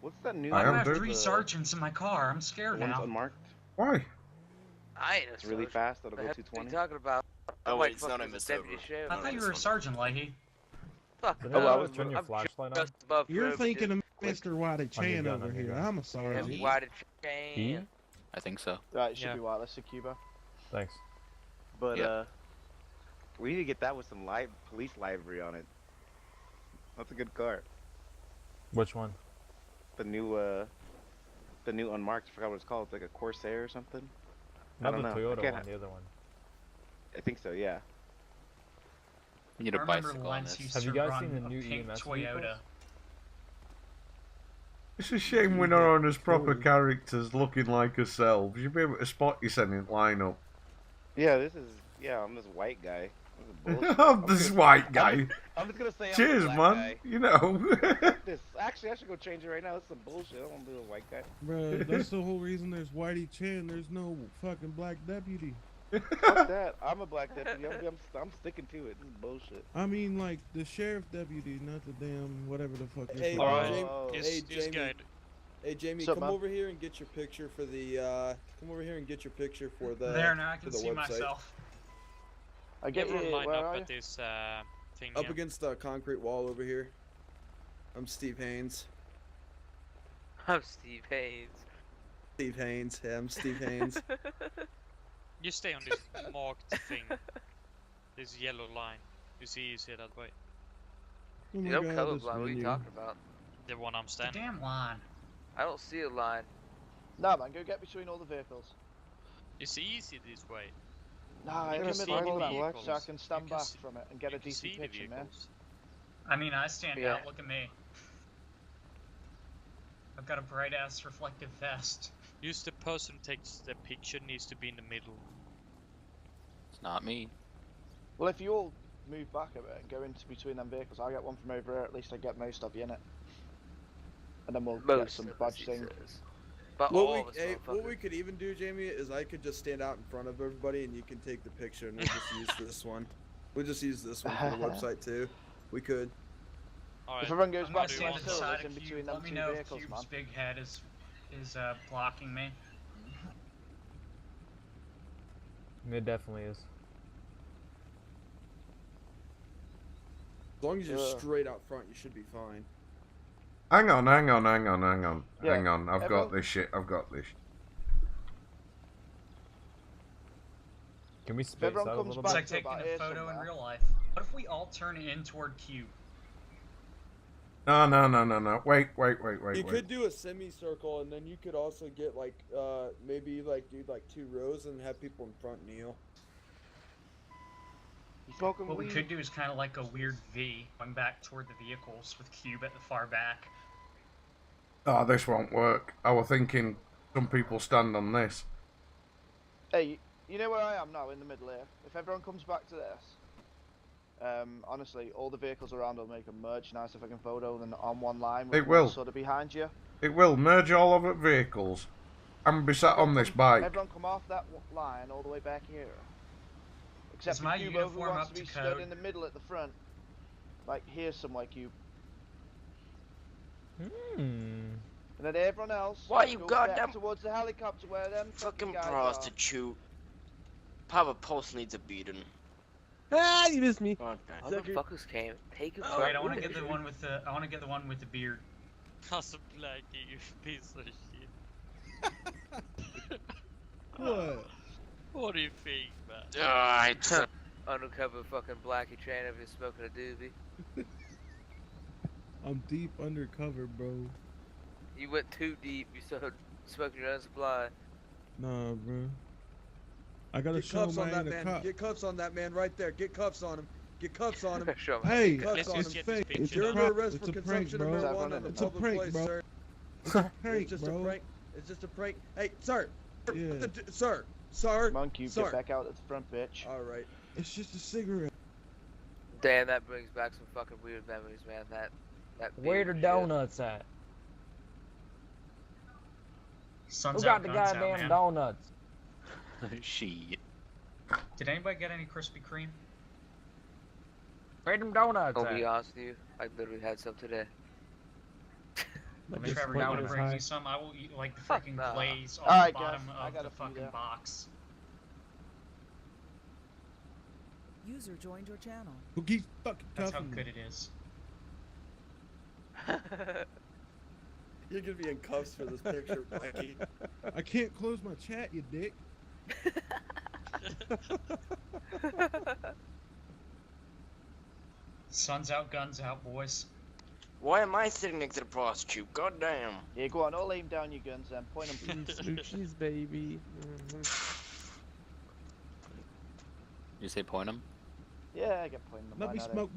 What's that new? I have 3 sergeants in my car. I'm scared One's now. unmarked. Why? I ain't a It's really sergeant. fast. It'll go The heck are you 220. talking about? Oh, I'm wait, like it's not fucking in this deputy over. sheriff. I thought you were a sergeant, Leahy. Fuck. Did no, I I was turn your I'm flashlight on? just above You're road, thinking of just Mr. Whitey On your Chan gun, over on your here. gun. I'm a sergeant. Why did you change? I think so. Right, it should Yeah. be white. Let's see Cuba. Thanks. But Yeah. we need to get that with some police library on it. That's a good car. Which one? The new unmarked. I forgot what it's called. It's like a Corsair or something. I Not don't the know. Toyota I can't- one, the other one. I think so. Yeah. We need I a remember bicycle on Lentz this. used Have to you guys run seen the a new pink EMS Toyota. vehicles? It's a shame we're not on as proper characters looking like ourselves. You'd be able to spot you sending lineup. Yeah. I'm this white guy. This is bullshit. I'm this white guy. I'm just gonna say. I'm Cheers, a black man. Guy. You know. This actually, I should go change it right now. This is some bullshit. I don't want to be a white guy. Bro, that's the whole reason there's Whitey Chan. There's no fucking black deputy. Fuck that. I'm a black deputy. I'm sticking to it. This is bullshit. I mean, like, the sheriff deputy, not the damn whatever the fuck. Hey, it's Jamie. Hey, Jamie, What's up, come man? over here and get your picture for the. Come over here and get your picture for the. There, now I for can the see website. myself. I get you. Everyone line Where up are you? at this thing Up here. against the concrete wall over here. I'm Steve Haynes. I'm Steve Haynes. Steve Haynes. Yeah, I'm Steve Haynes. You stay on this marked thing. This yellow line. You see that way. Oh my Dude, I'm God, this colorblind. What are you menu. talking about? The one I'm The standing. damn line. I don't see a line. Nah, man, go get between all the vehicles. It's easy this way. Nah, You in can the see middle of the all them, vehicles. so I can stand You can back see- from it and get you a can see decent the picture, man. vehicles. I mean, I stand Yeah. out. Look at me. I've got a bright ass reflective vest. Use the person who takes the picture needs to be in the middle. It's not me. Well, if you all move back a bit and go into between them vehicles, I'll get one from over here. At least I get most of you in it. And then we'll get Most some of us, he budgeting. says. But all of us, What we motherfucker. could even do, Jamie, is I could just stand out in front of everybody and you can take the picture and we'll just use this one. We'll just use this one for the website too. We could. Alright. If everyone goes I'm back gonna to stand one at the side hill, of in Cube. between them Let me two know if vehicles, Cube's man. big head is blocking me. It definitely is. As long as you're Yeah. straight out front, you should be fine. Hang on. Yeah, I've got everyone- this shit. I've got this. Can we space everyone out a comes little It's back bit? like to taking about a here photo in somewhere. real life. What if we all turn in toward Cube? No. Wait. You could do a semicircle and then you could also get like maybe like do like 2 rows and have people in front kneel. You smoking What we weed? could do is kind of like a weird V, going back toward the vehicles with Cube at the far back. Oh, this won't work. I was thinking some people stand on this. Hey, you know where I am now in the middle here? If everyone comes back to this, honestly, all the vehicles around will make a merge nice if I can photo them on one line with It will. sort of behind you. It will merge all of it vehicles. I'm be sat on this bike. Everyone come off that line all the way back here. Except Is for my Cubo, who uniform wants up to be to stood code? in the middle at the front. Like here somewhere, Cube. And then everyone else, Why you go goddamn- back towards the helicopter where them Fucking guys prostitute. Papa Post needs a beating. Ah, you missed me. Okay. Motherfuckers came. Take a Oh wait, I want to get the one with the. I want to get the one with the beard. Alltså Blackie, you piece of shit. What? What do you think, man? Alright. Undercover fucking Blackie Chan over here smoking a doobie. I'm deep undercover, bro. You went too deep. You started smoking your own supply. Nah, bro. I gotta Get show cuffs on man that a man. cop. Get cuffs on that man right there. Get cuffs on him. Get cuffs on him. Show me. Hey, Cuffs it's on him. fake. It's You're a under prank. arrest It's for a prank, consumption of bro. marijuana in a It's a public prank, place, bro. sir. It's a prank, It's just bro. a prank. It's just a prank. Hey, sir. Yeah. Sir. Monkey, Sir. get back out at the front, bitch. All right. It's just a cigarette. Damn, that brings back some fucking weird memories, man. That. Where the beer shit. donuts at? Sun's Who got out, the guns out, goddamn man. donuts? Shit. Did anybody get any Krispy Kreme? Where them donuts I'll at? be honest with you, I literally had some today. If Trevor, you want to bring me some? I will eat like the freaking nah. glaze on Alright, the guys, bottom I of got the a few fucking there. box. User joined your channel. Who keeps fucking That's how cuffing me? good it is. You're gonna be in cuffs for this picture, Mikey. I can't close my chat, you dick. Sun's out, guns out, boys. Why am I sitting next to the prostitute? God damn. Yeah, go on, all aim down your guns then. Point them. Smoochies, baby. You say point him? Yeah, I get pointing them. Let why me not, eh? smoke